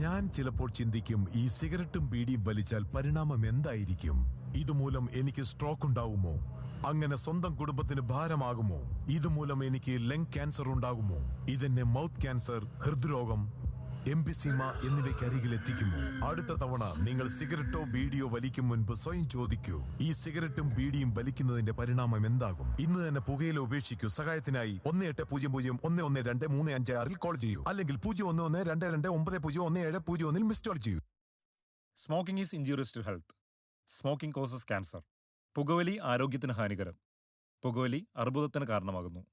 ഞാൻ ചിലപ്പോൾ ചിന്തിക്കും, ഈ സിഗരറ്റും ബീഡിയും വലിച്ചാൽ പരിണാമം എന്തായിരിക്കും? ഇതുമൂലം എനിക്ക് സ്ട്രോക്ക് ഉണ്ടാവുമോ? അങ്ങനെ സ്വന്തം കുടുംബത്തിന് ഭാരമാകുമോ? ഇതുമൂലം എനിക്ക് ലങ് ക്യാൻസർ ഉണ്ടാകുമോ? ഇതെന്നെ മൗത്ത് ക്യാൻസർ, ഹൃദ്രോഗം, എംഫിസീമ എന്നിവയ്ക്ക് അരികിൽ എത്തിക്കുമോ? അടുത്ത തവണ നിങ്ങൾ സിഗരറ്റോ ബീഡിയോ വലിക്കും മുൻപ് സ്വയം ചോദിക്കൂ, ഈ സിഗരറ്റും ബീഡിയും വലിക്കുന്നതിന്റെ പരിണാമം എന്താകും? ഇന്ന് തന്നെ പുകയില ഉപേക്ഷിക്കൂ. സഹായത്തിനായി 1800112356 കോൾ ചെയ്യൂ, അല്ലെങ്കിൽ 011229011701 മിസ് കോൾ ചെയ്യൂ. Smoking is injurious to health. Smoking causes cancer. പുകവലി ആരോഗ്യത്തിന് ഹാനികരം. പുകവലി അർബുദത്തിന് കാരണമാകുന്നു.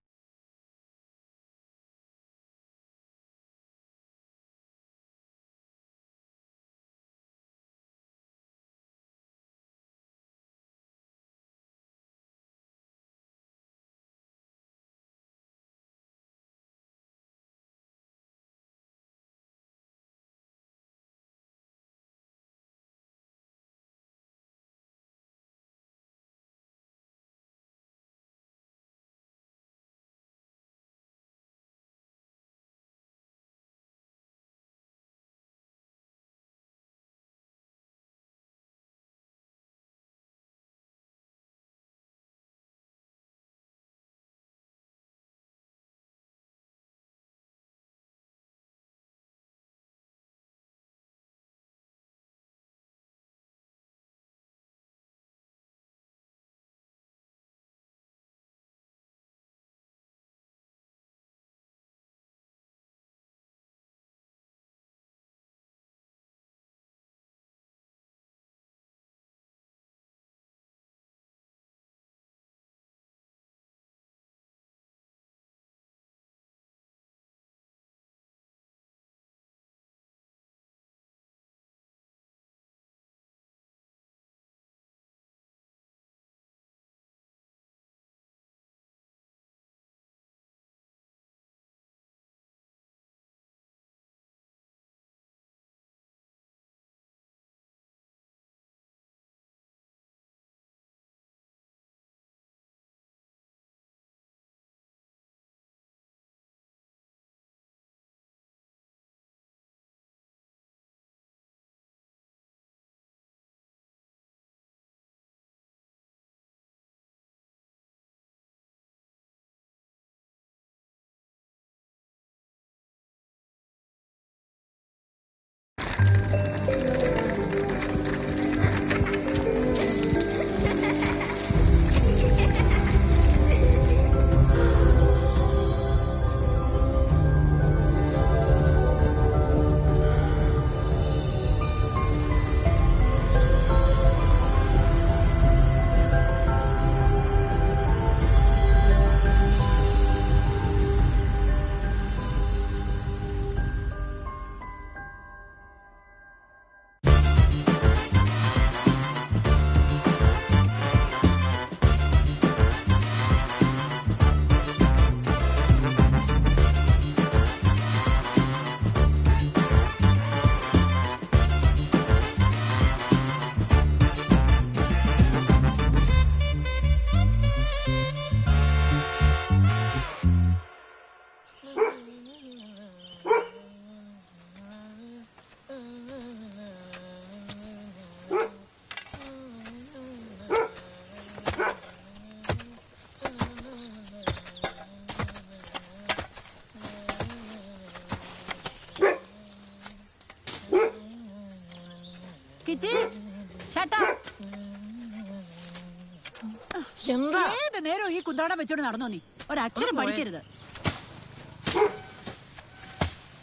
ഏത് നേരം ഈ കുന്താടം വെച്ചോണ്ട് നടന്നോ നീ? ഒരക്ഷരം പഠിക്കരുത്.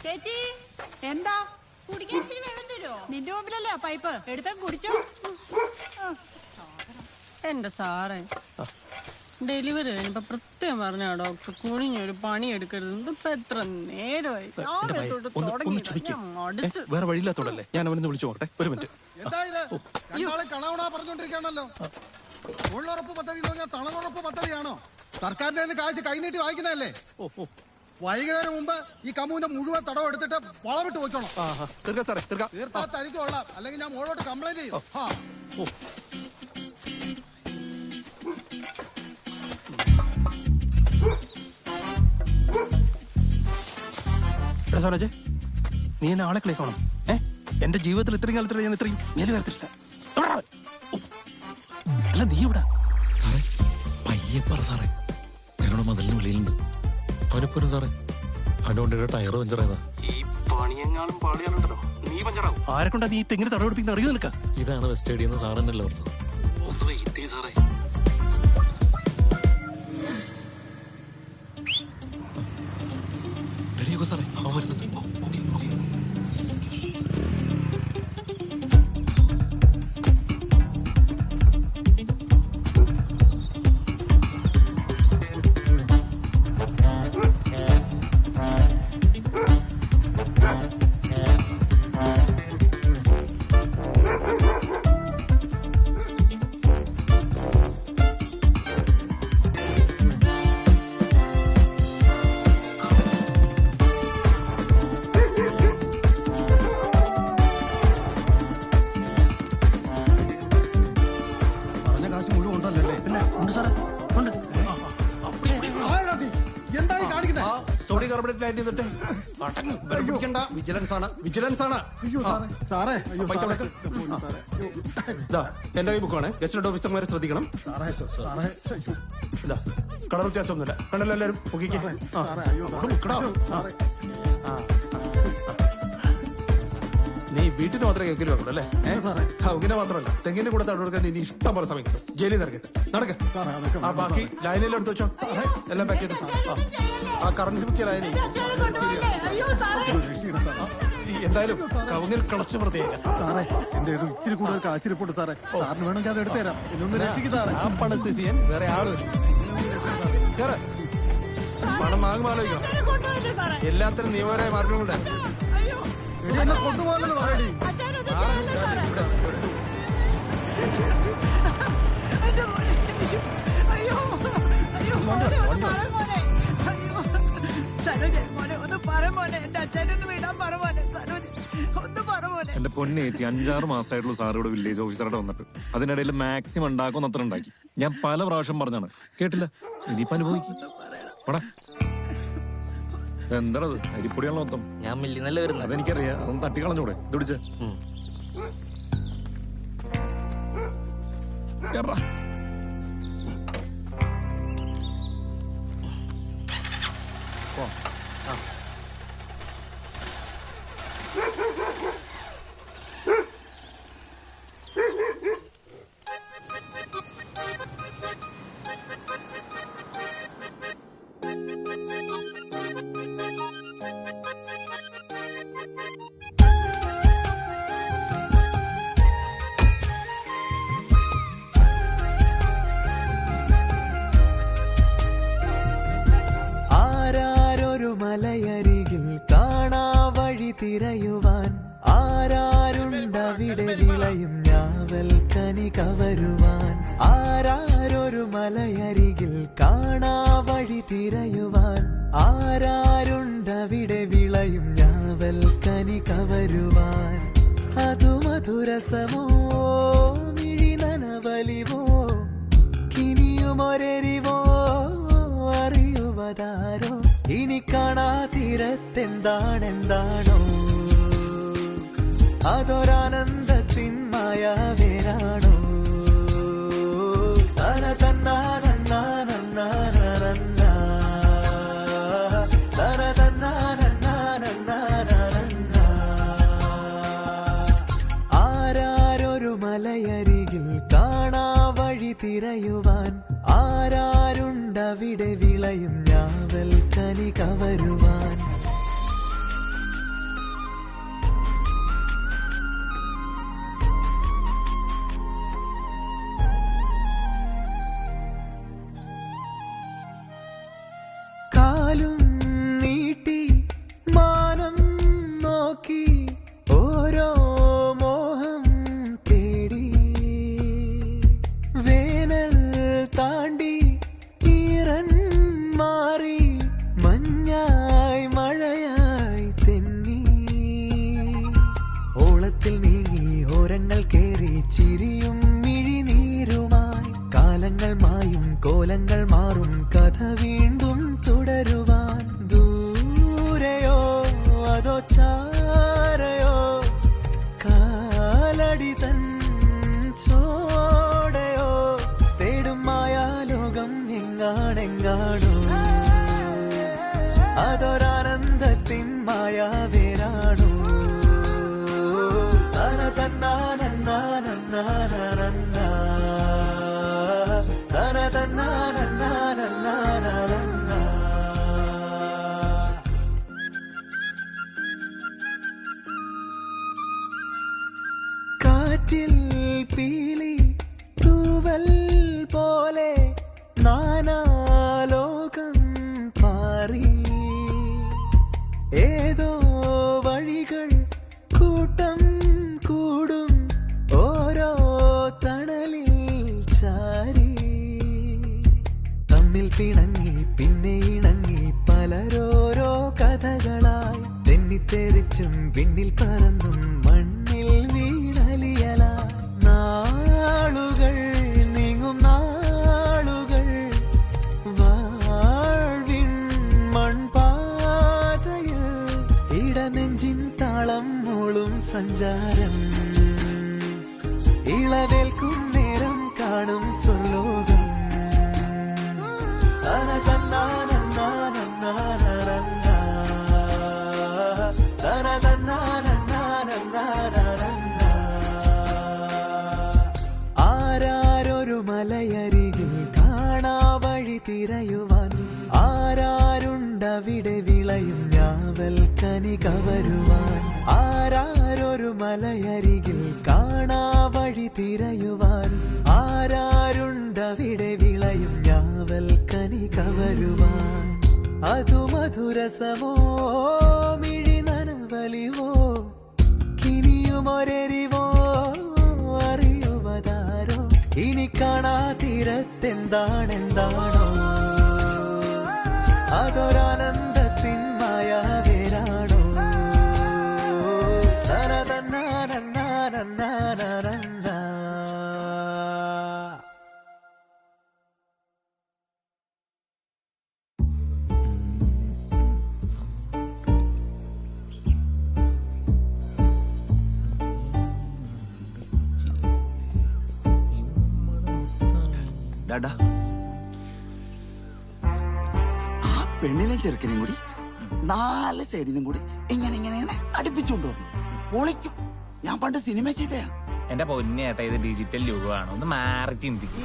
ചേച്ചി എന്താ കുടിക്കാൻ വെള്ളം തരുമോ? നിന്റെ മുമ്പിലല്ലേ പൈപ്പ്, എടുത്താൽ കുടിച്ചോ. എന്റെ സാറേ, ഡെലിവറി കഴിഞ്ഞപ്പോ പ്രത്യേകം പറഞ്ഞ ഡോക്ടർ കുനിഞ്ഞൊരു പണി എടുക്കരുത്. ഇതിപ്പോ എത്ര നേരമായി വേറെ വഴിയില്ലാത്തോടല്ലേ ഞാൻ അവനെ വിളിച്ചു നോക്കട്ടെ. ഒരു മിനിറ്റ്. പറഞ്ഞോണ്ടിരിക്കണല്ലോ. തൊഴിലുറപ്പ് പദ്ധതി തണലുറപ്പ് പദ്ധതിയാണോ? സർക്കാരിന്റെ കാശ് കൈനീട്ടി വായിക്കുന്നതല്ലേ? വൈകുന്നേരം മുമ്പ് ഈ കമ്മുവിന്റെ മുഴുവൻ തടവ് എടുത്തിട്ട് വളമിട്ട് വെച്ചോണം. തീർത്താ തനിക്ക് കൊള്ളാം, അല്ലെങ്കിൽ ഞാൻ മോളോട്ട് കംപ്ലൈന്റ് ചെയ്യും. സരോജ്, നീ എന്നെ ആളെ കളിക്കണം. എന്റെ ജീവിതത്തിൽ ഇത്രയും കാലത്തിൽ ഞാൻ ഇത്രയും മേലെ വരത്തില്ല. അല്ല നീ ഇവിടെ സാറേ പയ്യെ പറ സാറേ, ഞങ്ങളുടെ മതിലിന് വെളിയിലുണ്ട്. അവനിപ്പോഴും സാറേ അവന്റെ വണ്ടിയുടെ ടയർ പഞ്ചറായതാ. ഈ പണിയെങ്ങാളും പാടിയാലുണ്ടല്ലോ നീ പഞ്ചറാവും. ആരെ കൊണ്ടാ നീ തെങ്ങിന് തടവെടുപ്പിക്കുന്ന അറിയോ നിൽക്ക? ഇതാണ് വെസ്റ്റ് ഐഡിയെന്ന് സാറെന്നല്ലോ പറഞ്ഞത്. ഒന്ന് വെയിറ്റ് ചെയ്യ് സാറേ. റെഡിയാക്കോ സാറേ, അവൻ വരുന്നുണ്ട്. എന്റെ കൈ ബുക്കാണ്. ഗസ്റ്റ് ഓഫീസർമാരെ ശ്രദ്ധിക്കണം. കളർ വ്യത്യാസമൊന്നുമില്ല. കണ്ടല്ലോ എല്ലാവരും. നീ വീട്ടിൽ മാത്രമേ കേൾക്കലും വെക്കണം അല്ലേ? ഇങ്ങനെ മാത്രമല്ല, തെങ്ങിന്റെ കൂടെ തടവെടുക്കാൻ ഇനി ഇഷ്ടം പോലെ സമയം കിട്ടും. ജയിലിൽ നിറക്കട്ടെ നടക്ക. ആ ബാക്കി ലൈനിലും എടുത്ത് വെച്ചോ. എല്ലാം പാക്ക് ചെയ്ത് ആ കറൻസി ബുക്ക് ലൈനി എന്തായാലും കവുങ്ങിൽ കളച്ചു പ്രത്യേകം. സാറേ എന്റെ ഒരു ഇച്ചിരി കൂടുതൽ കാശിരിപ്പുണ്ട് സാറേ. സാറിന് വേണമെങ്കിൽ അത് എടുത്തുതരാം. എന്നൊന്ന് രക്ഷിക്കും സാറേ. ആ പണം സ്ഥിതിയാൻ വേറെ ആളും പണം വാങ്ങും ആലോചിക്കണം. എല്ലാത്തിനും നിയമപരമായ മാർഗങ്ങളുണ്ട്. എന്നെ കൊണ്ടുപോകലെന്ന് പറയടി. എന്റെ പൊന്നേച്ചി 5-6 മാസമായിട്ടുള്ള സാർ ഇവിടെ വില്ലേജ് ഓഫീസറായിട്ട് വന്നിട്ട് അതിനിടയിൽ മാക്സിമം ഉണ്ടാക്കും അത്ര ഉണ്ടാക്കി. ഞാൻ പല പ്രാവശ്യം പറഞ്ഞാണ്, കേട്ടില്ല. ഇനിയിപ്പോ അനുഭവിക്കും. എന്താണത്? അരിപ്പൊടിയാണോ മൊത്തം? ഞാൻ മില്ലിന്നല്ല വരുന്നത്. അതെനിക്കറിയാം. അതൊന്ന് തട്ടിക്കളഞ്ഞൂടെ? ഇതൊടിച്ച് മലയരികിൽ കാണാ വഴി തിരയുവാൻ ആരാരുണ്ടവിടെ വിളയും ഞാവൽ കനി കവരുവാൻ. ആരാരൊരു മലയരികിൽ കാണാ വഴി തിരയുവാൻ ആരാരുണ്ടവിടെ വിളയും ഞാവൽ കനി കവരുവാൻ. അതു മധുരസമോ മിഴി നനവലിവോ ഇനിയുമൊരെരിവോ അറിയുവതാരോ ഇനി കാണാ തീരത്തെന്താണെന്താണോ അതൊരാനന്ദത്തിൻ മായാവേരാണോ. തന തന്നാ നന്നാ നന്നാ നന്നാ തന തന്നാ നന്നാ നന്നാ നന്നാ. ആരാരൊരു മലയരികിൽ കാണാ വഴി തിരയുവാൻ ആരാരുണ്ടവിടെ വിളയും ഞാവൽ കനി കവരുവാൻ. കാലും നീട്ടി മാനം നോക്കി ഓരോ മോഹം തേടി വേനൽ താണ്ടി ഈറൻ മാറി മഞ്ഞായി മഴയായി തെന്നി ഓളത്തിൽ നീങ്ങി ഓരങ്ങൾ കേറി ചിരിയും മിഴിനീരുമായി കാലങ്ങൾ മായും കോലങ്ങൾ മാറും കഥ വീണ്ടും തുടരുവാൻ. ദൂരെയോ അതോ ചാരയോ അതൊരാനന്ദത്തിൻ മായാവേരാണോ തന തന്നാനന്നാനന്നാനന്ന തന തന്നാനന്നാനന്നാനന്ന കാറ്റിൽ പീലി തൂവൽ പോലെ നാനാലോകം പാറി ഏതോ വഴികൾ കൂട്ടം കൂടും ഓരോ തണലിൽ ചാരി തമ്മിൽ പിണങ്ങി പിന്നെ ഇണങ്ങി പലരോരോ കഥകളായി തെന്നിത്തെറിച്ചും പിന്നിൽ പറന്നും മണ്ണിൽ വീണലിയല നാളുകൾ നീങ്ങും നാളുകൾ വാഴ്വിൻ മൺപാതയിൽ ഇടനെഞ്ചിൻ താളം മൂളും സഞ്ചാരം ഇളവേൽക്കും നേരം കാണും സ്വലോകം ആരാരൊരു മലയരികിൽ കാണാ വഴി തിരയുവാൻ ആരാരുണ്ടവിടെ വിളയും ഞാവൽ കനി കവരുവാൻ ആരാരൊരു മലയരികിൽ കാണാ വഴി തിരയുവാൻ ആരാരുണ്ടവിടെ വിളയും ഞാവൽ കനി കവരുവാൻ അതു മധുരസമോ മിഴി നനവലിവോ കിനിയുമൊരെരിവോ അറിയുവതാരോ ഇനി കാണാ തീരത്തെന്താണെന്താണോ അതൊരാനന്ദത്തിൻ മായാവേരാണോ തന തന്നാനന്നാനന്നാനന്ന ഡാ ആ പെണ്ണിനെ ചെറുക്കനും കൂടി 4 സൈഡിൽ നിന്നും കൂടി ഇങ്ങനെ അടുപ്പിച്ചുകൊണ്ട് വന്നു പൊളിക്കും. ഞാൻ പണ്ട് സിനിമ ചെയ്തയാ. എന്റെ പൊന്നേട്ടാ ഇത് ഡിജിറ്റൽ യുഗമാണ്, ഒന്ന് മാറി ചിന്തിക്കും.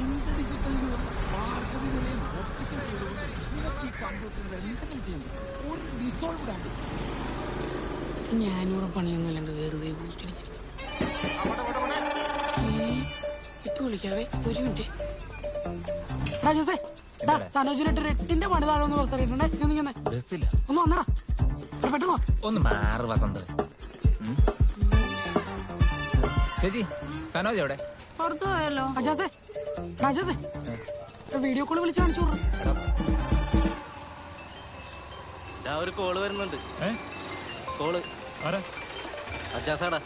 ഞാനിവിടെ പണിയൊന്നുമില്ല, വെറുതെ ഇപ്പൊ വിളിക്കാവേ. ഒരു മിനിറ്റ് സനോജിലിട്ട് എട്ടിന്റെ പണി താഴെ ഒന്ന് ബസ്സിട്ടുണ്ടേ. ഒന്ന് വന്നടാ പെട്ടെന്നോ. ഒന്ന് മാറ് വസന്ത്. ചേച്ചി സനോജ് എവിടെ? പുറത്തു പോയല്ലോ. വീഡിയോ കോള് വിളിച്ച് കാണിച്ചു. ഒരു കോള് വരുന്നുണ്ട്. കോള് അജാസാടാ.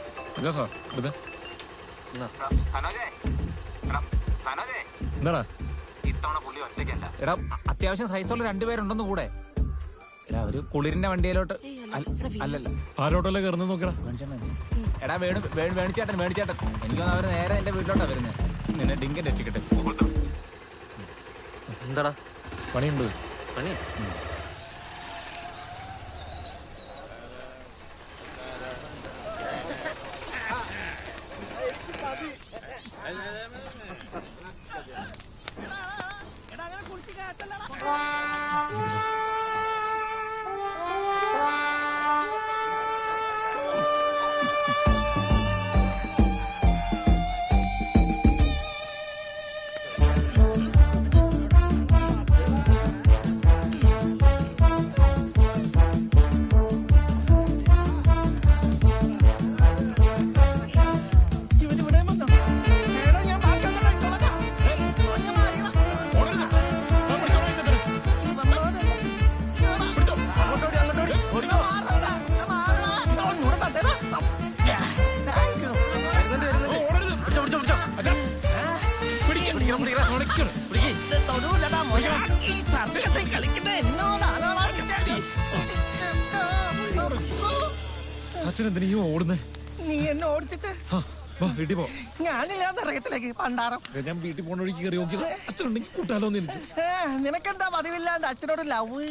എന്താടാ ഇത്തവണ പുള്ളി ഒറ്റയ്ക്കല്ല. എടാ അത്യാവശ്യം സൈസുള്ള 2 പേരുണ്ടെന്ന് കൂടെ. എടാ ഒരു കുളിരിന്റെ വണ്ടിയിലോട്ട് അല്ലല്ല ആരോട്ടല്ലേ കയറുന്ന നോക്കടാ. എടാ വേണിച്ചേട്ടൻ എനിക്ക് തോന്നുന്നു അവര് നേരെ എന്റെ വീട്ടിലോട്ടാ വരുന്നത്. നിന്നെ ഡിങ്കൻ രക്ഷിക്കട്ടെ. എന്താടാ പണിയുണ്ട്? പണി അച്ഛനെന്തിനാ ഓടുന്നേ? നീ എന്നെ ഓടിച്ചിട്ട് വീട്ടിൽ പോ. ഞാനില്ല നരകത്തിലേക്ക് പണ്ടാരം. ഞാൻ വീട്ടിൽ പോണ വഴിക്ക് കയറി നോക്കി അച്ഛനുണ്ടെങ്കിൽ കൂട്ടാലോ എന്ന് എനിക്ക്. നിനക്കെന്താ പതിവില്ലാണ്ട് അച്ഛനോട് ലവ്?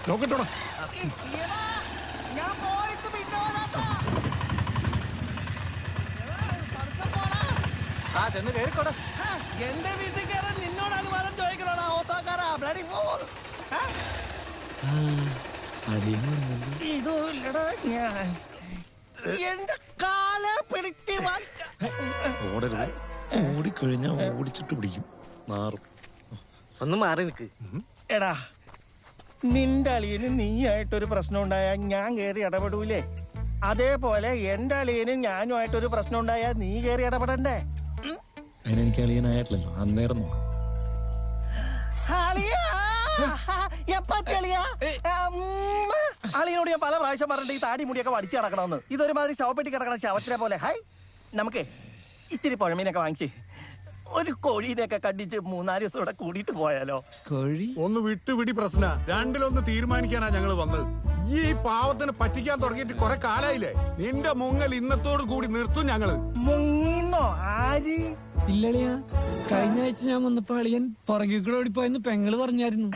നോക്കട്ടോടാ. ഞാൻ പോയിട്ട് പിന്നെ വരാട്ടോ. എന്റെ വീട്ടിൽ കയറാൻ നിന്നോട് അനുവാദം ചോദിക്കണോടാ ഓത്താക്കാരാ ബ്ലഡി ഫോൾ. ഇതല്ലടാ ഞാൻ എന്റെ കാല പിടിച്ച് ഓടരുത്. ഓടിക്കഴിഞ്ഞാ ഓടിച്ചിട്ട് പിടിക്കും. നാറും. ഒന്ന് മാറി നിൽക്ക്. എടാ നിന്റെ അളിയന് നീയായിട്ടൊരു പ്രശ്നം ഉണ്ടായാൽ ഞാൻ കേറി ഇടപെടൂലേ? അതേപോലെ എന്റെ അളിയനും ഞാനുമായിട്ടൊരു പ്രശ്നം ഉണ്ടായാൽ നീ കേറി ഇടപെടണ്ടേ? അതിനെനിക്ക് അളിയനായിട്ടില്ലല്ലോ. അന്നേരം നോക്കാം. അളിയനോട് ഞാൻ പല പ്രാവശ്യം പറഞ്ഞിട്ട് ഈ താടി മുടിയൊക്കെ വടിച്ചു കിടക്കണമെന്ന്. ഇതൊരുമാതിരി ശവപ്പെട്ടി കിടക്കണ ശവത്തിനെ പോലെ. ഹൈ, നമുക്ക് ഇച്ചിരി പുഴമീനൊക്കെ വാങ്ങിച്ച് ഒരു കോഴീനെയൊക്കെ കണ്ടിച്ച് 3-4 ദിവസം ഇവിടെ കൂടിയിട്ട് പോയാലോ? കോഴി ഒന്ന് വിട്ടുപിടി പ്രശ്ന. രണ്ടിലൊന്ന് തീരുമാനിക്കാനാ ഞങ്ങള് വന്നത്. ഈ പാവത്തിന് പറ്റിക്കാൻ തുടങ്ങിയിട്ട് കുറെ കാലായില്ലേ? നിന്റെ മുങ്ങൽ ഇന്നത്തോട് കൂടി നിർത്തും ഞങ്ങള്. മുങ്ങിന്നോ? ആര്? ഇല്ലളിയാ, കഴിഞ്ഞ ആഴ്ച ഞാൻ വന്നപ്പോ അളിയൻ പുറകിൽ ഓടിപ്പോയെന്ന് പെങ്ങള് പറഞ്ഞായിരുന്നു.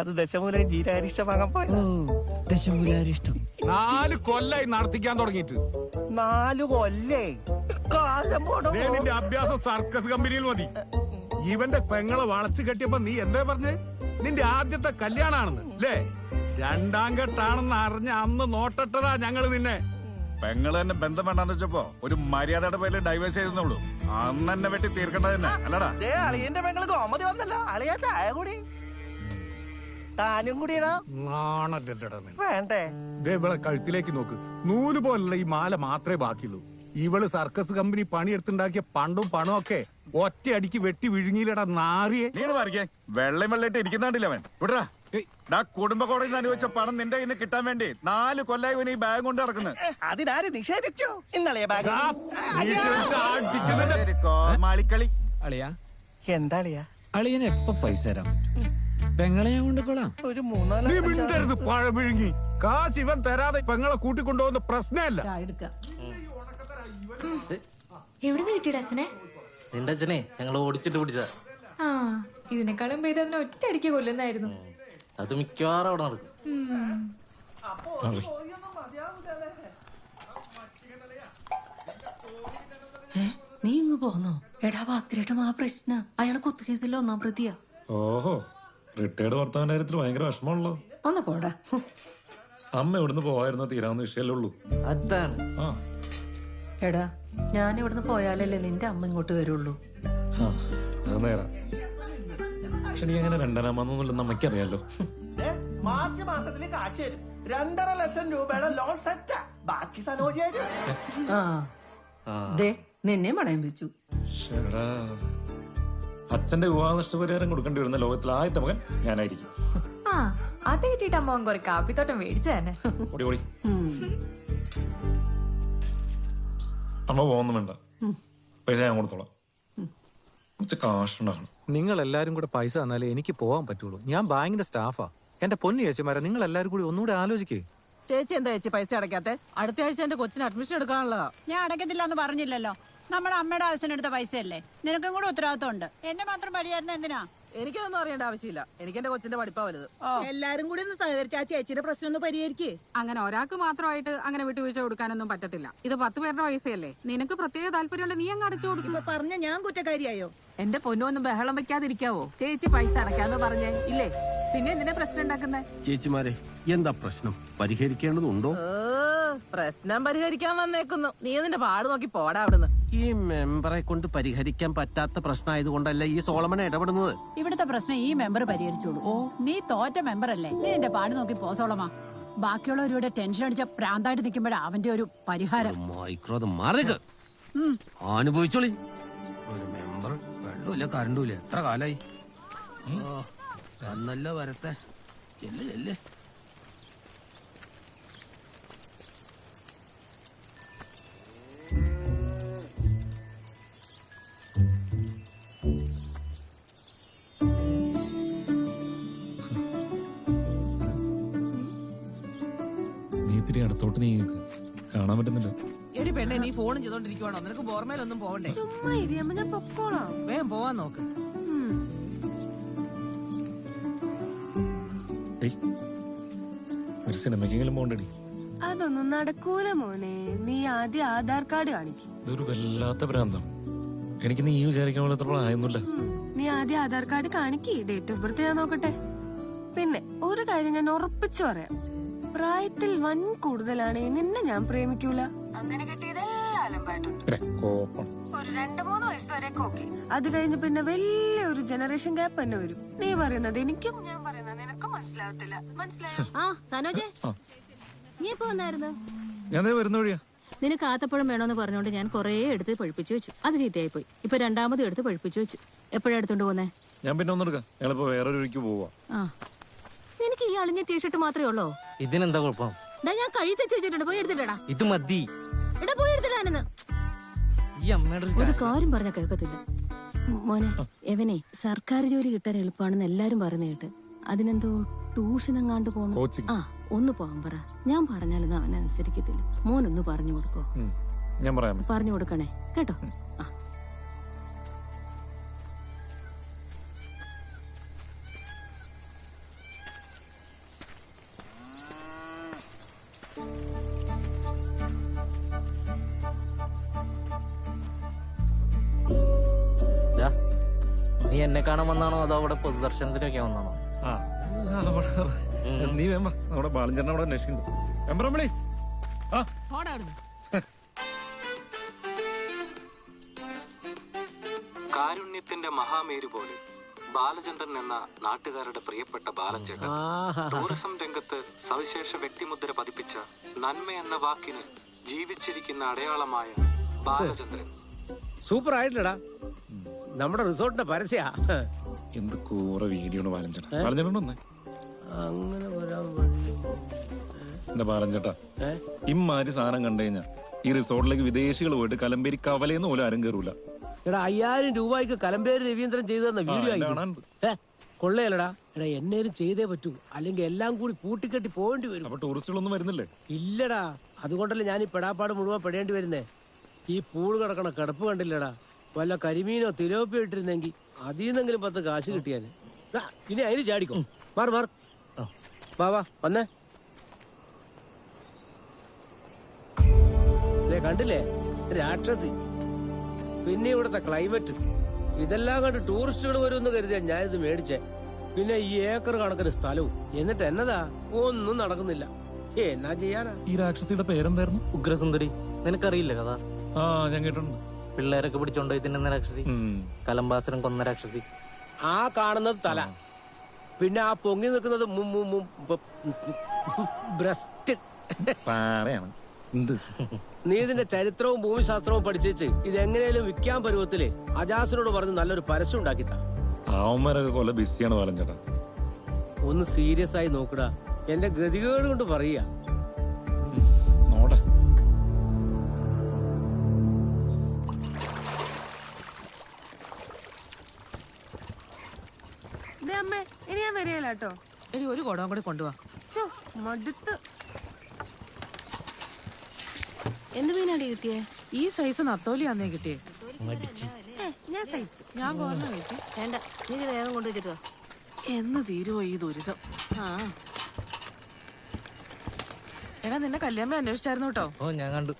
അത് ദശമൂലം ജീരാരിഷ്ടം വാങ്ങാൻ പോയോ? ദശമൂലാരിഷ്ടം 4 കൊല്ലായി നടത്തിക്കാൻ തുടങ്ങിയിട്ട്. 4 കൊല്ലേ? കാലം പോണോ? നിന്റെ അഭ്യാസം സർക്കസ് കമ്പനിയിൽ മതി. ഇവന്റെ പെങ്ങളെ വളച്ചു കെട്ടിയപ്പോ നീ എന്താ പറഞ്ഞ്? നിന്റെ ആദ്യത്തെ കല്യാണാണെന്ന് അല്ലേ? 2ാം കെട്ടാണെന്ന് അറിഞ്ഞ അന്ന് നോട്ടട്ടതാ ഞങ്ങള് നിന്നെ. പെങ്ങള് തന്നെ ബന്ധം വേണ്ടാന്ന് വെച്ചപ്പോ ഒരു മര്യാദയുടെ പേരിൽ ഡൈവേഴ്സ് ചെയ്തെന്നുള്ളൂ. അന്ന് എന്നെ വെട്ടി തീർക്കേണ്ടത് തന്നെ അല്ലടാ. അളിയന്റെ പെങ്ങള് കോമതി വന്നല്ലോ. അളിയാ ചായ കൂടി താനും കൂടിയാ വേണ്ടേ? ഇവളെ കഴുത്തിലേക്ക് നോക്ക്. നൂല് പോലുള്ള ഈ മാല മാത്രമേ ബാക്കിയുള്ളൂ. ഇവള് സർക്കസ് കമ്പനി പണിയെടുത്തുണ്ടാക്കിയ പണ്ടും പണവും ഒക്കെ ഒറ്റയടിക്ക് വെട്ടി വിഴുങ്ങിയിലടാ നാറിയെ. നീ മാറിക്കേ. വെള്ളം വെള്ളയിട്ട് ഇരിക്കുന്നുണ്ടില്ല അവൻ. വിടറാ. കുടുംബ കോടതിയിൽ നിന്ന് അനുവദിച്ച പണം നിന്റെ കയ്യിൽ നിന്ന് കിട്ടാൻ വേണ്ടി 4 കൊല്ലായി ഇവന് ഈ ബാഗ് കൊണ്ട് നടക്കുന്നത്. അതിനാര് നിഷേധിച്ചു? ഇന്നലെ ബാഗ് മാളിക്കളി. അളിയാ, എന്താ അളിയാ? അളിയന് എപ്പ പൈസ തരാം? പെങ്ങളെ ഞാൻ കൊണ്ടുകൊള്ളാം. ഒരു 3-4 നീ മിണ്ടരുത് പഴ വിഴുങ്ങി. കാശ് ഇവൻ തരാതെ പെങ്ങളെ കൂട്ടിക്കൊണ്ടുപോകുന്ന പ്രശ്നമല്ല. എവിടുന്ന് കിട്ടിയുടെ അച്ഛനെ? നിന്റെ അച്ഛനെ ഞങ്ങൾ ഓടിച്ചിട്ട് പിടിച്ച. ആ, ഇതിനെക്കാളും പേര് അതിനെ ഒറ്റയടിക്ക് കൊല്ലുന്നായിരുന്നു. അത് മിക്കവാറും അവിടെ നടക്കും. നീ ഇങ്ങ് പോന്നോ? എടാ ഭാസ്കരേട്ടൻ ആ പ്രശ്ന അയാളെ കുത്തുകേസിൽ 1ാം പ്രതിയാ. ഓഹോ, റിട്ടയർഡ് ഭർത്താവിന്റെ കാര്യത്തിൽ ഭയങ്കര വിഷമമുള്ളൂ. ഒന്ന് പോടാ. അമ്മ ഇവിടുന്ന് പോവായിരുന്ന തീരാവുന്ന വിഷയമല്ലേ ഉള്ളൂ. അതാണ്. എടാ, ഞാൻ ഇവിടുന്ന് പോയാലല്ലേ നിന്റെ അമ്മ ഇങ്ങോട്ട് വരുള്ളൂ. അത് നേരാ. പക്ഷെ നീ അങ്ങനെ 2ാമതൊന്നുമില്ലെന്ന് അമ്മയ്ക്കറിയാലോ. മാർച്ച് മാസത്തില് കാശ് തരും. 2.5 ലക്ഷം രൂപയുടെ ലോൺ സെറ്റാ. ബാക്കി സനോജിയായിരുന്നു. നിന്നെ മണയം വെച്ചു. അച്ഛന്റെ വിവാഹ നഷ്ടപരിഹാരം കൊടുക്കേണ്ടി വരുന്ന ലോകത്തിൽ ആദ്യത്തെ മകൻ ഞാനായിരിക്കും. ആ, അത് കിട്ടിയിട്ട് അമ്മ കുറെ കാപ്പിത്തോട്ടം മേടിച്ചു തന്നെ. ഓടി ഓടി. അമ്മ പോകുന്നു വേണ്ട, പൈസ ഞാൻ കൊടുത്തോളാം. കുറച്ച് കാശുണ്ടാക്കണം. നിങ്ങൾ എല്ലാരും കൂടെ പൈസ തന്നാലേ എനിക്ക് പോകാൻ പറ്റുള്ളൂ. ഞാൻ ബാങ്കിന്റെ സ്റ്റാഫാ. എന്റെ പൊന്നു ചേച്ചിമാരെ, നിങ്ങൾ എല്ലാരും കൂടി ഒന്നുകൂടെ ആലോചിക്കേ. ചേച്ചി എന്താ ചേച്ചി പൈസ അടയ്ക്കാത്തെ? അടുത്ത ആഴ്ച എന്റെ കൊച്ചിന് അഡ്മിഷൻ എടുക്കാനുള്ളതാ. ഞാൻ അടയ്ക്കത്തില്ല എന്ന് പറഞ്ഞില്ലല്ലോ. നമ്മുടെ അമ്മയുടെ ആവശ്യത്തിന് എടുത്ത പൈസയല്ലേ. നിനക്കും കൂടെ ഉത്തരവാദിത്വം ഉണ്ട്. എന്നെ മാത്രം പഠിയായിരുന്ന എന്തിനാ? എനിക്കൊന്നും അറിയേണ്ട ആവശ്യമില്ല. എനിക്ക് എന്റെ കൊച്ചിന്റെ പഠിപ്പാ വലുത്. എല്ലാരും കൂടി ഒന്ന് സഹകരിച്ച് ആ ചേച്ചിയുടെ പ്രശ്നം ഒന്ന് പരിഹരിക്കേ. അങ്ങനെ ഒരാൾക്ക് മാത്രമായിട്ട് അങ്ങനെ വിട്ടുവീഴ്ച കൊടുക്കാനൊന്നും പറ്റത്തില്ല. ഇത് 10 പേരുടെ പൈസയല്ലേ. നിനക്ക് പ്രത്യേക താല്പര്യമുണ്ട്, നീ അങ്ങ് അടച്ചു കൊടുക്കും. പറഞ്ഞ ഞാൻ കുറ്റക്കാരിയായോ? എന്റെ പൊന്നൊന്നും ബഹളം വെക്കാതിരിക്കാവോ? ചേച്ചി പൈസ അടയ്ക്കാന്ന് പറഞ്ഞേ ഇല്ലേ? പിന്നെ എന്തിനാ പ്രശ്നം ഉണ്ടാക്കുന്നേ? ചേച്ചിമാരെ, എന്താ പ്രശ്നം? പരിഹരിക്കേണ്ടതുണ്ടോ? പ്രശ്നം പരിഹരിക്കാൻ വന്നേക്കുന്നു. നീ നിന്റെ പാട് നോക്കി പോടാ അവിടുന്ന്. ഈ മെമ്പറെ കൊണ്ട് പരിഹരിക്കാൻ പറ്റാത്ത പ്രശ്നമായതുകൊണ്ടല്ല ഈ സോളമൻ ഇടപെടുന്നത്. ഇവിടുത്തെ പ്രശ്നം ഈ മെമ്പർ പരിഹരിച്ചോളൂ. നീ തോറ്റ മെമ്പർ അല്ലേ? നീ എന്റെ പാട് നോക്കി പോസോളമാ. ബാക്കിയുള്ളവരുടെ ടെൻഷൻ അടിച്ച പ്രാന്തായിട്ട് നിൽക്കുമ്പോഴാ അവന്റെ ഒരു പരിഹാരം. അനുഭവിച്ചോളി. ഒരു മെമ്പർ വെള്ളമില്ല കറണ്ടുമില്ല. എത്ര കാലായി? അന്നല്ല വരത്തെ. എല്ലേ എടി പെണ്ണെ നീ ഫോണും ചെയ്തോണ്ടിരിക്കുവാണോ? നിനക്ക് ബോർമേലൊന്നും പോവണ്ടേ? ചുമ്മാ ഇരിയമ്മ ഞാൻ പൊക്കോളാം. വേഗം പോവാൻ നോക്ക്. ഒരു സിനിമയ്ക്കെങ്കിലും പോകണ്ടടി. അതൊന്നും നടക്കൂല മോനെ. നീ ആദ്യം ആധാർ കാർഡ് കാണിക്കും. ഇതൊരു വല്ലാത്ത ഭ്രാന്തം. എനിക്ക് നീ വിചാരിക്കാൻ പോലത്തെ പ്രായമൊന്നുമില്ല. നീ ആദ്യം ആധാർ കാർഡ് കാണിക്ക്. ഡേറ്റ് ഓഫ് ബർത്ത് ഞാൻ നോക്കട്ടെ. പിന്നെ ഒരു കാര്യം ഞാൻ ഉറപ്പിച്ചു പറയാം, പ്രായത്തിൽ വൻ കൂടുതലാണ് നിന്നെ ഞാൻ പ്രേമിക്കൂല. അങ്ങനെ കിട്ടിയതെല്ലാം ഒരു 2-3 വയസ്സ് വരെയൊക്കെ ഓക്കെ. അത് കഴിഞ്ഞ് പിന്നെ വലിയൊരു ജനറേഷൻ ഗ്യാപ്പ് തന്നെ വരും. നീ പറയുന്നത് എനിക്കും ഞാൻ പറയുന്നത് നിനക്കും മനസ്സിലാവത്തില്ല. മനസ്സിലായോ? ആ സനോജെ, നീ എപ്പോ വന്നായിരുന്നു? ഞാൻ വരുന്ന വഴിയാ. നിനക്ക് ആത്തപ്പഴം വേണോന്ന് പറഞ്ഞോണ്ട് ഞാൻ കൊറേ എടുത്ത് പഴിപ്പിച്ചു വെച്ചു. അത് ചീത്തയായി പോയി. ഇപ്പൊ രണ്ടാമതും എടുത്ത് പഴിപ്പിച്ചു വെച്ചു. എപ്പോഴാ എടുത്തോണ്ട് പോന്നേ? ഞാൻ പിന്നെ ഒന്നെടുക്കാം. ഞങ്ങളിപ്പോ വേറൊരു വഴിക്ക് പോവാ. ആ, നിനക്ക് ഈ അളിഞ്ഞ ടീഷർട്ട് മാത്രമേ ഉള്ളോ? ഇതിനെന്താ കുഴപ്പം? ഞാൻ കഴുത്തി വെച്ചിട്ടുണ്ട്, പോയി എടുത്തിട്ടടാ. ഇത് മതി. എടാ പോയി എടുത്തിടാനെന്ന്. ഈ അമ്മയുടെ ഒരു കാര്യം പറഞ്ഞ കേൾക്കത്തില്ല. മോനെ, എവനെ സർക്കാർ ജോലി കിട്ടാൻ എളുപ്പമാണെന്ന് എല്ലാരും പറയുന്ന കേട്ട്. അതിനെന്തോ ട്യൂഷൻ എങ്ങാണ്ട് പോണു. ആ, ഒന്ന് പോകാൻ പറ. ഞാൻ പറഞ്ഞാലൊന്നും അവനെ അനുസരിക്കത്തില്ല. മോനൊന്ന് പറഞ്ഞു കൊടുക്കോ? ഞാൻ പറയാം. പറഞ്ഞു കൊടുക്കണേ കേട്ടോ. ആ, നീ എന്നെ കാണാൻ വന്നാണോ അതോ അവിടെ പൊതുദർശനത്തിനൊക്കെ വന്നാണോ? നീ വേമ്പ നമ്മുടെ ബാലഞ്ചേട്ടൻ അവിടെ അന്വേഷിക്കുന്നു. വെമ്പറമ്പളി കാരുണ്യത്തിന്റെ മഹാമേരു പോലെ ബാലചന്ദ്രൻ എന്ന നാട്ടുകാരുടെ പ്രിയപ്പെട്ട ബാലഞ്ചേട്ടൻ ടൂറിസം രംഗത്ത് സവിശേഷ വ്യക്തിമുദ്ര പതിപ്പിച്ച നന്മ എന്ന വാക്കിന് ജീവിച്ചിരിക്കുന്ന അടയാളമായ ബാലചന്ദ്രൻ. സൂപ്പർ ആയിട്ടില്ലടാ, നമ്മുടെ റിസോർട്ടിന്റെ പരസ്യ. എന്ത് കൂറ വീഡിയോ ബാലഞ്ചേട്ടാ. ബാലഞ്ചേട്ടൻ അങ്ങനെ വരാൻ എന്റെ ബാലഞ്ചേട്ടാ, ഇമ്മാതിരി സാധനം കണ്ടു കഴിഞ്ഞാ ഈ റിസോർട്ടിലേക്ക് വിദേശികൾ പോയിട്ട് കലമ്പേരി കവലയെന്ന് പോലും ആരും കയറൂല. എടാ 5000 രൂപയ്ക്ക് കലമ്പേരി രവീന്ദ്രൻ ചെയ്തു തന്ന വീഡിയോ ആയി കൊള്ളയല്ലടാ. എടാ എന്നേലും ചെയ്തേ പറ്റൂ, അല്ലെങ്കിൽ എല്ലാം കൂടി പൂട്ടിക്കെട്ടി പോകേണ്ടി വരും. അപ്പൊ ടൂറിസ്റ്റുകളൊന്നും വരുന്നില്ലേ? ഇല്ലടാ, അതുകൊണ്ടല്ലേ ഞാൻ ഈ പെടാപ്പാട് മുഴുവൻ പെടേണ്ടി വരുന്നേ. ഈ പൂള് കിടക്കണ കിടപ്പ് കണ്ടില്ലടാ, വല്ല കരിമീനോ തിലോപ്പിയോ ഇട്ടിരുന്നെങ്കിൽ അതിൽ നിന്നെങ്കിലും 10 കാശ് കിട്ടിയാന്. ഇനി അതിന് ചാടിക്കോ. മാർ മാർ വാ വാ വന്നേ. കണ്ടില്ലേ രാക്ഷസി. പിന്നെ ഇവിടുത്തെ ക്ലൈമറ്റ് ഇതെല്ലാം കണ്ട് ടൂറിസ്റ്റുകൾ വരുമെന്ന് കരുതിയാ ഞാനിത് മേടിച്ചേ. പിന്നെ ഈ ഏക്കർ കണക്കിന് സ്ഥലവും, എന്നിട്ട് എന്നതാ ഒന്നും നടക്കുന്നില്ല. എന്നാ ചെയ്യാനാ? ഈ രാക്ഷസിയുടെ പേരെന്തായിരുന്നു? ഉഗ്രസുന്ദരി. നിനക്കറിയില്ല കഥ? ആ, ഞാൻ കേട്ടിട്ടുണ്ട്. പിള്ളേരൊക്കെ പിടിച്ചോണ്ട് തിന്നുന്ന രാക്ഷസി, കലംബാസനം കൊന്ന രാക്ഷസി. ആ കാണുന്നത് തല, പിന്നെ ആ പൊങ്ങി നിൽക്കുന്നത് ബ്രസ്റ്റ്. നീ ഇതിന്റെ ചരിത്രവും ഭൂമിശാസ്ത്രവും പഠിച്ചേച്ച് ഇതെങ്ങനെയും വിൽക്കാൻ പരുവത്തില് അജാസിനോട് പറഞ്ഞ് നല്ലൊരു പരസ്യം ഉണ്ടാക്കിത്താ. അവന്മാരൊക്കെ കൊല്ല ബിസിയാണ് ബാലഞ്ചേട്ടാ. ഒന്ന് സീരിയസ് ആയി നോക്കടാ, എന്റെ ഗതികേട് കൊണ്ട് പറയാ. അമ്മേ, ഇനി ഞാൻ വരികയില്ല കേട്ടോ. എടി ഒരു കുടവും കൂടി കൊണ്ടുപോവാ. മടുത്ത്. എന്ത് മീനാടി കിട്ടിയേ? ഈ സൈസ് നത്തോലിയാന്നേ കിട്ടിയേ. ഞാൻ സഹിച്ചു. ഞാൻ കോർന്ന് കഴിക്കും. വേണ്ട, നീ ഇത് വേഗം കൊണ്ടുവച്ചിട്ട് വാ. എന്ന് തീരുവോ ഈ ദുരിതം? ആ, എടാ നിന്നെ കല്യാണം അന്വേഷിച്ചായിരുന്നു കേട്ടോ. ഓ, ഞാൻ കണ്ടു.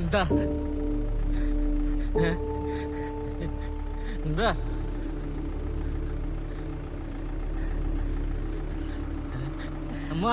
എന്താ എന്താ അമ്മ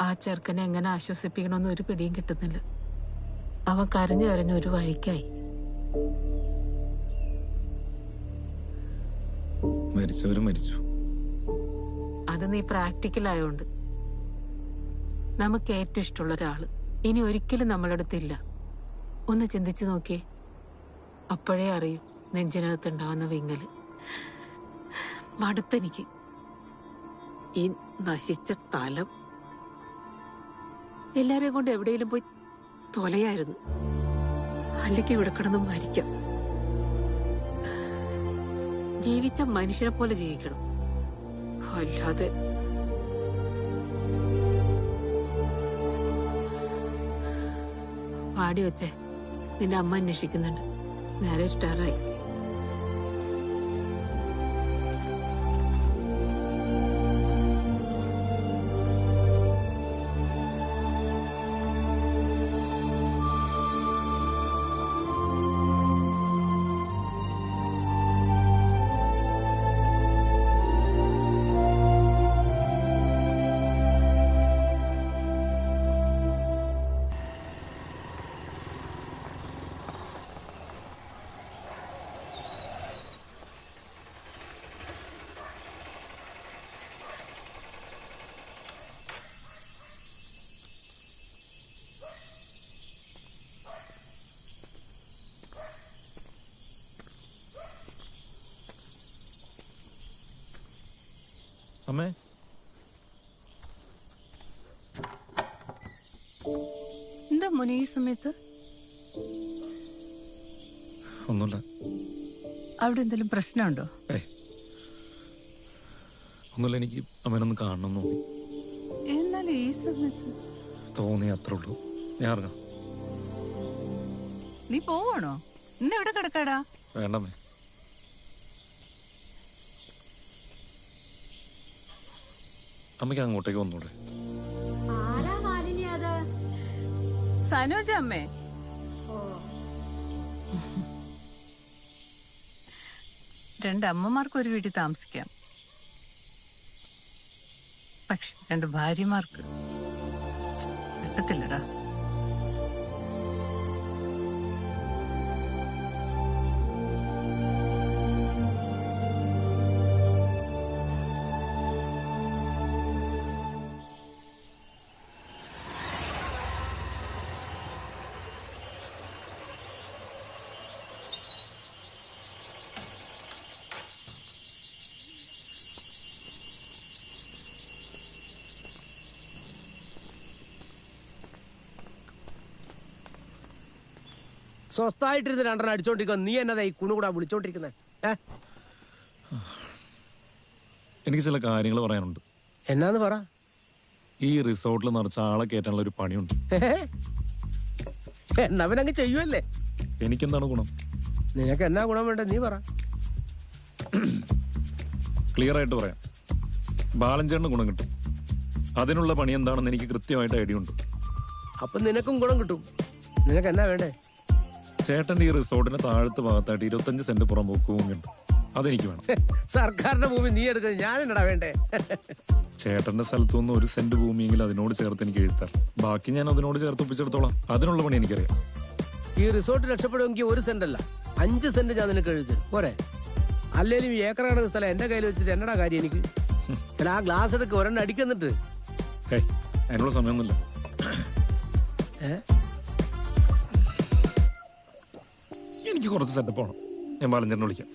ആ ചെറുക്കനെ എങ്ങനെ ആശ്വസിപ്പിക്കണമെന്ന് ഒരു പിടിയും കിട്ടുന്നില്ല. അവൻ കരഞ്ഞു കരഞ്ഞ ഒരു വഴിക്കായി. മരിച്ചവരും മരിച്ചു. അത് നീ പ്രാക്ടിക്കലായോണ്ട്. നമുക്ക് ഏറ്റവും ഇഷ്ടമുള്ള ഒരാള് ഇനി ഒരിക്കലും നമ്മളടുത്തില്ല. ഒന്ന് ചിന്തിച്ചു നോക്കിയേ, അപ്പോഴേ അറിയും നെഞ്ചിനകത്തുണ്ടാവുന്ന വിങ്ങല്. മടുത്തെനിക്ക് ഈ നശിച്ച സ്ഥലം. എല്ലാരെയും കൊണ്ട് എവിടെയെങ്കിലും പോയി തൊലയായിരുന്നു, അല്ലെങ്കിൽ ഇവിടെ കിടന്ന് മരിക്കാം. ജീവിച്ച മനുഷ്യനെ പോലെ ജീവിക്കണം, അല്ലാതെ പാടി വെച്ചേ. നിന്റെ അമ്മ അന്വേഷിക്കുന്നുണ്ട്. നേരെ റിട്ടയറായി. അമ്മേ, എന്താ മോനെ ഈ സമയത്ത്? ഒന്നുമില്ല. അവിടെ എന്തെങ്കിലും പ്രശ്നമുണ്ടോ? ഒന്നുമില്ല, എനിക്ക് അമ്മേനൊന്ന് കാണണം തോന്നി. എന്നാലും ഈ സമയത്ത് തോന്നി, അത്രേ ഉള്ളൂ. ഞാൻ ഇറങ്ങാം. നീ പോവാണോ? ഇന്ന് എവിടെ കിടക്കാടാ? വേണ്ടമ്മേ. അമ്മയ്ക്ക് അങ്ങോട്ടേക്ക് വന്നൂടെ? സനോജ അമ്മേ. രണ്ടമ്മമാർക്ക് ഒരു വീട്ടിൽ താമസിക്കാം, പക്ഷെ രണ്ട് ഭാര്യമാർക്ക് പറ്റത്തില്ലടാ. സ്വസ്ഥായിട്ടിരുന്ന് രണ്ടെണ്ണം അടിച്ചോണ്ടിരിക്കുക. നീ എന്നതാ ഈ കുണുകൂടാ വിളിച്ചോണ്ടിരിക്കുന്നത്? എനിക്ക് ചില കാര്യങ്ങൾ പറയാനുണ്ട്. എന്നാന്ന് പറ. ഈ റിസോർട്ടിൽ നിറച്ച ആളെ കയറ്റാനുള്ള ഒരു പണിയുണ്ട്. എന്നവനങ്ങ് ചെയ്യുമല്ലേ? എനിക്കെന്താണ് ഗുണം? നിനക്ക് എന്നാ ഗുണം വേണ്ട നീ പറ. ക്ലിയർ ആയിട്ട് പറയാം. ബാലഞ്ചേട്ടന് ഗുണം കിട്ടും. അതിനുള്ള പണി എന്താണെന്ന് എനിക്ക് കൃത്യമായിട്ട് ഐഡിയ ഉണ്ട്. അപ്പൊ നിനക്കും ഗുണം കിട്ടും. നിനക്ക് എന്നാ വേണ്ടേ? ചേട്ടന്റെ ഈ റിസോർട്ടിന് താഴത്ത് ഭാഗത്തായിട്ട് 25 സെന്റ് പുറമ്പോക്ക് ഭൂമിയുണ്ട്. അതെനിക്ക് വേണം. സർക്കാരിന്റെ ഭൂമി നീ എടുക്കുന്നത് ഞാൻ എന്നടാ വേണ്ടേ? ചേട്ടന്റെ സ്ഥലത്തു നിന്ന് 1 സെന്റ് ഭൂമിയെങ്കിൽ അതിനോട് ചേർത്ത് എനിക്ക് എഴുത്താൽ ബാക്കി ഞാൻ അതിനോട് ചേർത്ത് ഒപ്പിച്ചെടുത്തോളാം. അതിനുള്ള പണി എനിക്കറിയാം. ഈ റിസോർട്ട് രക്ഷപ്പെടുമെങ്കിൽ 1 സെന്റ് അല്ല 5 സെന്റ് ഞാൻ നിനക്ക് എഴുതി പോരെ. അല്ലേലും ഈ ഏക്കർ കണക്ക് സ്ഥലം എന്റെ കയ്യിൽ വെച്ചിട്ട് എന്നടാ കാര്യം എനിക്ക്? ആ ഗ്ലാസ് എടുക്ക് ഒരെണ്ണം അടിക്കുന്നിട്ട്. അതിനുള്ള സമയമൊന്നുമില്ല. എനിക്ക് കുറച്ച് സെറ്റപ്പ് പോണം. ഞാൻ ബാലഞ്ചേട്ടനെ വിളിക്കാം.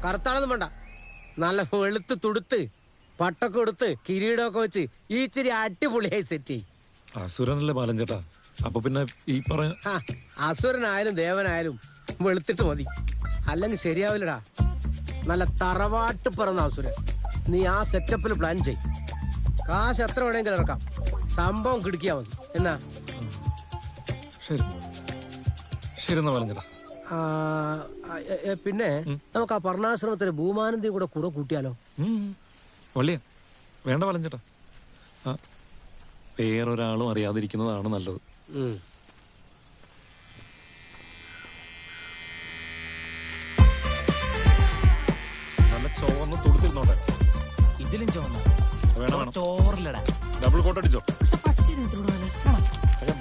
കറുത്താളൊന്നും വേണ്ട, നല്ല വെളുത്ത് തുടുത്ത് പട്ടൊക്കെ കൊടുത്ത് കിരീടമൊക്കെ വെച്ച് ഈ ഇച്ചിരി അടിപൊളിയായി സെറ്റ് ചെയ്യും. അസുരനല്ലേ ബാലഞ്ചേട്ടാ? അപ്പൊ പിന്നെ ഈ പറഞ്ഞ അസുരനായാലും ദേവനായാലും വെളുത്തിട്ട് മതി, അല്ലെങ്കിൽ ശരിയാവില്ലടാ. നല്ല തറവാട്ട് പിറന്ന അസുരൻ. നീ ആ സെറ്റപ്പിൽ പ്ലാൻ ചെയ്. കാശ് എത്ര വേണമെങ്കിലും ഇറക്കാം, സംഭവം കിടക്കിയാ മതി. എന്നാ ശരി ശരി എന്നാ ബാലഞ്ചേട്ടാ. പിന്നെ നമുക്ക് ആ പർണാശ്രമത്തിന് ഭൂമാനന്ദിയും കൂടെ കൂട്ടിയാലോ? വള്ളിയ വേണ്ട ബാലഞ്ചേട്ടാ, വേറൊരാളും അറിയാതിരിക്കുന്നതാണ് നല്ലത്. നല്ല ചോന്ന് തുടുത്തിരുന്നോട്ടെ. ഇതിലും ചോന്ന വേണം വേണം. ചോറിലടാ ഡബിൾ കോട്ട് അടിച്ചോ.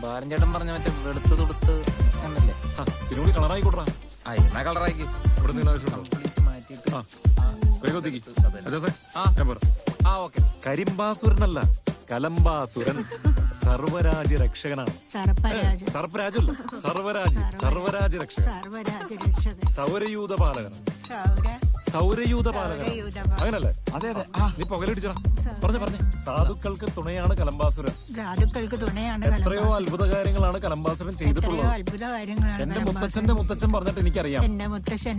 ബാലഞ്ചേട്ടൻ പറഞ്ഞ മറ്റേ വെളുത്ത് തുടുത്ത് എന്നല്ലേ? തിരുമുടി കളറായിക്കോട്ടാ. എന്നാ കളറാക്കി ഇവിടെ നിന്ന് ആവശ്യമുണ്ടോ? കരിമ്പാസുരനല്ല, കലമ്പാസുരൻ. സർവരാജ്യ രക്ഷകനാണ്. സർപ്പരാജല്ല, സർവരാജ്. സർവരാജ് രക്ഷകൻ. സൗരയൂഥ പാലകനാണ്. സൗരയൂഥ പാലകൻ അങ്ങനല്ലേ? അതെ അതെ. നീ പുകലടിച്ചടാ. പറഞ്ഞു സാധുക്കൾക്ക് തുണയാണ് കലമ്പാസുരൻ. സാധുക്കൾക്ക് തുണയാണ്. എത്രയോ അത്ഭുത കാര്യങ്ങളാണ് കലമ്പാസുരൻ ചെയ്തിട്ടുള്ളത്. അത്ഭുത കാര്യങ്ങളാണ് എന്റെ മുത്തച്ഛന്റെ മുത്തച്ഛൻ പറഞ്ഞിട്ട് എനിക്കറിയാം. എന്റെ മുത്തച്ഛൻ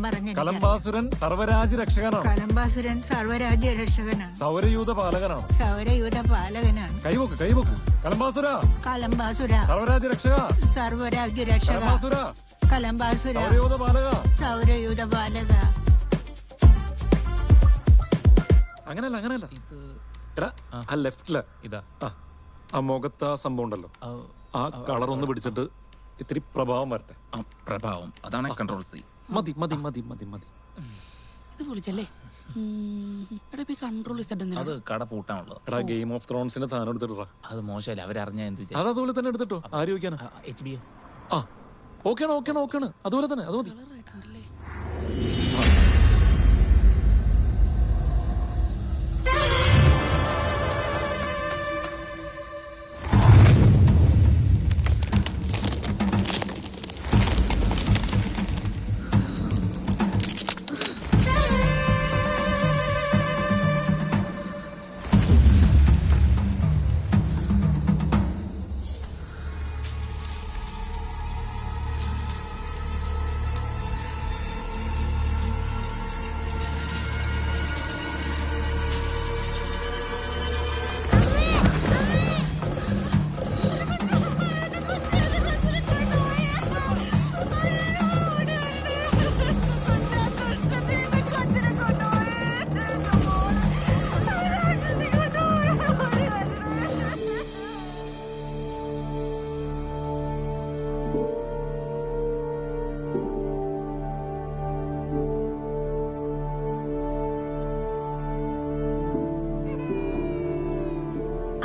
പറഞ്ഞു. കലമ്പാസുരൻ സർവരാജ്യ രക്ഷകനാണ്. കലമ്പാസുരൻ സർവരാജ്യ രക്ഷകനാണ്. സൗരയൂഥ പാലകനാണ്. സൗരയൂഥ പാലകനാണ്. കൈവക്ക് കലമ്പാസുര. കലമ്പാസുര സർവരാജ്യ രക്ഷക. സർവരാജ്യ രക്ഷക. കലമ്പാസുര. കലമ്പാസുര. സൗരയൂഥ പാലക. സൗരയൂഥ പാലക. അങ്ങനല്ല ആ ലെഫ്റ്റില് ഇതാ ആ മുഖത്ത് ആ സംഭവം ഉണ്ടല്ലോ, ആ കളർ ഒന്ന് പിടിച്ചിട്ട് ഇത്തിരി പ്രഭാവം വരട്ടെ. പ്രഭാവം അതാണ് കൺട്രോൾ സി. മതി മതി മതി മതി മതി. ഇത് വിളിച്ചല്ലേ കൺട്രോൾ അത് കട പൂട്ടാനുള്ളത്. എടാ ഗെയിം ഓഫ് ത്രോൺസിന്റെ സാധനം എടുത്തിട്ടാ. അത് മോശമല്ല, അവരറിഞ്ഞ എന്ത് അത് അതുപോലെ തന്നെ എടുത്തിട്ടോ. ആര് ചോദിക്കാനാ? HBO. ആ ഓക്കെയാണ് അതുപോലെ തന്നെ അത് മതി.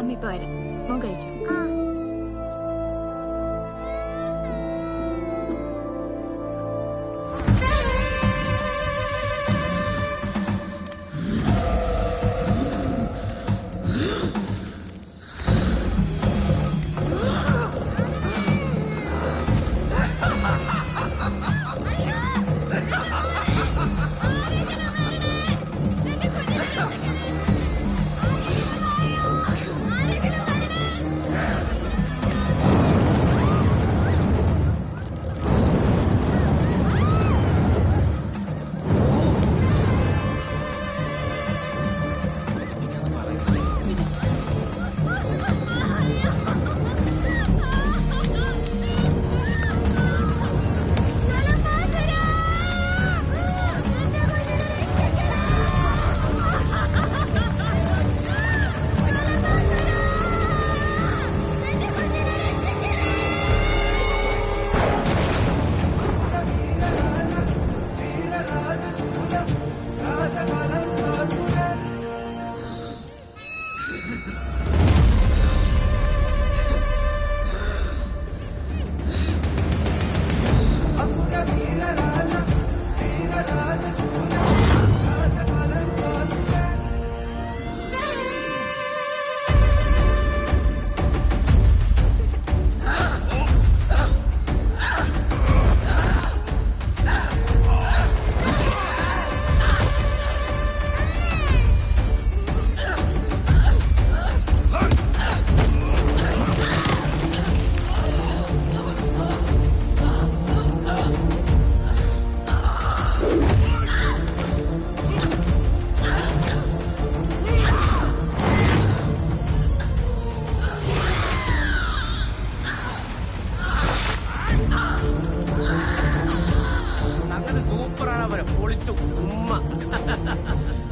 മമ്മി ഇപ്പൊ വരാം. മോൻ കഴിച്ചു.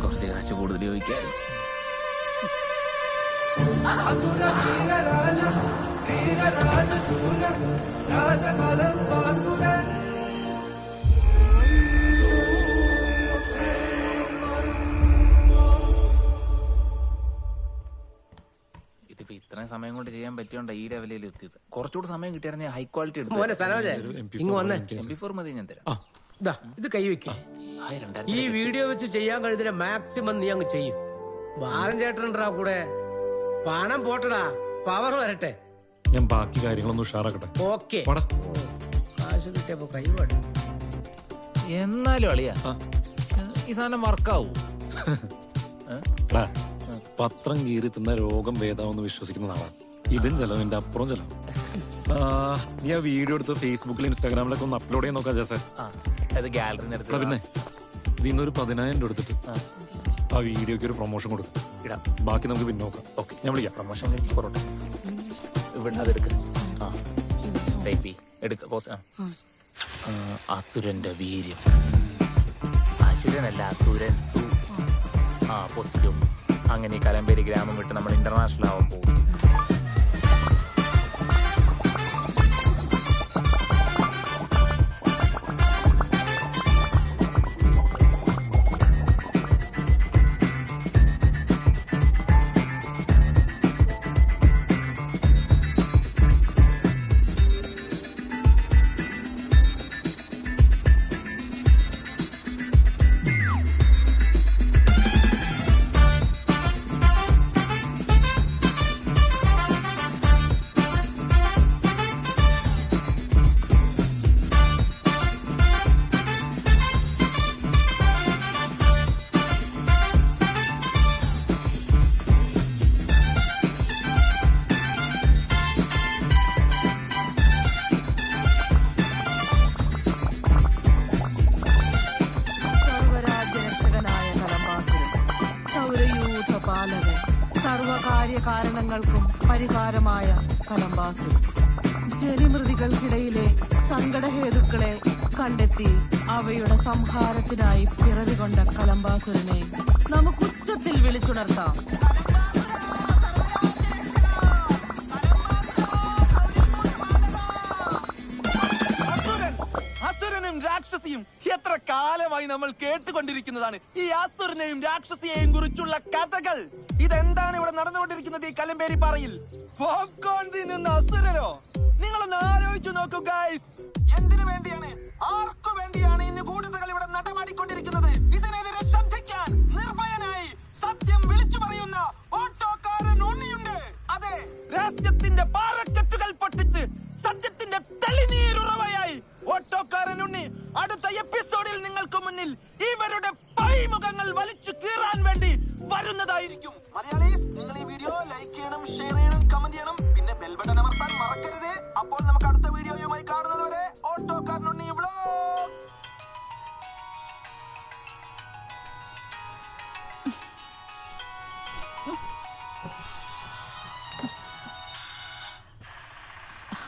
കുറച്ച് കാശ് കൂടുതൽ ചോദിക്കാൻ. ഇതിപ്പോ ഇത്രയും സമയം കൊണ്ട് ചെയ്യാൻ പറ്റിയോണ്ടാ ഈ ലെവലിൽ എത്തിയത്. കുറച്ചുകൂടി സമയം കിട്ടിയായിരുന്നെങ്കിൽ ഹൈ ക്വാളിറ്റി എടുത്തു. MP4 മതി, ഞാൻ തരാം. ഇത് കൈവയ്ക്ക. ഈ വീഡിയോ വെച്ച് ചെയ്യാൻ കഴിയുന്ന മാക്സിമം നീ അങ്ങ് ചെയ്യും. ബാലൻ ചേട്ടനുണ്ടാ കൂടെ. പണം പോട്ടടാ, പവർ വരട്ടെ. ഞാൻ ബാക്കി കാര്യങ്ങളൊന്നും ഉഷാറാക്കട്ടെ. ഓക്കെ, കാശ് കിട്ടിയപ്പോ കൈപാട്. എന്നാലും അളിയാ ഈ സാധനം വർക്കാവൂ. പത്രം കീറി തിന്ന രോഗം ഭേദാവെന്ന് വിശ്വസിക്കുന്ന ആളാണ്. ഇതും ചെലവിന്റെ അപ്പുറം ചെലവ്. നീ ആ വീഡിയോ എടുത്ത് ഫേസ്ബുക്കിൽ ഇൻസ്റ്റാഗ്രാമിലൊക്കെ ഒന്ന് അപ്ലോഡ് ചെയ്യാൻ നോക്കാം ജാസേ. പിന്നെ ഇതിന്നൊരു 10,000 രൂപ എടുത്തിട്ട് ആ വീഡിയോക്ക് ഒരു പ്രൊമോഷൻ കൊടുക്കും. ബാക്കി നമുക്ക് പിന്നെ നോക്കാം. ഓക്കെ, ഞാൻ വിളിക്കാം. പ്രൊമോഷൻ പൊറോട്ടെ ഇവിടെ അതെടുക്ക. അസുരന്റെ വീര്യം. അസുരനല്ല, അസുരൻ. പോസിറ്റീവ്. അങ്ങനെ ഈ കലമ്പേരി ഗ്രാമം വിട്ട് നമ്മൾ ഇന്റർനാഷണൽ ആവാൻ പോകും. കാരണങ്ങൾക്കും പരിഹാരമായ കലംബാസുരൻ. ജനിമൃതികൾക്കിടയിലെ സങ്കടഹേതുക്കളെ കണ്ടെത്തി അവയുടെ സംഹാരത്തിനായി പിറവികൊണ്ട കലംബാസുരനെ നമുക്ക് ഉച്ചത്തിൽ വിളിച്ചുണർത്താം. അസുരനും രാക്ഷസിയും എത്ര കാലമായി നമ്മൾ കേട്ടുകൊണ്ടിരിക്കുന്നതാണ് ഈ അസുരനെയും രാക്ഷസിയെയും കുറിച്ചുള്ള കഥകൾ. ഇതെന്താണ് ഇവിടെ നടന്നുകൊണ്ടിരിക്കുന്നത് ഈ കലമ്പേരി പാറയിൽ? പോപ്കോൺ തിന്നുന്ന അസുരനോ? നിങ്ങളൊന്ന് ആലോചിച്ചു നോക്കൂ ഗൈസ്. എന്തിനു വേണ്ടിയാണ്, ആർക്കു വേണ്ടിയാണ് ഇന്ന് കൂട്ടതകൾ ഇവിടെ നടമാടിക്കൊണ്ടിരിക്കുന്നത്? ഇതിനെതിരെ ശബ്ദിക്കാൻ നിർഭയനായി സത്യം വിളിച്ചു പറയുന്ന ഓട്ടോക്കാരൻ ഉണ്ണിയുണ്ട്. അതെ, രഹസ്യത്തിന്റെ പാറക്കെട്ടുകൾ പൊട്ടിച്ച് സത്യത്തിന്റെ തെളിനീരുറവയായി ഓട്ടോക്കാരൻ ഉണ്ണി അടുത്ത എപ്പിസോഡിൽ നിങ്ങൾക്ക് മുന്നിൽ ഇവരുടെ പൈമുഖങ്ങൾ വലിച്ചു കീറാൻ വേണ്ടി വരുന്നതായിരിക്കും. മലയാളീസ്, നിങ്ങൾ ഈ വീഡിയോ ലൈക്ക് ചെയ്യണം, ഷെയർ ചെയ്യണം, കമന്റ് ചെയ്യണം, പിന്നെ ബെൽ ബട്ടൺ അമർത്താൻ മറക്കരുത്. അപ്പോൾ നമുക്ക് അടുത്ത വീഡിയോയുമായി കാണുന്നത് വരെ ഓട്ടോക്കാരൻ ഉണ്ണി വ്ലോഗ്സ്.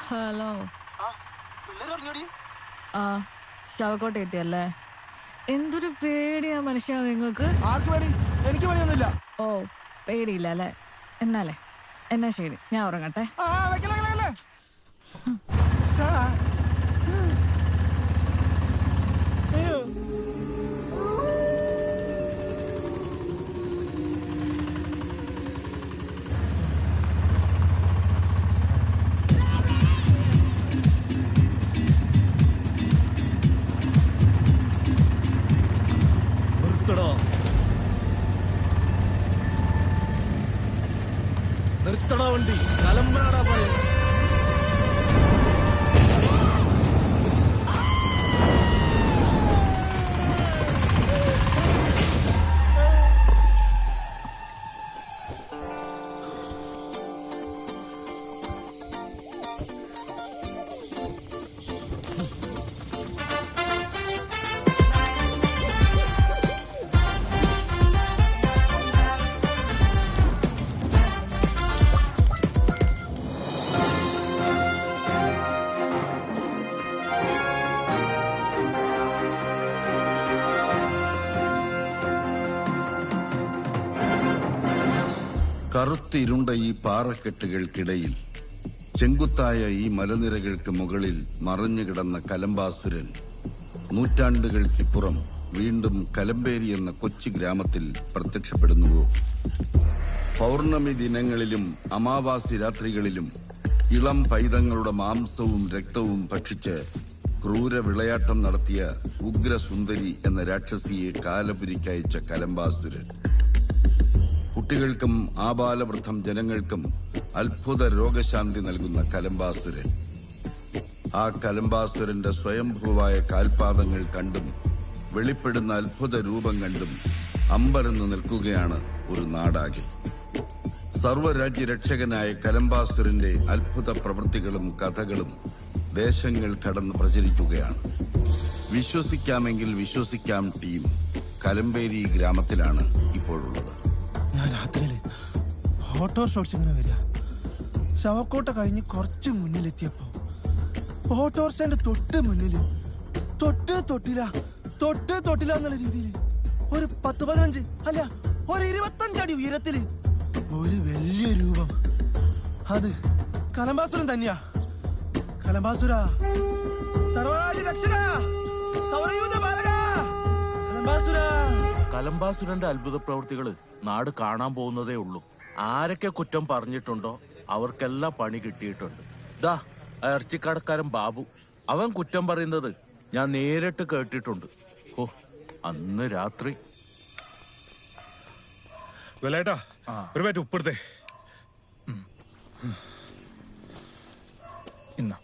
ഹലോ. പിള്ളേരറിഞ്ഞോടി? ആ, ശവക്കോട്ട എത്തിയല്ലേ? എന്തൊരു പേടിയാ മനുഷ്യ നിങ്ങൾക്ക്. ആർക്ക് പേടി? എനിക്ക് പേടിയൊന്നുമില്ല. ഓ, പേടിയില്ല അല്ലേ? എന്നാ ശരി, ഞാൻ ഉറങ്ങട്ടെ. നിർത്തടാ വണ്ടി, കലമ്പാടാ പോയ. കറുത്തിരുണ്ട ഈ പാറക്കെട്ടുകൾക്കിടയിൽ ചെങ്കുത്തായ ഈ മലനിരകൾക്ക് മുകളിൽ മറഞ്ഞുകിടന്ന കലമ്പാസുരൻ നൂറ്റാണ്ടുകൾക്കിപ്പുറം വീണ്ടും കലമ്പേരി എന്ന കൊച്ചു ഗ്രാമത്തിൽ പ്രത്യക്ഷപ്പെടുന്നുവോ? പൗർണമി ദിനങ്ങളിലും അമാവാസി രാത്രികളിലും ഇളം പൈതങ്ങളുടെ മാംസവും രക്തവും ഭക്ഷിച്ച് ക്രൂര വിളയാട്ടം നടത്തിയ ഉഗ്രസുന്ദരി എന്ന രാക്ഷസിയെ കാലപുരിക്കയച്ച കലമ്പാസുരൻ. കുട്ടികൾക്കും ആബാലവൃദ്ധം ജനങ്ങൾക്കും അത്ഭുത രോഗശാന്തി നൽകുന്ന കലമ്പാസുരൻ. ആ കലമ്പാസുരന്റെ സ്വയംഭൂവായ കാൽപാദങ്ങൾ കണ്ടും വെളിപ്പെടുന്ന അത്ഭുത രൂപം കണ്ടും അമ്പരന്ന് നിൽക്കുകയാണ് ഒരു നാടാകെ. സർവരാജ്യ രക്ഷകനായ കലമ്പാസുരന്റെ അത്ഭുത പ്രവൃത്തികളും കഥകളും ദേശങ്ങൾ കടന്ന് പ്രചരിക്കുകയാണ്. വിശ്വസിക്കാമെങ്കിൽ വിശ്വസിക്കാം ടീം കലമ്പേരി ഗ്രാമത്തിലാണ് ഇപ്പോഴുള്ളത്. ഞാൻ രാത്രിയില് ഓട്ടോറിക്ഷ ഓടിച്ചിങ്ങനെ വരിക. ശവക്കോട്ട കഴിഞ്ഞ് കുറച്ച് മുന്നിലെത്തിയപ്പോ ഓട്ടോറിക്ഷന്റെ തൊട്ട് മുന്നില് തൊട്ടില്ല എന്നുള്ള രീതിയിൽ ഒരു 10-15 അല്ല ഒരു 25 അടി ഉയരത്തില് ഒരു വലിയ രൂപം. അത് കലമ്പാസുരൻ തന്നെയാ. കലമ്പാസുര, സർവരാജ്യ രക്ഷക, സൗരയൂഥ ബാലക, കലമ്പാസുര. കലമ്പാസുരന്റെ അത്ഭുത പ്രവൃത്തികള് നാട് കാണാൻ പോകുന്നതേ ഉള്ളൂ. ആരൊക്കെ കുറ്റം പറഞ്ഞിട്ടുണ്ടോ അവർക്കെല്ലാം പണി കിട്ടിയിട്ടുണ്ട്. ദാ ഇറച്ചിക്കടക്കാരൻ ബാബു, അവൻ കുറ്റം പറയുന്നത് ഞാൻ നേരിട്ട് കേട്ടിട്ടുണ്ട്. ഓ, അന്ന് രാത്രി. വേലേട്ടാ, ഒരു പേറ്റ് ഉപ്പെടുത്തേ. ഇന്ന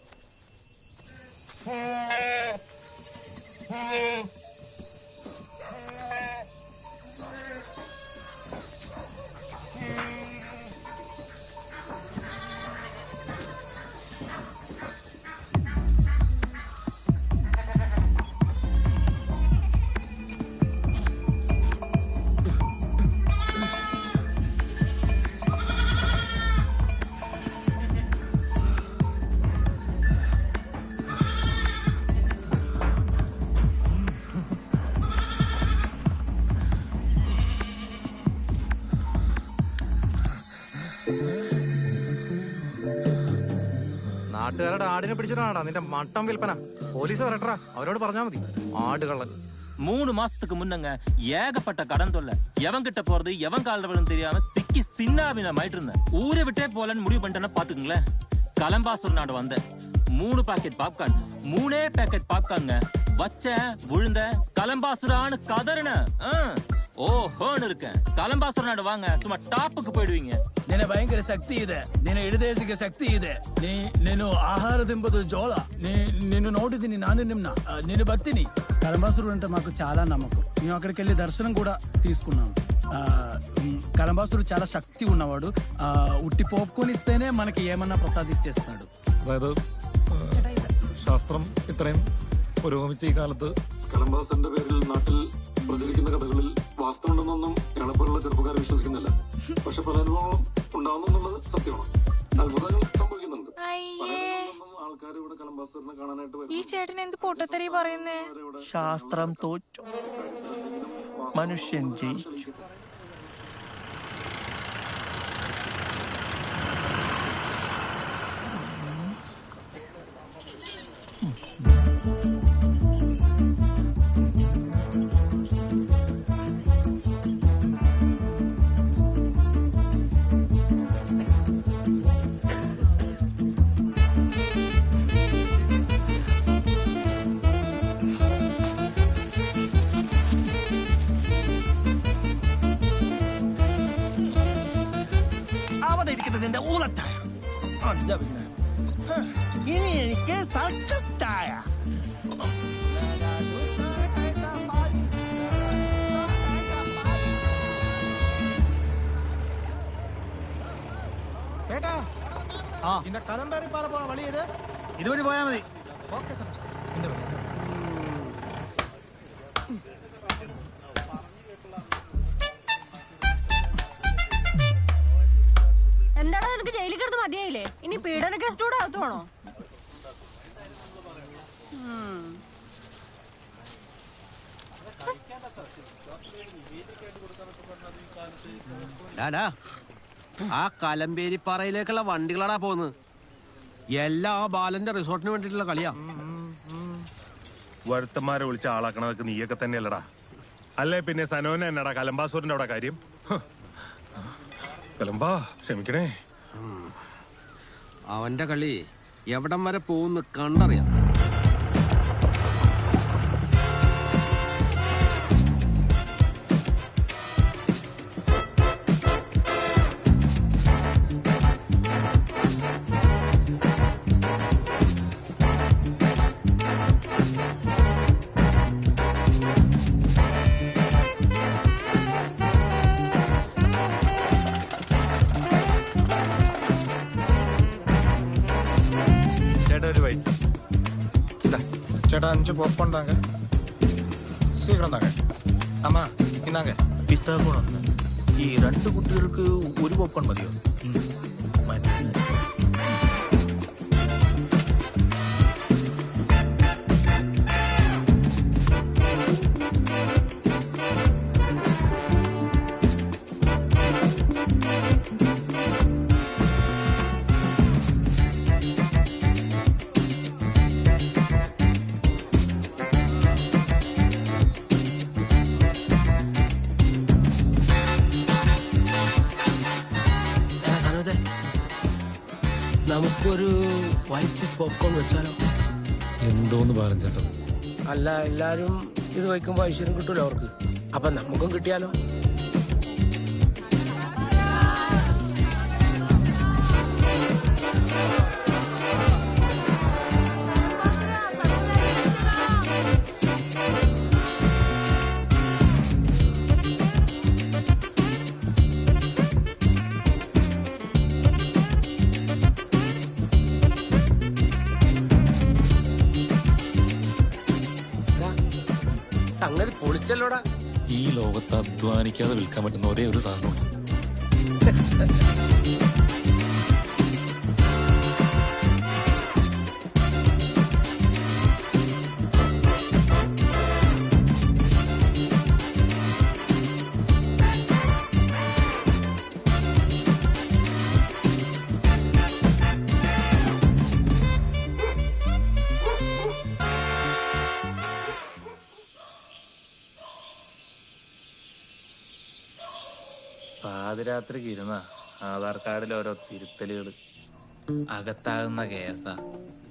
നാട്ടുകാരുടെ ആടിനെ പിടിച്ചിട്ടാടാ നിന്റെ മട്ടം വിൽപ്പന. പോലീസ് വരട്ടാ, അവരോട് പറഞ്ഞാ മതി. ആടുകള്ളൻ 3 மாசத்துக்கு முன்னங்க ஏகப்பட்ட கடன் தொல்லை. எவன் கிட்ட போறது எவன் கால விழுந்து தெரியாம சிக்கி சின்னாபினமாயிட்டு இருந்தேன். ஊரை விட்டே போலன்னு முடிவு பண்ணிட்டேன்னா பாத்துக்குங்களேன். கலம்பாசூர் நாடு வந்தேன். 3 பாக்கெட் பாப்கார்ன், 3 பேக்கெட் பாப்கார்னுங்க வச்சேன். விழுந்த கலம்பாசுரான்னு கதறின. ಓಹೋನ್ இருக்கேன். ಕಲಂಬಾಸುರ ನಾಡು ವಾಂಗ ಸುಮ್ಮ ಟಾಪ್ಗೆ போய்டுவீங்க. ನಿನ್ನ ಭಯಂಕರ ಶಕ್ತಿ ಇದೆ. ನಿನ್ನ ಹಿಡಿದೇಶಿಗೆ ಶಕ್ತಿ ಇದೆ. ನೀನು ఆహారదింపదు జోಳ. నిన్ను నోటిదిని నాను నిమ్న నేను బత్తిని. కలంబాసురుడు అంటే మాకు చాలా నమ్మకం. మేము అక్కడికి వెళ్ళి దర్శనం కూడా తీసుకున్నాం. కలంబాసురుడు చాలా శక్తి ఉన్నవాడు. ఉట్టి పోపుకొని ఇస్తేనే మనకి ఏమన్నా ప్రసాదిచ్చేస్తాడు. അതായത് ശാസ്ത്രം ഇത്രയും പുരോഗമിച്ച ഈ കാലത്ത് കലംബാസന്റെ പേരിൽ നാട്ടിൽ പ്രചരിക്കുന്ന കഥകളിൽ വാസ്തവമുണ്ടെന്നൊന്നും എളപ്പുള്ള ചെറുപ്പക്കാർ വിശ്വസിക്കുന്നില്ല. പക്ഷെ പല അനുഭവങ്ങളും ഉണ്ടാവുന്നുള്ളത് സത്യമാണ്. അത്ഭുതങ്ങൾ സംഭവിക്കുന്നുണ്ട്. ആൾക്കാർ ഇവിടെ കലംബാസറിനെ കാണാനായിട്ട് ഈ ചേട്ടൻ എന്ത് പൊട്ടത്തറി പറയുന്നേ? ശാസ്ത്രം തോറ്റു, മനുഷ്യൻ ജയിച്ചു. ഇനി എനിക്ക് സർക്കസ് ചായ. ചേട്ടാ, இந்த கலம்பேரி பாலம் போன வழி இது. ഇതുവഴി പോയാ മതി. Okay sir. എന്താടാ നിനക്ക് ജയിലിൽ കിടന്ന് മതിയായില്ലേ? ഇനി പീഡന കേസ് കൂടെ അകത്ത് വേണോ? ആ കലമ്പേരിപ്പാറയിലേക്കുള്ള വണ്ടികളാടാ പോകുന്നത്. എല്ലാ ബാലന്റെ റിസോർട്ടിന് വേണ്ടിട്ടുള്ള കളിയാ. വരുത്തന്മാരെ വിളിച്ച ആളാക്കണതൊക്കെ നീയൊക്കെ തന്നെയല്ലടാ. അല്ലേ പിന്നെ സനോന എന്നടാ കലംബാസൂരിന്റെ അവിടെ കാര്യം? കലംബാ ക്ഷമിക്കണേ. അവന്റെ കളി എവിടം വരെ പോകുന്നു കണ്ടറിയാം. ചേട്ടാ 5 പോപ്കോൺ താങ്ക. സീക്രം താങ്ക. അമ്മ ഇന്നാങ്ക പിസ്താക്കോൺ. ഈ 2 കുട്ടികൾക്ക് 1 പോപ്കോൺ മതിയോ? നമുക്കൊരു വൈറ്റ് ചീസ് പോപ്കോൺ വെച്ചാലോ? എന്തോന്ന് പറഞ്ഞു ചേട്ടാ? അല്ല, എല്ലാരും ഇത് വയ്ക്കുമ്പോ ഐശ്വര്യം കിട്ടൂലോ അവർക്ക്. അപ്പൊ നമുക്കും കിട്ടിയാലോ? സംഗതി പൊളിച്ചല്ലോടാ. ഈ ലോകത്ത് അധ്വാനിക്കാതെ വിൽക്കാൻ പറ്റുന്ന ഒരേ ഒരു സാധനമുണ്ട്. പാതിരാത്രിക്ക് ഇരുന്ന ആധാർ കാർഡിൽ ഓരോ തിരുത്തലുകൾ അകത്താകുന്ന കേസാ.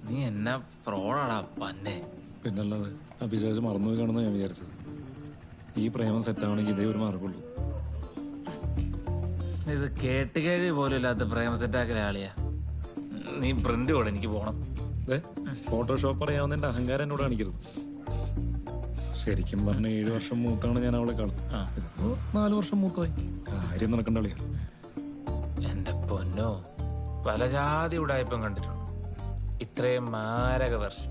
നീ എന്നാ ഫ്രോഡാടാ പന്നെ. പിന്നല്ലാതെ അഭിശേഷം മറന്നുപോയി കാണുന്ന ഞാൻ വിചാരിച്ചത്. ഈ പ്രേമം സെറ്റാണെങ്കിൽ ഇതേ ഒരു മാർഗുള്ളൂ. ഇത് കേട്ടുകേഴി പോലും ഇല്ലാത്ത പ്രേമ സെറ്റാക്കല ആളിയാ. നീ പ്രിന്റ് കൂടെ എനിക്ക് പോണം. ഫോട്ടോഷോപ്പ് അറിയാവുന്ന അഹങ്കാരം എന്നോട് കാണിക്കരുത്. ശരിക്കും പറഞ്ഞ 7 വർഷം മൂത്താണ് ഞാൻ അവളെ കാണുന്നത്. 4 വർഷം മൂത്തായി. കാര്യം നടക്കണ്ട കളിയാ. എന്റെ പൊന്നോ, പല ജാതി ഉടായ്പം കണ്ടിട്ടുണ്ട്. ഇത്രയും മാരക വർഷം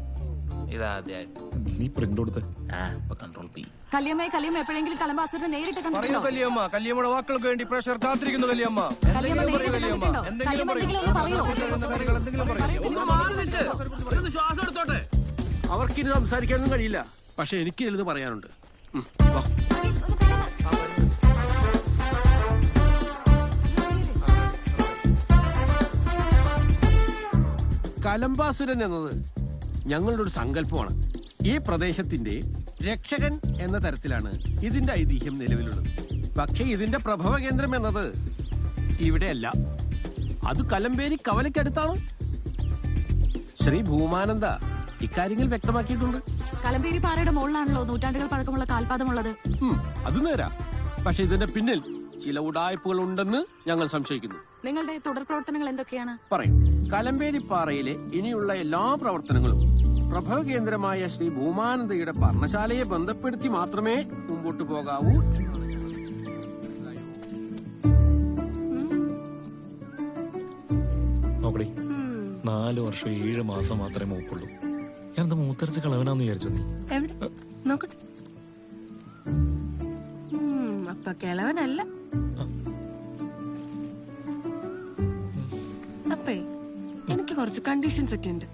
ഇതാദ്യമായിട്ട്. നീ പ്രിന്റ് കൊടുത്ത കൺട്രോൾ പി. കല്യമ്മയെ കല്യമ്മ എപ്പോഴെങ്കിലും കലംബാസുരനെ നേരിട്ട് പറയൂ കണ്ടിട്ടുണ്ടോ? കല്യമ്മ. കല്യമ്മയുടെ വാക്കുകൾക്ക് വേണ്ടി പ്രേക്ഷകർ കാത്തിരിക്കുന്നു കല്യമ്മ. കല്യമ്മ എന്തെങ്കിലും പറയൂ നേരിട്ട് കല്യമ്മ. കണ്ടിട്ടുണ്ടോ? എന്തെങ്കിലും പറയൂ. എന്തെങ്കിലും പറയൂ. ശ്വാസം എടുത്തോട്ടെ. അവർക്കിനി സംസാരിക്കാനൊന്നും കഴിയില്ല. പക്ഷെ എനിക്ക് ഇതിൽ പറയാനുണ്ട്. കലംബാസുരൻ എന്നത് ഞങ്ങളുടെ ഒരു സങ്കല്പമാണ്. ഈ പ്രദേശത്തിന്റെ രക്ഷകൻ എന്ന തരത്തിലാണ് ഇതിന്റെ ഐതിഹ്യം നിലവിലുള്ളത്. പക്ഷേ ഇതിന്റെ പ്രഭവ കേന്ദ്രം എന്നത് ഇവിടെയല്ല. അത് കലമ്പേരി കവലയ്ക്കടുത്താണ്. ശ്രീ ഭൂമാനന്ദ ഇക്കാര്യങ്ങൾ വ്യക്തമാക്കിയിട്ടുണ്ട്. കലമ്പേരി പാറയുടെ മുകളിലാണല്ലോ നൂറ്റാണ്ടുകൾ പഴക്കമുള്ള കാൽപാദമുള്ളത്. അത് നേരാ. പക്ഷെ ഇതിന്റെ പിന്നിൽ ചില ഉടായ്പകൾ ഉണ്ടെന്ന് ഞങ്ങൾ സംശയിക്കുന്നു. നിങ്ങളുടെ തുടർ പ്രവർത്തനങ്ങൾ എന്തൊക്കെയാണ്? പറയും. കലമ്പേരി പാറയിലെ ഇനിയുള്ള എല്ലാ പ്രവർത്തനങ്ങളും പ്രഭവ കേന്ദ്രമായ ശ്രീ ഭൂമാനന്ദയുടെ പർണശാലയെ ബന്ധപ്പെടുത്തി മാത്രമേ മുമ്പോട്ട് പോകാവൂ. നോക്കടി, 4 വർഷം 7 മാസം മാത്രമേ മൂപ്പുള്ളൂ. ഞാനെന്താ മൂത്തരച്ച് കളവനാന്ന് വിചാരിച്ചു നീ? എവിടെ നോക്കട്ടെ. അപ്പൊ കിളവനല്ല. അപ്പേ എനിക്ക് കുറച്ച് കണ്ടീഷൻസ് ഒക്കെ ഉണ്ട്.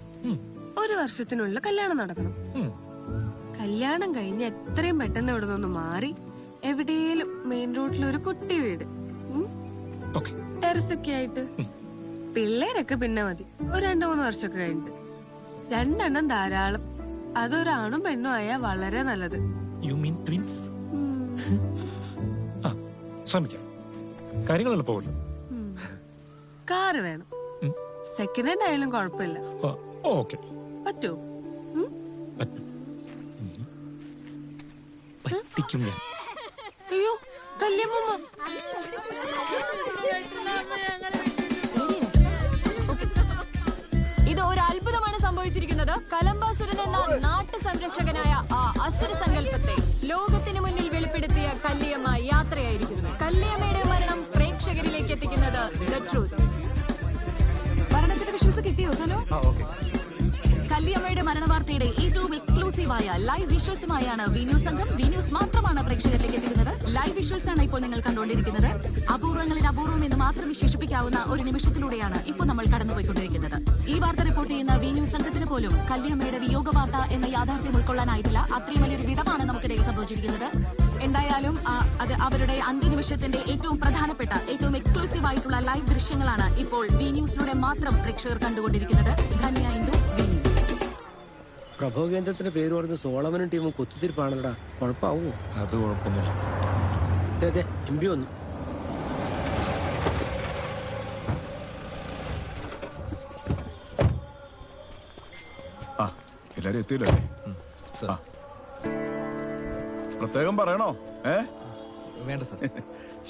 1 വർഷത്തിനുള്ളിൽ കല്യാണം നടക്കണം. കല്യാണം കഴിഞ്ഞ് എത്രയും പെട്ടെന്ന് ഇവിടെ നിന്ന് മാറി എവിടെയും മെയിൻ റോഡിൽ ഒരു കുട്ടി വീട്, ടെറസ് ഒക്കെ ആയിട്ട്. പിള്ളേരൊക്കെ പിന്നെ മതി, ഒരു 2-3 വർഷമൊക്കെ കഴിഞ്ഞിട്ട്. 2 എണ്ണം ധാരാളം. അതൊരാണും പെണ്ണും ആയാൽ വളരെ നല്ലത്. ശ്രമിക്കാം. കാര്യങ്ങൾ എളുപ്പമല്ലോ. കാറ് വേണം. സെക്കൻഡ് ഹാൻഡ് ആയാലും കുഴപ്പമില്ല. ഓക്കെ, പറ്റൂ? പറ്റിക്കും ഞാൻ. അയ്യോ കല്യമ്മ. ഇത് ഒരു അത്ഭുതമാണ് സംഭവിച്ചിരിക്കുന്നത്. കലംബാസുരൻ എന്ന നാട്ടു സംരക്ഷകനായ ആ അസുര സങ്കല്പത്തെ ലോകത്തിന് മുന്നിൽ വെളിപ്പെടുത്തിയ കല്ലിയമ്മ യാത്രയായിരിക്കുന്നു. കല്ലിയമ്മയുടെ മരണം പ്രേക്ഷകരിലേക്ക് എത്തിക്കുന്നത് ദ ട്രൂത്ത്. മരണത്തിന്റെ വിഷ്വൽസ് കിട്ടിയോ സനോ? കല്ലിയമ്മയുടെ മരണവാർത്തയുടെ ഏറ്റവും എക്സ്ക്ലൂസീവായ ലൈവ് വിഷ്വൽസുമായാണ് വി ന്യൂസ് സംഘം. വി ന്യൂസ് മാത്രമാണ് പ്രേക്ഷകരിലേക്ക് എത്തിക്കുന്നത്. ലൈവ് വിഷ്വൽസ് ആണ് ഇപ്പോൾ നിങ്ങൾ കണ്ടുകൊണ്ടിരിക്കുന്നത്. അപൂർവങ്ങളിൽ അപൂർവം എന്ന് മാത്രം വിശേഷിപ്പിക്കാവുന്ന ഒരു നിമിഷത്തിലൂടെയാണ് ഇപ്പോൾ നമ്മൾ കടന്നുപോയിക്കൊണ്ടിരിക്കുന്നത്. ഈ വാർത്ത റിപ്പോർട്ട് ചെയ്യുന്ന വി ന്യൂസ് സംഘത്തിന് പോലും കല്ലിയമ്മയുടെ വിയോഗ വാർത്ത എന്ന യാഥാർത്ഥ്യം ഉൾക്കൊള്ളാനായിട്ടില്ല. അത്രയും വലിയൊരു വിടവാണ് നമുക്കിടയിൽ സംഭവിച്ചിരിക്കുന്നത്. എന്തായാലും അത് അവരുടെ അന്ത്യനിമിഷത്തിന്റെ ഏറ്റവും പ്രധാനപ്പെട്ട ഏറ്റവും എക്സ്ക്ലൂസീവ് ആയിട്ടുള്ള ലൈവ് ദൃശ്യങ്ങളാണ് ഇപ്പോൾ വി ന്യൂസിലൂടെ മാത്രം പ്രേക്ഷകർ കണ്ടുകൊണ്ടിരിക്കുന്നത്. Dhanya Indu, V news. പ്രഭവ കേന്ദ്രത്തിന്റെ പേര് പറഞ്ഞ് സോളമനും ടീമും കുത്തിത്തിരിപ്പാണല്ലോടാ. കുഴപ്പമാവോ? അത് കുഴപ്പമൊന്നുമില്ല. MP വന്നു. എല്ലാരും എത്തിയില്ലേ? പ്രത്യേകം പറയണോ? വേണ്ട സർ.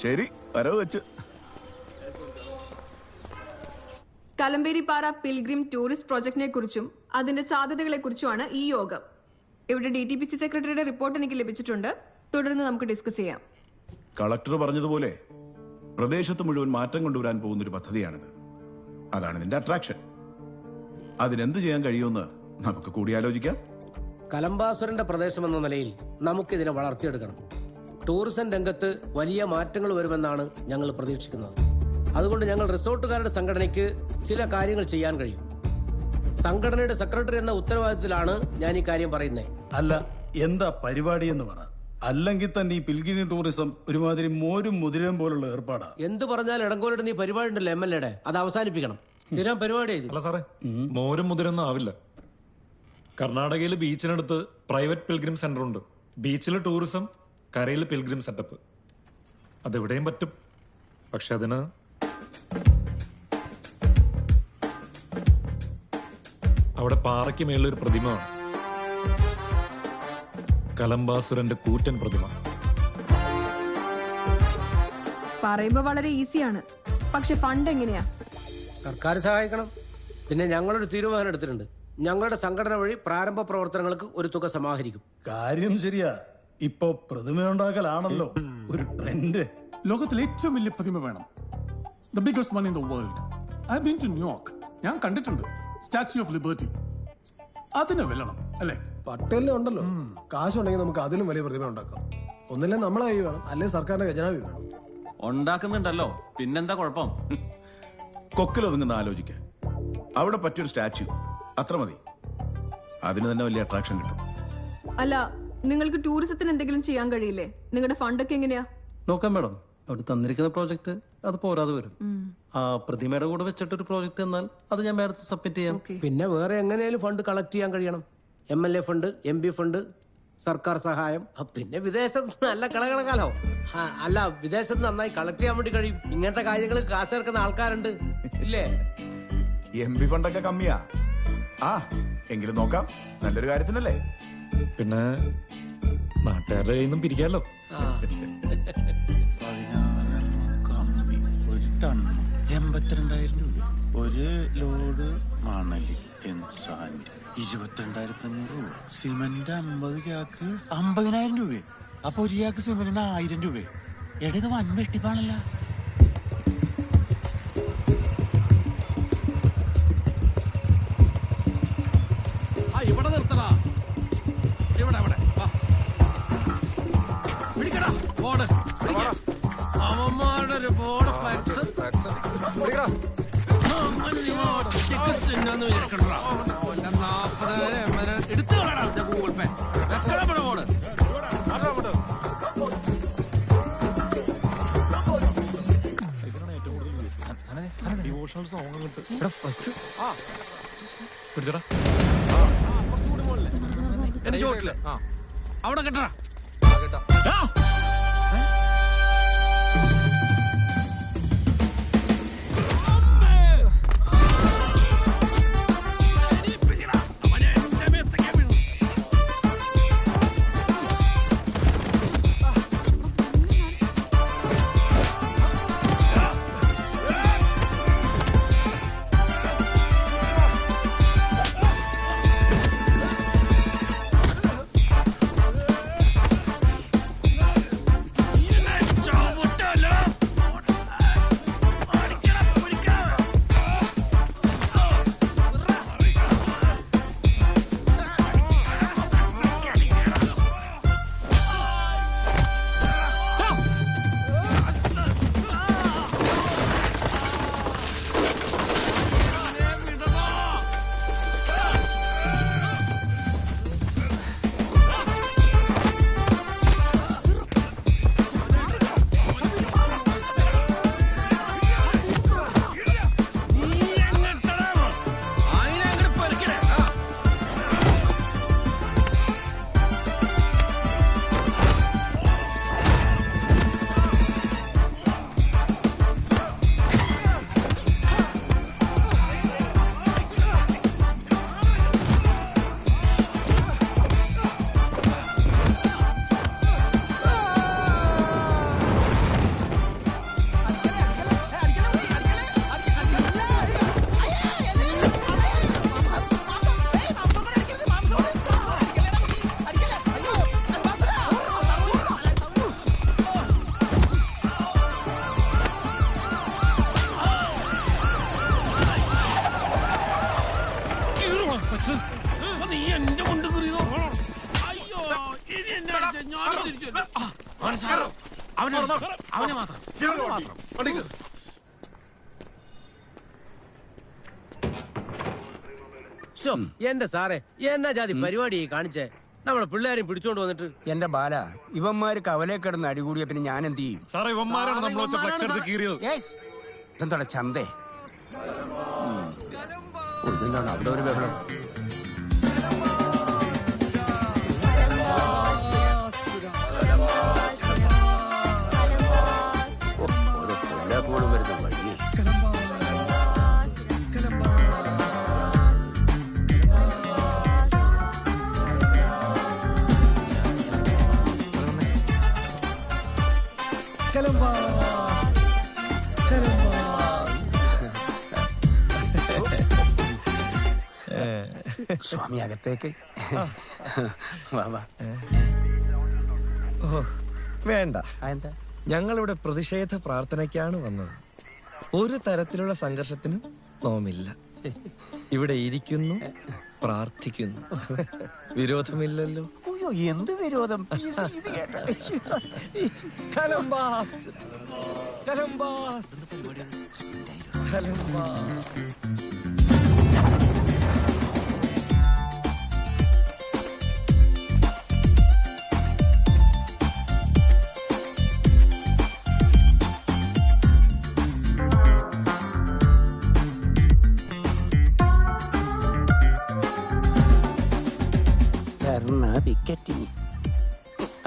ശരി, വരവ് വെച്ച്. കലമ്പേരിപ്പാറ പിൽഗ്രിം ടൂറിസ്റ്റ് പ്രോജക്റ്റിനെ കുറിച്ചും അതിന്റെ സാധ്യതകളെ കുറിച്ചുമാണ് ഈ യോഗം. ഇവിടെ DTPC സെക്രട്ടറിയുടെ റിപ്പോർട്ട് എനിക്ക് ലഭിച്ചിട്ടുണ്ട്. തുടർന്ന് നമുക്ക് ഡിസ്കസ് ചെയ്യാം. കളക്ടർ പറഞ്ഞതുപോലെ പ്രദേശത്ത് മുഴുവൻ മാറ്റം കൊണ്ടുവരാൻ പോകുന്നൊരു പദ്ധതിയാണിത്. അതാണ് ഇതിന്റെ അട്രാക്ഷൻ. അതിനെന്ത് ചെയ്യാൻ കഴിയുമെന്ന് നമുക്ക് കൂടിയാലോചിക്കാം. കലംബാസുരന്റെ പ്രദേശം എന്ന നിലയിൽ നമുക്കിതിനെ വളർത്തിയെടുക്കണം. ടൂറിസം രംഗത്ത് വലിയ മാറ്റങ്ങൾ വരുമെന്നാണ് ഞങ്ങൾ പ്രതീക്ഷിക്കുന്നത്. അതുകൊണ്ട് ഞങ്ങൾ റിസോർട്ടുകാരുടെ സംഘടനയ്ക്ക് ചില കാര്യങ്ങൾ ചെയ്യാൻ കഴിയും. സംഘടനയുടെ സെക്രട്ടറി എന്ന ഉത്തരവാദിത്തത്തിലാണ് ഞാൻ ഈ കാര്യം പറയുന്നത്. അല്ല, എന്താ പരിപാടി എന്ന് പറ. അല്ലെങ്കിൽ തന്നെ ഈ പിൽഗ്രിം ടൂറിസം ഒരുമാതിരി മോരും മുതിരയും പോലുള്ള ഏർപ്പാടാ. എന്ത് പറഞ്ഞാൽ ഇടങ്കോലിട്ട് നീ പരിപാടി ഉണ്ടല്ലോ MLA-യുടെ, അത് അവസാനിപ്പിക്കണം. തീരാൻ പരിപാടി. അല്ല സാറേ, മോരും മുതിരൊന്നും ആവില്ല. കർണാടകയിൽ ബീച്ചിനടുത്ത് പ്രൈവറ്റ് പിൽഗ്രിം സെന്റർ ഉണ്ട്. ബീച്ചിലെ ടൂറിസം, കരയിൽ പിൽഗ്രിം സെറ്റപ്പ്. അതെവിടെയും പറ്റും. പക്ഷെ അതിന് അവിടെ പാറയ്ക്ക് മേളിലൊരു പ്രതിമ വേണം. കലംബാസുരന്റെ കൂറ്റൻ പ്രതിമ. പറയുമ്പോ വളരെ ഈസിയാണ്, പക്ഷെ ഫണ്ട് എങ്ങനെയാ? സർക്കാർ സഹായിക്കണം. പിന്നെ ഞങ്ങളൊരു തീരുമാനം എടുത്തിട്ടുണ്ട്. ഞങ്ങളുടെ സംഘടന വഴി പ്രാരംഭ പ്രവർത്തനങ്ങൾക്ക് ഒരു തുക സമാഹരിക്കും. കാര്യം ശരിയാ. ഇപ്പൊ പ്രതിമയുണ്ടാക്കലാണല്ലോ ഒരു ട്രെൻഡ്. ലോകത്തിലെ ഏറ്റവും വലിയ പ്രതിമ വേണം. The biggest one in the world. I been to New York. ഞാൻ കണ്ടിട്ടുണ്ട് സ്റ്റാച്യു ഓഫ് ലിബർട്ടി. അതിന് വെല്ലണം അല്ലേ? പട്ടേലിന് ഉണ്ടല്ലോ കാശുണ്ടെങ്കിൽ നമുക്ക് അതിലും വലിയ പ്രതിമ ഉണ്ടാക്കാം. ഒന്നില്ലേ നമ്മളെ കൈ വേണം, അല്ലെങ്കിൽ സർക്കാരിന്റെ ഖജനാവി വേണം. ഉണ്ടാക്കുന്നുണ്ടല്ലോ, പിന്നെന്താ കുഴപ്പം? കൊക്കിലൊതുങ്ങുന്ന ആലോചിക്കാൻ അവിടെ പറ്റിയൊരു സ്റ്റാച്യു അത്ര മതി. അതിന് തന്നെ വലിയ അട്രാക്ഷൻ കിട്ടും. അല്ല, നിങ്ങൾക്ക് ടൂറിസത്തിന് എന്തെങ്കിലും ചെയ്യാൻ കഴിയില്ലേ? നിങ്ങളുടെ ഫണ്ടൊക്കെ എങ്ങനെയാ? നോക്കാം മാഡം. അവിടെ തന്നിരിക്കുന്ന പ്രോജക്റ്റ് അത് പോരാതെ വരും. ആ പ്രതിമയുടെ കൂടെ വെച്ചിട്ടൊരു പ്രോജക്റ്റ് എന്നാൽ അത് ഞാൻ മാഡത്തിന് സബ്മിറ്റ് ചെയ്യാം. പിന്നെ വേറെ എങ്ങനെയാലും ഫണ്ട് കളക്ട് ചെയ്യാൻ കഴിയണം. MLA ഫണ്ട്, MP ഫണ്ട്, സർക്കാർ സഹായം, പിന്നെ വിദേശത്ത് നല്ല കളകളകാലോ. അല്ല, വിദേശത്ത് നന്നായി കളക്ട് ചെയ്യാൻ വേണ്ടി കഴിയും. ഇങ്ങനത്തെ കാര്യങ്ങൾ കാശ് ഇറക്കുന്ന ആൾക്കാരുണ്ട് ഇല്ലേ? MP ഫണ്ടൊക്കെ കമ്മിയാ. ആ എങ്കിലും നോക്കാം, നല്ലൊരു കാര്യത്തിനല്ലേ. പിന്നെ നാട്ടുകാരുടെ കയ്യിൽ നിന്നും പിരിക്കാമല്ലോ. 82,000 രൂപ. ഒരു ലോഡ് മണല് 22,500 രൂപ. സിമന്റ് 50 ചാക്ക് 50,000 രൂപ. അപ്പൊ ഒരു ചാക്ക് സിമന്റിന് 1000 രൂപ. എടത് വൻ വെട്ടിപ്പാണല്ല. ഇവിടെ നിർത്തടാ. ഇവിടെ പിടിക്കടാ ബോർഡ്. അവന്മാരുടെ ഒരു ബോർഡ് ഫ്ലെക്സ് എടുത്തു Google Pay board. Devotional song പിടിച്ചടാ. എന്റെ ചോട്ടില് അവിടെ കെട്ടടാ. അവനെ മാത്രം. എന്റെ സാറേ, എന്നാ ജാതി പരിപാടി കാണിച്ചേ? നമ്മളെ പിള്ളേരെയും പിടിച്ചോണ്ട് വന്നിട്ട്. എന്റെ ബാല, ഇവന്മാര് കവലേ കിടന്ന് അടികൂടിയ പിന്നെ ഞാൻ എന്ത് ചെയ്യും? ഇതെന്താ ചന്തേ? ഇതെന്താണ് അവിടെ ഒരു ബഹളം? സ്വാമി അകത്തേക്ക് വാ വാ. വേണ്ട, എന്താ? ഞങ്ങളിവിടെ പ്രതിഷേധ പ്രാർത്ഥനയ്ക്കാണ് വന്നത്. ഒരു തരത്തിലുള്ള സംഘർഷത്തിനും നോമില്ല. ഇവിടെ ഇരിക്കുന്നു, പ്രാർത്ഥിക്കുന്നു. വിരോധമില്ലല്ലോ. അയ്യോ, എന്ത് വിരോധം? ഇത് കേട്ടോ. കലംബാസ്, കലംബാസ്, കലംബാസ്. വിക്കറ്റിങ്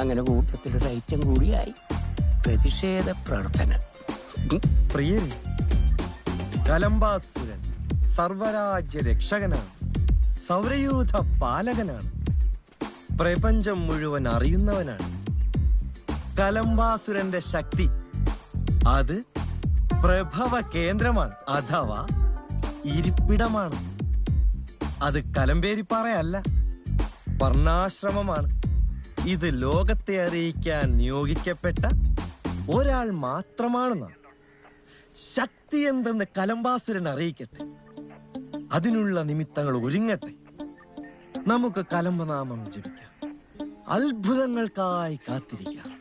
അങ്ങനെ കൂട്ടത്തിലൊരു ഐറ്റം കൂടിയായി. പ്രതിഷേധ പ്രാർത്ഥന. പ്രിയൻ, കലംബാസുരൻ സർവരാജ്യ രക്ഷകനാണ്, സൗരയൂഥ പാലകനാണ്, പ്രപഞ്ചം മുഴുവൻ അറിയുന്നവനാണ്. കലംബാസുരന്റെ ശക്തി അത് പ്രഭവ കേന്ദ്രമാണ്, അഥവാ ഇരിപ്പിടമാണ്. അത് കലമ്പേരിപ്പാറയല്ല, വർണ്ണാശ്രമമാണ്. ഇത് ലോകത്തെ അറിയിക്കാൻ നിയോഗിക്കപ്പെട്ട ഒരാൾ മാത്രമാണെന്ന്. ശക്തി എന്തെന്ന് കലംബാസുരൻ അറിയിക്കട്ടെ. അതിനുള്ള നിമിത്തങ്ങൾ ഒരുങ്ങട്ടെ. നമുക്ക് കലംബനാമം ജപിക്കാം, അത്ഭുതങ്ങൾക്കായി കാത്തിരിക്കാം.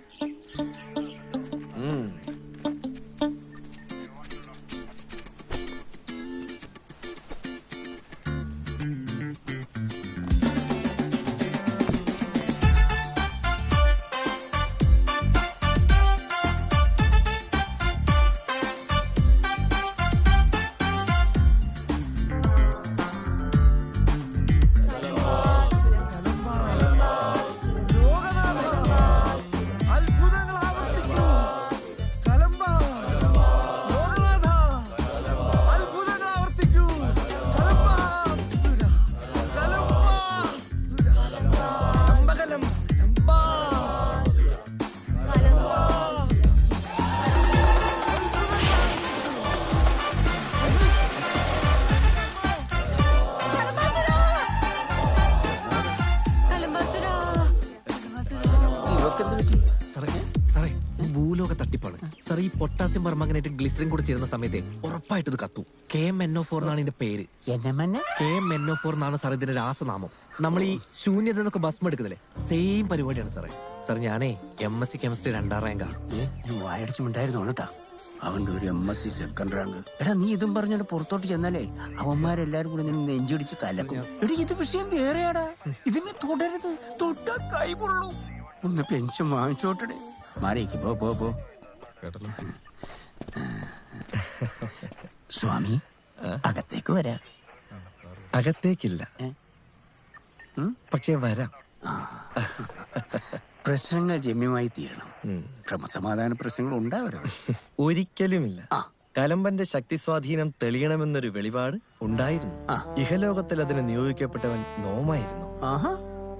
ഭൂലോക തട്ടിപ്പാണ് സാർ. ഈ പൊട്ടാസ്യം പെർമാംഗനേറ്റ് ഗ്ലിസറിൻ കൂടെ ചേരുന്ന സമയത്ത് ഉറപ്പായിട്ട് ഇത് കത്തും. KMNO4 എന്നാണ് ഇതിന്റെ പേര്. KMNO4 എന്നാണ് സാർ ഇതിന്റെ രാസനാമം. നമ്മൾ ഈ ശൂന്യത എന്നൊക്കെ ഭസ്മം എടുക്കുന്നില്ലേ, സെയിം പരിപാടിയാണ് സാറേ. സാർ ഞാനേ MSc കെമിസ്ട്രി 2ാം റാങ്കാ. വായടിച്ചുണ്ടായിരുന്നു കേട്ടാ. അവന്റെ ഒരു MSc 2nd റാങ്ക്. എടാ, നീ ഇതും പറഞ്ഞോണ്ട് പുറത്തോട്ട് ചെന്നാലേ അവന്മാരെല്ലാരും കൂടെ നിന്ന് നെഞ്ചിടിച്ച് കലക്കും. എടാ, ഇത് വിഷയം വേറെയാടാ. ഇതിനെ തുടരുത്, തൊട്ടാ കൈപൊള്ളൂ. ഒന്ന് പെൻഷൻ വാങ്ങിച്ചോട്ടേ. മാറിക്ക് പോ പോ പോ. സ്വാമി അകത്തേക്ക് വരാം. അകത്തേക്കില്ല, പക്ഷേ വരാം. പ്രശ്നങ്ങൾ ജമ്യമായി തീരണം. ക്രമസമാധാന പ്രശ്നങ്ങൾ ഉണ്ടാവരുത്. ഒരിക്കലുമില്ല. കലമ്പന്റെ ശക്തി സ്വാധീനം തെളിയണമെന്നൊരു വെളിപാട് ഉണ്ടായിരുന്നു. ഇഹലോകത്തിൽ അതിന് നിയോഗിക്കപ്പെട്ടവൻ നോമായിരുന്നു.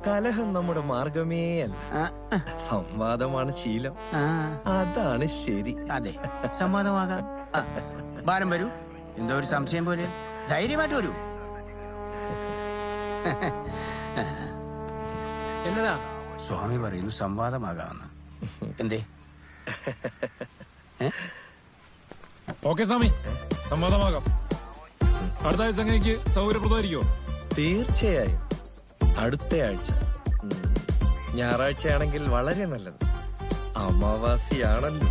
കലഹം നമ്മുടെ മാർഗമേ അല്ല, സംവാദമാണ് ശീലം. അതാണ് ശരി. അതെ, സംവാദമാകാം. ഭാരം വരൂ. എന്തോ ഒരു സംശയം പോലെ. ധൈര്യമായിട്ട് വരൂ. എന്നതാ സ്വാമി പറയുന്നു സംവാദമാകാമെന്ന്. എന്തേ? ഓക്കെ സ്വാമി, സമ്മതമാകാം. അടുത്ത ആഴ്ച അങ്ങനെക്ക് സൗകര്യപ്രദമായിരിക്കുമോ? തീർച്ചയായും. അടുത്ത ആഴ്ച ഞായറാഴ്ചയാണെങ്കിൽ വളരെ നല്ലത്. അമാവാസിയാണല്ലോ.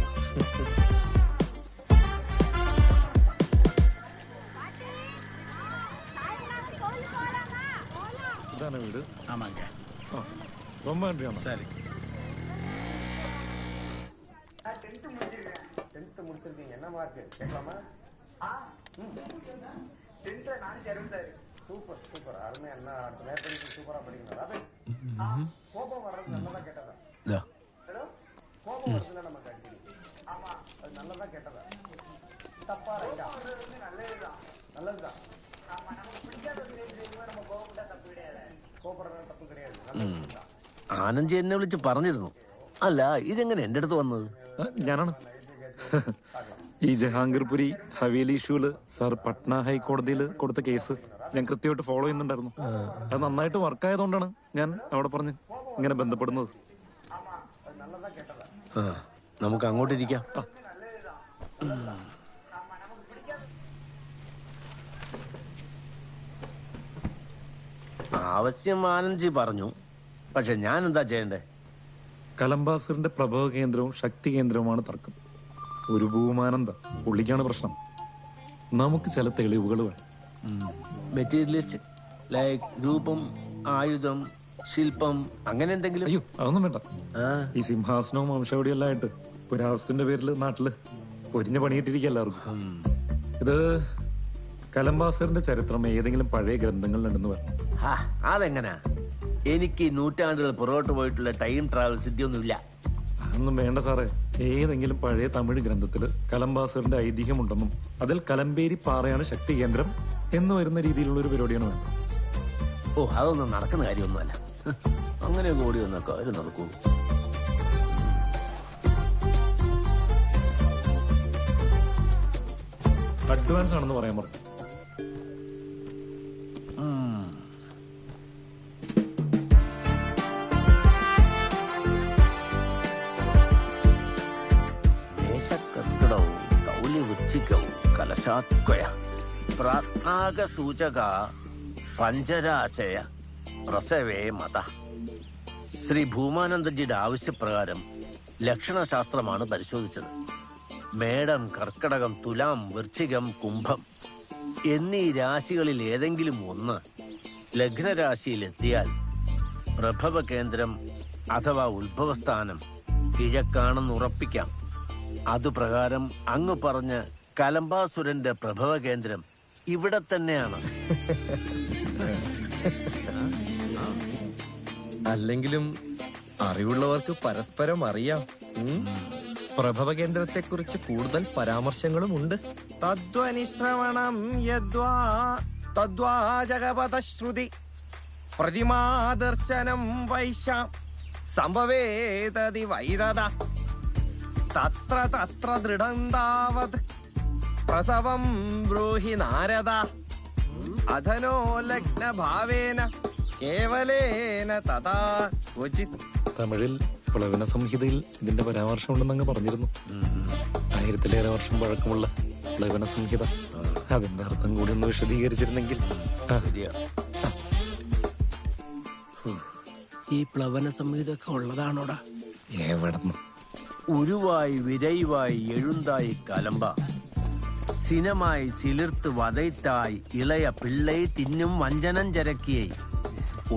ഇതാണ് വീട്. ரொம்ப நன்றி. சரி. என்ன மார்க் கேட்கலாமா? சூப்பர் சூப்பர், அருமையா. என்ன மேற்படிப்பு சூப்பரா படிக்கணும். கோபம் வர்றது நல்லதா கேட்டதா? கோபம் வருதுன்னா நம்ம கண்டிப்பா. ஆமா, அது நல்லதா கேட்டதா? தப்பா ரைட்டா? நல்லதுதான், நல்லதுதான். ஆமா, நமக்கு பிடிக்காத நம்ம கோபப்பட்டா தப்பு கிடையாது. கோபப்படுறது தப்பு கிடையாது. ആനന്ദ് എന്നെ വിളിച്ച് പറഞ്ഞിരുന്നു. അല്ല, ഇതെങ്ങനെ എന്റെ അടുത്ത് വന്നത്? ഞാനാണ്. ഈ ജഹാംഗീർപുരി ഹവേലി ഇഷ്യൂല് സാർ പട്ന ഹൈക്കോടതിയിൽ കൊടുത്ത കേസ് ഞാൻ കൃത്യമായിട്ട് ഫോളോ ചെയ്യുന്നുണ്ടായിരുന്നു. അത് നന്നായിട്ട് വർക്കായതുകൊണ്ടാണ് ഞാൻ അവിടെ പറഞ്ഞ് ഇങ്ങനെ ബന്ധപ്പെടുന്നത്. നമുക്ക് അങ്ങോട്ടിരിക്കാം. ആവശ്യം ആനന്ദ്ജി പറഞ്ഞു, പക്ഷെ ഞാൻ എന്താ ചെയ്യണ്ടേ? കലംബാസറിന്റെ പ്രഭവ കേന്ദ്രവും ശക്തി കേന്ദ്രവുമാണ് തർക്കം. ഒരു ഭൂമാനന്ദ പുള്ളിക്കാണ് പ്രശ്നം. നമുക്ക് ചില തെളിവുകൾ വേണം. മെറ്റീരിയലിസ്റ്റ് ലൈക്ക് രൂപം, ആയുധം, ശില്പം, അങ്ങനെ എന്തെങ്കിലും? അയ്യോ, അതൊന്നും വേണ്ട. ഈ സിംഹാസനവും വംശവടിയും എല്ലാം ആയിട്ട് പുരാവസ്തുവിന്റെ പേരിൽ നാട്ടില് പൊരിഞ്ഞ പണിയിട്ടിരിക്കുക എല്ലാവർക്കും. ഇത് കലംബാസറിന്റെ ചരിത്രം ഏതെങ്കിലും പഴയ ഗ്രന്ഥങ്ങളിലുണ്ടെന്ന് പറഞ്ഞു. അതെങ്ങനാ? എനിക്ക് നൂറ്റാണ്ടുകൾ പുറകോട്ട് പോയിട്ടുള്ള ടൈം ട്രാവൽ സിദ്ധിയൊന്നുമില്ല. അതൊന്നും വേണ്ട സാറേ. ഏതെങ്കിലും പഴയ തമിഴ് ഗ്രന്ഥത്തില് കലംബാസറിന്റെ ഐതിഹ്യമുണ്ടെന്നും അതിൽ കലമ്പേരി പാറയാണ് ശക്തി കേന്ദ്രം എന്ന് വരുന്ന രീതിയിലുള്ള ഒരു പരിപാടിയാണ് വേണ്ടത്. ഓ, അതൊന്നും നടക്കുന്ന കാര്യമൊന്നുമല്ല. അങ്ങനെ കൂടി വന്ന കാര്യം നടക്കൂ. അഡ്വാൻസ് ആണെന്ന് പറയാൻ പറഞ്ഞു. മേശക്കർക്കിടവും തൗല്യവൃശ്ചികവും കലശാത്വയ പ്രാജ്ഞാകസൂചക പഞ്ചരാശയ പ്രസവേ മത. ശ്രീ ഭൂമാനന്ദജിയുടെ ആവശ്യപ്രകാരം ലക്ഷണശാസ്ത്രമാണ് പരിശോധിച്ചത്. മേടം, കർക്കടകം, തുലാം, വൃശ്ചികം, കുംഭം എന്നീ രാശികളിൽ ഏതെങ്കിലും ഒന്ന് ലഗ്നരാശിയിലെത്തിയാൽ പ്രഭവ കേന്ദ്രം അഥവാ ഉത്ഭവസ്ഥാനം കിഴക്കാണെന്ന് ഉറപ്പിക്കാം. അതുപ്രകാരം അങ്ങ് പറഞ്ഞ കലംബാസുരന്റെ പ്രഭവ കേന്ദ്രം ഇവിടെ തന്നെയാണ്. അല്ലെങ്കിലും അറിവുള്ളവർക്ക് പരസ്പരം അറിയാം. പ്രഭവ കേന്ദ്രത്തെക്കുറിച്ച് കൂടുതൽ പരാമർശങ്ങളും ഉണ്ട്. തദ്വനിശ്രവണം യദ്വാ തദ്വാ ജഗപതശ്രുതി പ്രതിമാദർശനം വൈശാം സംഭവേതതി വൈദത തത്ര തത്ര ദൃഢം താവത് പ്രസവം ബ്രൂഹി നാരദ അധനോ ലഗ്ന ഭാവേന കേവലേന തഥാ ക്വചിത്. തമിഴിൽ പ്ലവന സംഹിതയിൽ ഇതിന്റെ പരാമർശം ഉണ്ടെന്നങ്ങ് പറഞ്ഞിരുന്നു. 1000-ലേറെ വർഷം പഴക്കമുള്ള പ്ലവന സംഹിത. അതിന്റെ അർത്ഥം കൂടി ഒന്ന് വിശദീകരിച്ചിരുന്നെങ്കിൽ. ഈ പ്ലവന സംഹിതയൊക്കെ ഉള്ളതാണോടാ? എവിടെന്ന്? ഉരുവായി വിരൈവായി എഴുന്തായി കലമ്പ സിനമായി സിലിർത്ത് വதைத்தாய் ഇളയ പിള്ളை തിന്നും വഞ്ചനം ചരക്കിയെ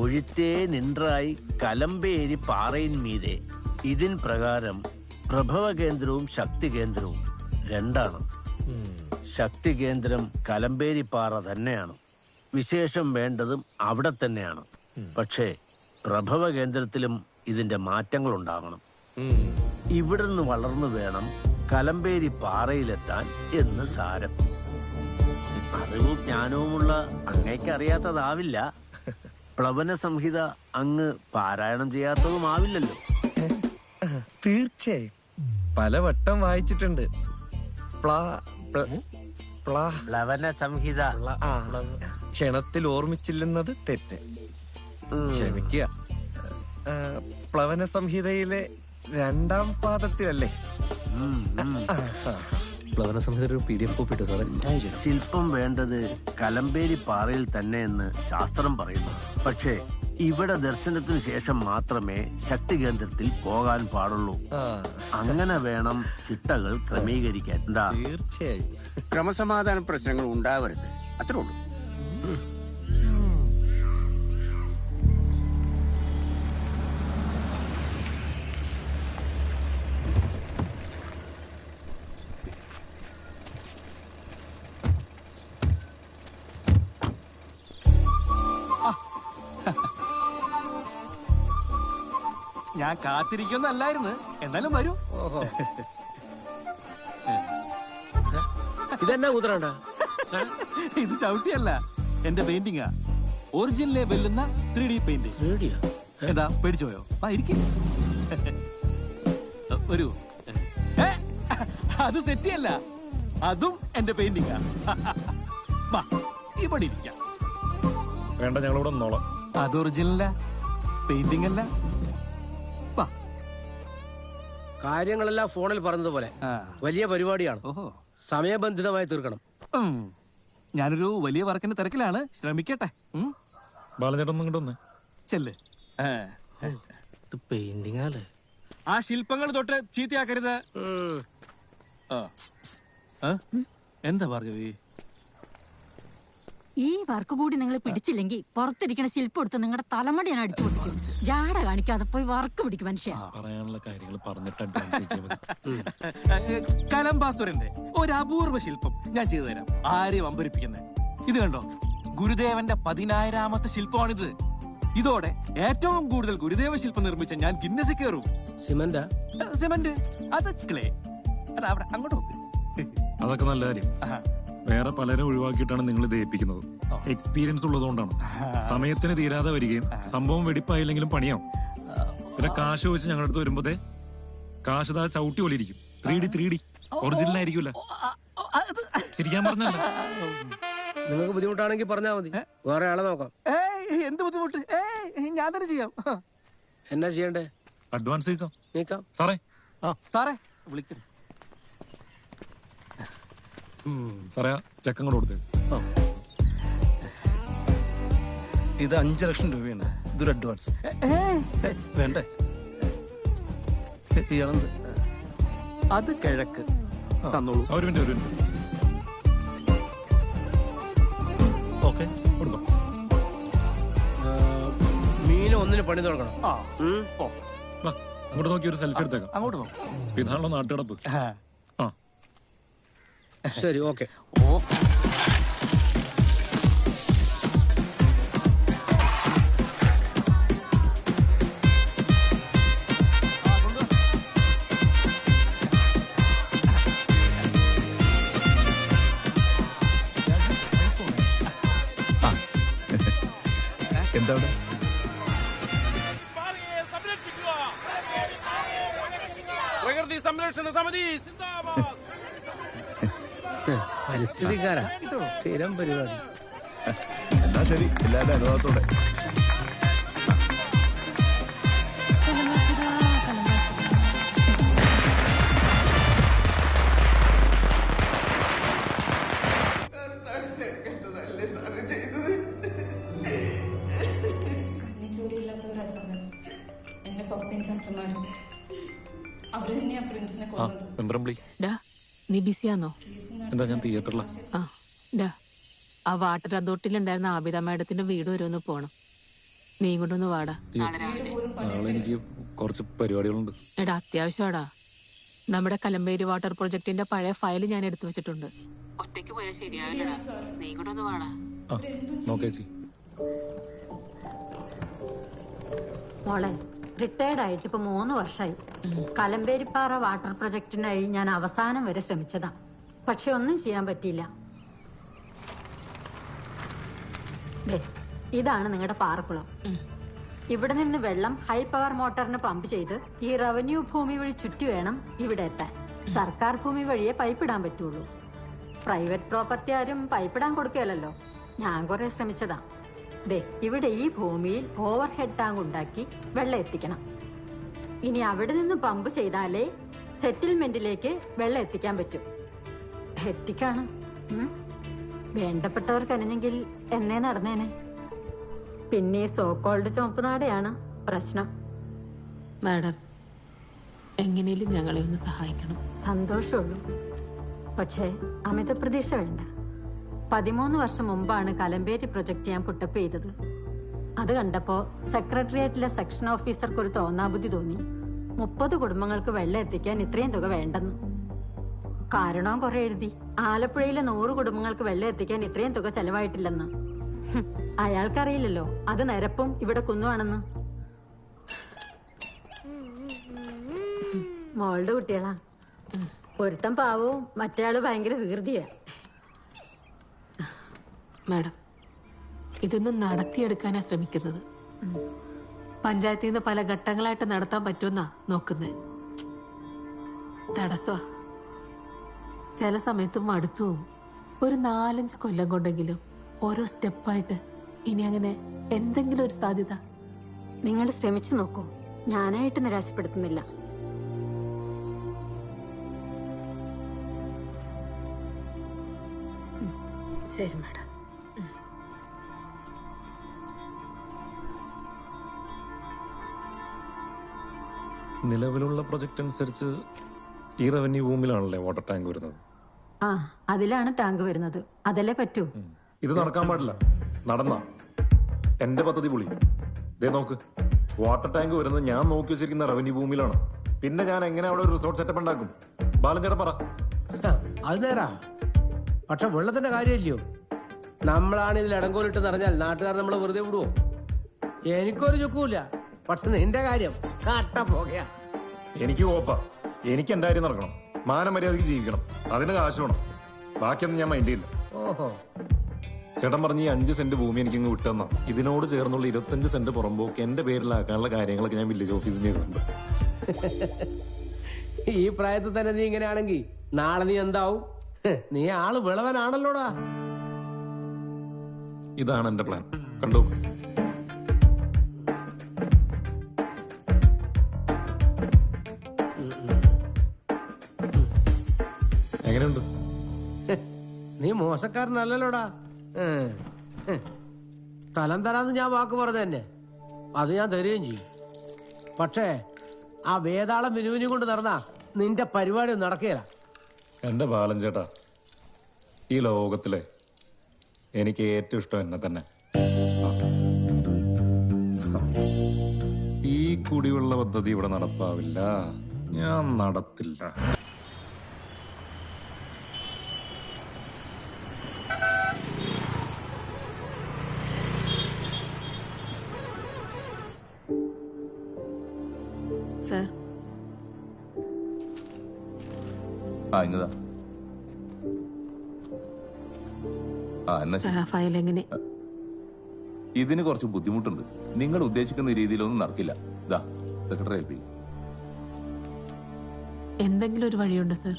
ഒഴുത്തേ നിன்றாയി കലമ്പേരി പാറയിൻ മീതെ. ഇതിൻ പ്രകാരം പ്രഭവ കേന്ദ്രവും ശക്തി കേന്ദ്രവും രണ്ടാണ്. ശക്തി കേന്ദ്രം കലമ്പേരി പാറ തന്നെയാണ്. വിശേഷം വേണ്ടതും അവിടെ തന്നെയാണ്. പക്ഷേ പ്രഭവ കേന്ദ്രത്തിലും ഇതിന്റെ മാറ്റങ്ങൾ ഉണ്ടാകണം. ഇവിടുന്ന് വളർന്നു വേണം കലമ്പേരി പാറയിലെത്താൻ എന്ന് സാരം. അറിവും ജ്ഞാനവുമുള്ള അങ്ങേക്ക് അറിയാത്തതാവില്ല. പ്ലവന സംഹിത അങ്ങ് പാരായണം ചെയ്യാത്തതുമാവില്ലല്ലോ. തീർച്ചയായും പലവട്ടം വായിച്ചിട്ടുണ്ട്. പ്ലവന സംഹിത ക്ഷണത്തിൽ ഓർമ്മിച്ചില്ലെന്നത് തെറ്റ്. ക്ഷമിക്കുക. പ്ലവന സംഹിതയിലെ 2ാം പാദത്തിലല്ലേ? പ്ലവന സംഹിത ഒരു PDF കോപ്പി ഇട്ടു സാറേ. ശില്പം വേണ്ടത് കലമ്പേരി പാറയിൽ തന്നെ എന്ന് ശാസ്ത്രം പറയുന്നു. പക്ഷേ ഇവിടെ ദർശനത്തിന് ശേഷം മാത്രമേ ശക്തി കേന്ദ്രത്തിൽ പോകാൻ പാടുള്ളൂ. അങ്ങനെ വേണം ചിട്ടകൾ ക്രമീകരിക്കാൻ. എന്താ? തീർച്ചയായും ക്രമസമാധാന പ്രശ്നങ്ങൾ ഉണ്ടാവരുത്, അത്രേ ഉള്ളൂ. ഞാൻ കാത്തിരിക്കുന്നല്ലായിരുന്നു, എന്നാലും വരൂ. ഇതെന്നാ കുതിരണ്ട? ഇത് ചവിട്ടിയല്ല, എന്റെ പെയിന്റിങ്ങാ. ഒറിജിനലെ വെല്ലുന്ന 3D പെയിന്റ്. എന്താ പേടിച്ചോയോ? ഒരു അത് സെറ്റിയല്ല, അതും എന്റെ പെയിന്റിംഗാ. വാ, ഇവിടെ ഇരിക്കാം. വേണ്ട, ഞങ്ങളിവിടെ നിന്നോളാം. അത് ഒറിജിനലാ, പെയിന്റിംഗ് അല്ല. കാര്യങ്ങളെല്ലാം ഫോണിൽ പറഞ്ഞതുപോലെ വലിയ പരിപാടിയാണ്. സമയബന്ധിതമായി തീർക്കണം. ഞാനൊരു വലിയ വർക്കിന്റെ തിരക്കിലാണ്, ശ്രമിക്കട്ടെ. ബാലചേട്ടൻ ഇങ്ങോട്ട് വന്നേ. ചെല്ലേ. പെയിന്റിംഗ് ആണ്. ആ ശില്പങ്ങൾ തൊട്ട് ചീത്തയാക്കരുത്. എന്താ ഭാർഗവി? ഈ വർക്ക് കൂടി നിങ്ങൾ പിടിച്ചില്ലെങ്കിൽ പുറത്തിരിക്കണ ശില്പം എടുത്ത് നിങ്ങളുടെ തലമുടി ഞാൻ അടിച്ചു പൊട്ടിക്കും. ജാട കാണിക്കാതെ പോയി വർക്ക് പിടിക്കും മനുഷ്യ. പറയാനുള്ള കാര്യങ്ങൾ പറഞ്ഞിട്ട് കലംബാസുരന്റെ ഒരു അപൂർവ ശില്പം ഞാൻ ചെയ്തു തരാം. ആരെയും അമ്പരിപ്പിക്കുന്നത്. ഇത് കണ്ടോ, ഗുരുദേവന്റെ 10,000ാമത്തെ ശില്പമാണിത്. ഇതോടെ ഏറ്റവും കൂടുതൽ ഗുരുദേവ ശില്പം നിർമ്മിച്ച ഞാൻ ഗിന്നസിൽ കയറും. സിമന്റ് അത് ക്ലേ. അത് അവിടെ അങ്ങോട്ട് നോക്ക്. അതൊക്കെ നല്ല കാര്യം. വേറെ പലരും ഒഴിവാക്കിയിട്ടാണ് നിങ്ങൾ ഇത് ഏൽപ്പിക്കുന്നത്. എക്സ്പീരിയൻസ് ഉള്ളതുകൊണ്ടാണ്. സമയത്തിന് തീരാതെ വരികയും സംഭവം വെടിപ്പായില്ലെങ്കിലും പണിയാവും. പിന്നെ കാശ് വെച്ച് ഞങ്ങളുടെ അടുത്ത് വരുമ്പോഴേ കാശ് താ ചവിട്ടി പോലെ ഇരിക്കും. 3D original ആയിരിക്കൂല. ശരിക്കാൻ പറഞ്ഞല്ല. നിങ്ങൾക്ക് ബുദ്ധിമുട്ടാണെങ്കിൽ പറഞ്ഞാൽ മതി, വേറെ ആളെ നോക്കാം. എന്ത് ബുദ്ധിമുട്ട്? ഞാൻ തന്നെ ചെയ്യാം. എന്നാ ചെയ്യണ്ടേ? അഡ്വാൻസ് നീക്കാം. സാറേ സാറേ വിളിക്കുന്നു. സാറേ ചെക്ക് അങ്ങോട്ട് കൊടുത്തേ. ഇത് 5 ലക്ഷം രൂപയാണ്. ഇതൊരു അഡ്വാൻസ്. വേണ്ടേ? ഇയാളെന്ത്? അത് കിഴക്ക് തന്നോളൂ. ഒരു മിനിറ്റ്. ഓക്കെ, കൊടുത്തോ. മീന് ഒന്നിന് പണി തുടങ്ങണം. അങ്ങോട്ട് നോക്കി ഒരു സെൽഫി എടുത്തേക്കാം. അങ്ങോട്ട് നോക്കാം. ഇതാണല്ലോ നാട്ടുകിടപ്പ്. ശരി, ഓക്കെ. എന്താ പ്രകൃതി സംരക്ഷണ സമിതി പരിസ്ഥിതിക്കാരാ, സ്ഥിരം പരിപാടി. എന്നാ ശരി, എല്ലാവരുടെ അനുഭവത്തോടെ. എന്റെ പപ്പയും ചച്ചന്മാരും അവര് തന്നെയാ പ്രിൻസിനെ കൊന്നത്. നീ ബിസിയാന്നോ? എന്താ, ഞാൻ തിയേറ്ററിലാ. ആ വാട്ടർ അതോറിറ്റിയിലുണ്ടായിരുന്ന ആബിദ മാഡത്തിന്റെ വീട് വരെ ഒന്ന് പോണം. നീ ഇങ്ങോട്ടൊന്ന് വാടാ. നാളെ എനിക്ക് കുറച്ച് പരിപാടികളുണ്ട്. എടാ, അത്യാവശ്യമാടാ. നമ്മുടെ കലമ്പേരി വാട്ടർ പ്രൊജക്ടിന്റെ പഴയ ഫയൽ ഞാൻ എടുത്തു വെച്ചിട്ടുണ്ട്. ഒറ്റയ്ക്ക് പോയാൽ ശരിയാവില്ല. നീ ഇങ്ങോട്ടൊന്ന് വാടാ. നോക്കേച്ചി. മോളെ, റിട്ടയർഡ് ആയിട്ട് ഇപ്പൊ 3 വർഷമായി. കലമ്പേരിപ്പാറ വാട്ടർ പ്രൊജക്ടിനായി ഞാൻ അവസാനം വരെ ശ്രമിച്ചതാ. പക്ഷെ ഒന്നും ചെയ്യാൻ പറ്റിയില്ല. ഇതാണ് നിങ്ങളുടെ പാറക്കുളം. ഇവിടെ നിന്ന് വെള്ളം ഹൈ പവർ മോട്ടറിന് പമ്പ് ചെയ്ത് ഈ റവന്യൂ ഭൂമി വഴി ചുറ്റി വേണം ഇവിടെ എത്താൻ. സർക്കാർ ഭൂമി വഴിയേ പൈപ്പിടാൻ പറ്റുള്ളൂ. പ്രൈവറ്റ് പ്രോപ്പർട്ടി ആരും പൈപ്പിടാൻ കൊടുക്കുകയല്ലോ. ഞാൻ കുറെ ശ്രമിച്ചതാ. ഇവിടെ ഈ ഭൂമിയിൽ ഓവർ ഹെഡ് ടാങ്ക് ഉണ്ടാക്കി വെള്ളം എത്തിക്കണം. ഇനി അവിടെ നിന്ന് പമ്പ് ചെയ്താലേ സെറ്റിൽമെന്റിലേക്ക് വെള്ളം എത്തിക്കാൻ പറ്റും. ഹെറ്റിക്കാണ്. വേണ്ടപ്പെട്ടവർക്ക് അനഞ്ഞെങ്കിൽ എന്നേ നടന്നേനെ. പിന്നെ സോക്കോൾഡ് ചുവപ്പ് നാടയാണ് പ്രശ്നം. മാഡം, എങ്ങനെയും ഞങ്ങളെ ഒന്ന് സഹായിക്കണം. സന്തോഷമുള്ളൂ, പക്ഷേ അമിത പ്രതീക്ഷ വേണ്ട. 13 വർഷം മുമ്പാണ് കലമ്പേരി പ്രൊജക്ട് ഞാൻ പുട്ടപ്പ് ചെയ്തത്. അത് കണ്ടപ്പോ സെക്രട്ടേറിയറ്റിലെ സെക്ഷൻ ഓഫീസർക്ക് ഒരു തോന്നാബുദ്ധി തോന്നി. 30 കുടുംബങ്ങൾക്ക് വെള്ളം എത്തിക്കാൻ ഇത്രയും തുക വേണ്ടെന്ന്. കാരണവും കുറെ എഴുതി. ആലപ്പുഴയിലെ 100 കുടുംബങ്ങൾക്ക് വെള്ളം എത്തിക്കാൻ ഇത്രയും തുക ചെലവായിട്ടില്ലെന്ന്. അയാൾക്കറിയില്ലല്ലോ അത് നിരപ്പും ഇവിടെ കുന്നുവാണെന്ന്. മോളുടെ കുട്ടികളാ. ഒരുത്തം പാവവും മറ്റേയാള് ഭയങ്കര വികൃതിയാ. മാഡം, ഇതൊന്നും നടത്തിയെടുക്കാനാ ശ്രമിക്കുന്നത്. പഞ്ചായത്തിൽ നിന്ന് പല ഘട്ടങ്ങളായിട്ട് നടത്താൻ പറ്റുമെന്നാ നോക്കുന്നേ. തടസ്സ ചില സമയത്ത് മടുത്തു പോവും. ഒരു 4-5 കൊല്ലം കൊണ്ടെങ്കിലും ഓരോ സ്റ്റെപ്പായിട്ട് ഇനി അങ്ങനെ എന്തെങ്കിലും ഒരു സാധ്യത. നിങ്ങൾ ശ്രമിച്ചു നോക്കൂ. ഞാനായിട്ട് നിരാശപ്പെടുത്തുന്നില്ല. ശരി മാഡം. നിലവിലുള്ള പ്രൊജക്ട് അനുസരിച്ച് ഈ റവന്യൂ ഭൂമിയിലാണല്ലേ വാട്ടർ ടാങ്ക് വരുന്നത്? ആ, അതിലാണ് ടാങ്ക് വരുന്നത്. അതല്ലേ പറ്റൂ. ഇത് നടക്കാൻ പാടില്ല. നടന്ന എന്റെ പദ്ധതി പൊളി. ദേ നോക്ക്, വാട്ടർ ടാങ്ക് വരുന്നത് ഞാൻ നോക്കി വെച്ചിരിക്കുന്ന റവന്യൂ ഭൂമിയിലാണ്. പിന്നെ ഞാൻ എങ്ങനെ അവിടെ ഒരു റിസോർട്ട് സെറ്റപ്പ് ഉണ്ടാക്കും? ബാലൻ ചേട്ടൻ പറ. അത് നേരാ. പക്ഷെ വെള്ളത്തിന്റെ കാര്യമില്ലയോ? നമ്മളാണ് ഇതിൽ ഇടങ്കോലിട്ട് നിറഞ്ഞാൽ നാട്ടുകാർ നമ്മളെ വെറുതെ വിടുവോ? എനിക്കൊരു ചുക്കൂല. പക്ഷെ നിന്റെ കാര്യം കട്ട പോകയാ. എനിക്ക് കോപ്പ. എനിക്ക് എന്റെ കാര്യം നടക്കണം. മാനമര്യാദയ്ക്ക് ജീവിക്കണം. അതിന് കാശ് വേണം. ബാക്കിയൊന്നും ഞാൻ മൈൻഡ് ചെയ്യില്ല. ഓഹോ, ചേട്ടൻ പറഞ്ഞ് ഈ 5 സെന്റ് ഭൂമി എനിക്കിങ്ങ് വിട്ടെന്ന. ഇതിനോട് ചേർന്നുള്ള 25 സെന്റ് പുറമ്പോക്ക് എന്റെ പേരിലാക്കാനുള്ള കാര്യങ്ങളൊക്കെ ഞാൻ വില്ലേജ് ഓഫീസിൽ ചെയ്തിട്ടുണ്ട്. ഈ പ്രായത്തിൽ തന്നെ നീ ഇങ്ങനെയാണെങ്കിൽ നാളെ നീ എന്താവും? നീ ആള് വിളവനാണല്ലോടാ. ഇതാണ് എന്റെ പ്ലാൻ. കണ്ടോ? എങ്ങനെയുണ്ട്? നീ മോശക്കാരനല്ലല്ലോടാ. സ്ഥലം തരാന്ന് ഞാൻ വാക്ക് പറഞ്ഞു തന്നെ. അത് ഞാൻ തരുകയും ചെയ്യും. പക്ഷേ ആ വേതാളം മിനുവിനെ കൊണ്ട് നടന്ന നിന്റെ പരിപാടി നടക്കുകയില്ല. എന്റെ ബാലൻ ചേട്ടാ, ഈ ലോകത്തിലെ എനിക്ക് ഏറ്റവും ഇഷ്ടം എന്നെ തന്നെ. ഈ കുടിവെള്ള പദ്ധതി ഇവിടെ നടപ്പാവില്ല. ഞാൻ നടത്തില്ല. സർ, ഇങ്ങതാ. സാർ, ആ ഫയൽ എങ്ങനെ? ഇതിന് കുറച്ച് ബുദ്ധിമുട്ടുണ്ട്. നിങ്ങൾ ഉദ്ദേശിക്കുന്ന രീതിയിലൊന്നും നടക്കില്ല. ഇതാ സെക്രട്ടറി എൽപി. എന്തെങ്കിലും ഒരു വഴിയുണ്ടോ സർ?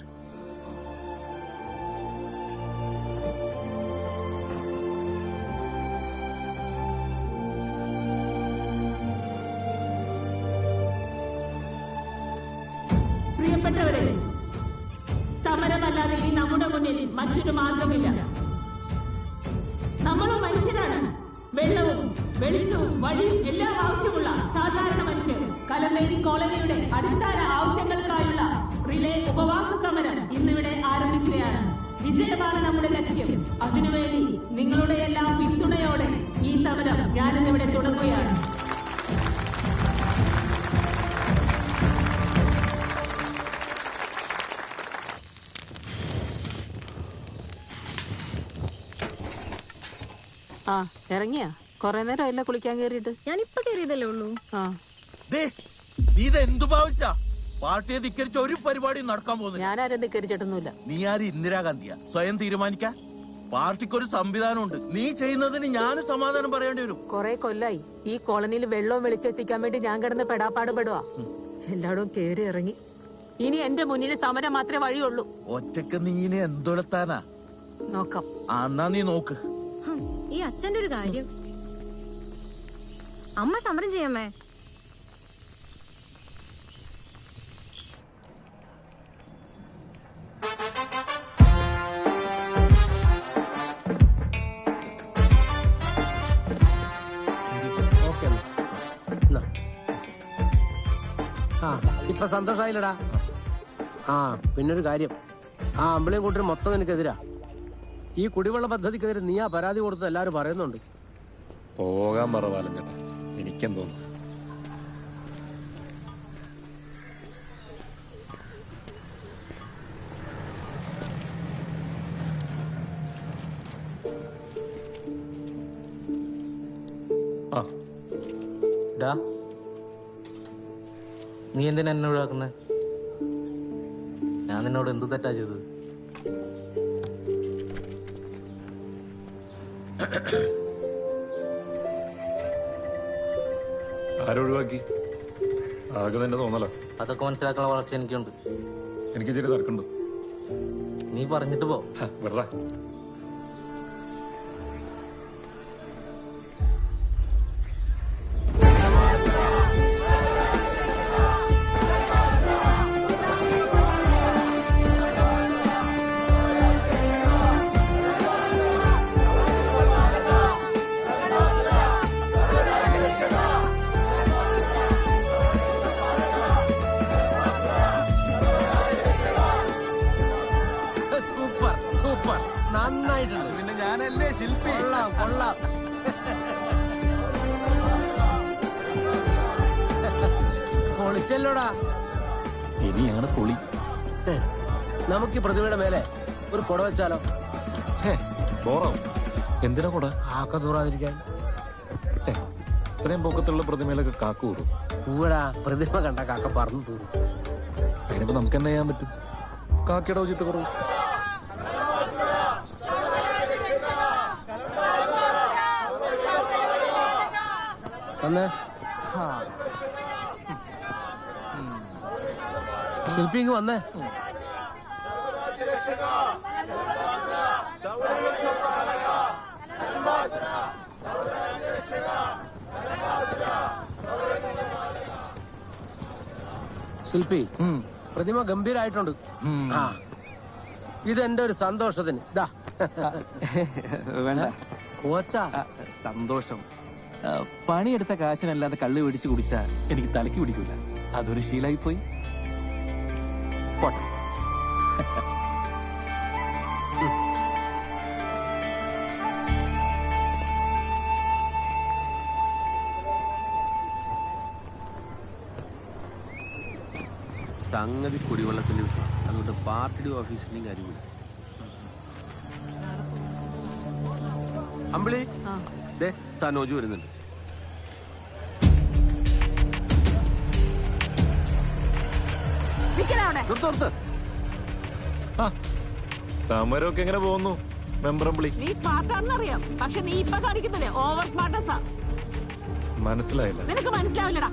പ്രിയപ്പെട്ടവരെ, സമരമല്ലാതെ ഇനി നമ്മുടെ മുന്നിൽ മറ്റൊരു മാർഗമില്ല. നമ്മളും മനുഷ്യരാണ്. വെള്ളവും വെളിച്ചവും വഴിയും എല്ലാം ആവശ്യമുള്ള സാധാരണ മനുഷ്യർ. കലമ്പേരി കോളനിയുടെ അടിസ്ഥാന ആവശ്യങ്ങൾക്കായുള്ള റിലേ ഉപവാസ സമരം ഇന്നിവിടെ ആരംഭിക്കുകയാണ്. വിജയമാണ് നമ്മുടെ ലക്ഷ്യം. അതിനുവേണ്ടി നിങ്ങളുടെ എല്ലാം പിന്തുണയോടെ ഈ സമരം ഞാനിന്നിവിടെ തുടങ്ങുകയാണ്. ആ, ഇറങ്ങിയാ? കൊറേ നേരം ഇല്ല കുളിക്കാൻ കേറിയിട്ട്. ഞാൻ ഇപ്പൊ കയറിയതല്ലേ ഉള്ളൂ. ആ, ഇതെന്തു ഭാവിച്ചാ പാർട്ടിയെ ധിക്കരിച്ച ഒരു പരിപാടിയും നടക്കാൻ പോകുന്നു? ഞാനാരും ധിക്കരിച്ചിട്ടൊന്നുമില്ല. നീ ആര്? ഇന്ദിരാഗാന്ധിയാ? സ്വയം തീരുമാനിക്കാൻ പാർട്ടിക്കൊരു സംവിധാനമുണ്ട്. നീ ചെയ്യുന്നതിന് ഞാൻ സമാധാനം പറയേണ്ടി വരും. കൊറേ കൊല്ലായി ഈ കോളനിയിൽ വെള്ളവും വെളിച്ചെത്തിക്കാൻ വേണ്ടി ഞാൻ കിടന്ന് പെടാപ്പാട് പെടുവാ. എല്ലായിടവും കേറി ഇറങ്ങി. ഇനി എന്റെ മുന്നിൽ സമരം മാത്രമേ വഴിയുള്ളൂ. ഒറ്റക്ക് നീനെ എന്തൊലത്താനാ? നോക്കാം. എന്നാ നീ നോക്ക്. ഈ അച്ഛന്റെ ഒരു കാര്യം. അമ്മ സമരം ചെയ്യാമേ. ഇപ്പൊ സന്തോഷായില്ലടാ. പിന്നൊരു കാര്യം, ആ അമ്പിളിയും കൂട്ടരും മൊത്തം നിനക്കെതിരാ. ഈ കുടിവെള്ള പദ്ധതിക്കെതിരെ നീ ആ പരാതി കൊടുത്ത് എല്ലാരും പറയുന്നുണ്ട്. പോകാൻ പറ ബാലൻ ചേട്ടാ, എനിക്കെന്തോ. നീ എന്തിനാ എന്നെ ഒഴിവാക്കുന്നത്? ഞാൻ നിന്നോട് എന്ത് തെറ്റാ ചെയ്തത്? ആരൊഴിവാക്കി? ആകെ തന്നെ തോന്നല. അതൊക്കെ മനസ്സിലാക്കാനുള്ള വളർച്ച എനിക്കുണ്ട്. എനിക്ക് ചെറിയ തർക്കമുണ്ട്. നീ പറഞ്ഞിട്ട് പോ. വെറുതെ സൂപ്പർ സൂപ്പർ, നന്നായിട്ടുണ്ട്. പിന്നെ ഞാനല്ലേ ശില്പി. കൊള്ളാം കൊള്ളാം. പൊളിച്ചല്ലോടാ. ഇനി ഞങ്ങളുടെ പൊളി. നമുക്ക് ഈ പ്രതിമയുടെ മേലെ ഒരു കുട വെച്ചാലോ? ബോറാവും. എന്തിനാ കൂടെ? കാക്ക തൂറാതിരിക്കാൻ. ഇത്രയും പൊക്കത്തുള്ള പ്രതിമയിലൊക്കെ കാക്ക കൂടും. പൂവടാ, പ്രതിമ കണ്ട കാക്ക പറന്നു തൂറും. അതിനിപ്പോ നമുക്ക് എന്നാ ചെയ്യാൻ പറ്റും? കാക്കയുടെ ഔചിത്യ കുറവ്. ശില്പി ഇങ്ങ് വന്നേ. ശില്പി, പ്രതിമ ഗംഭീരായിട്ടുണ്ട്. ആ, ഇതെന്റെ ഒരു സന്തോഷത്തിന്. വേണ്ട കോച്ചാ, സന്തോഷം. പണിയെടുത്ത കാശിനല്ലാതെ കള്ള് പിടിച്ചു കുടിച്ചാ എനിക്ക് തലയ്ക്ക് പിടിക്കൂല. അതൊരു ശീലായി പോയി. പോട്ടെ. സംഗതി കുടിവെള്ളത്തിന്റെ വിഷയം. അതുകൊണ്ട് പാർട്ടി ഓഫീസിന്റെയും കാര്യമില്ല. അമ്പിളി, ദേ സനോജ് വരുന്നുണ്ട്. സമരമൊക്കെ എങ്ങനെ പോകുന്നു മെമ്പറമ്പിളി? നീ സ്മാർട്ടാണെന്ന് അറിയാം, പക്ഷെ നീ ഇപ്പൊ കാണിക്കുന്നില്ലേ ഓവർ സ്മാർട്ടസാ. മനസ്സിലായില്ല. നിനക്ക് മനസ്സിലാവില്ലടാ.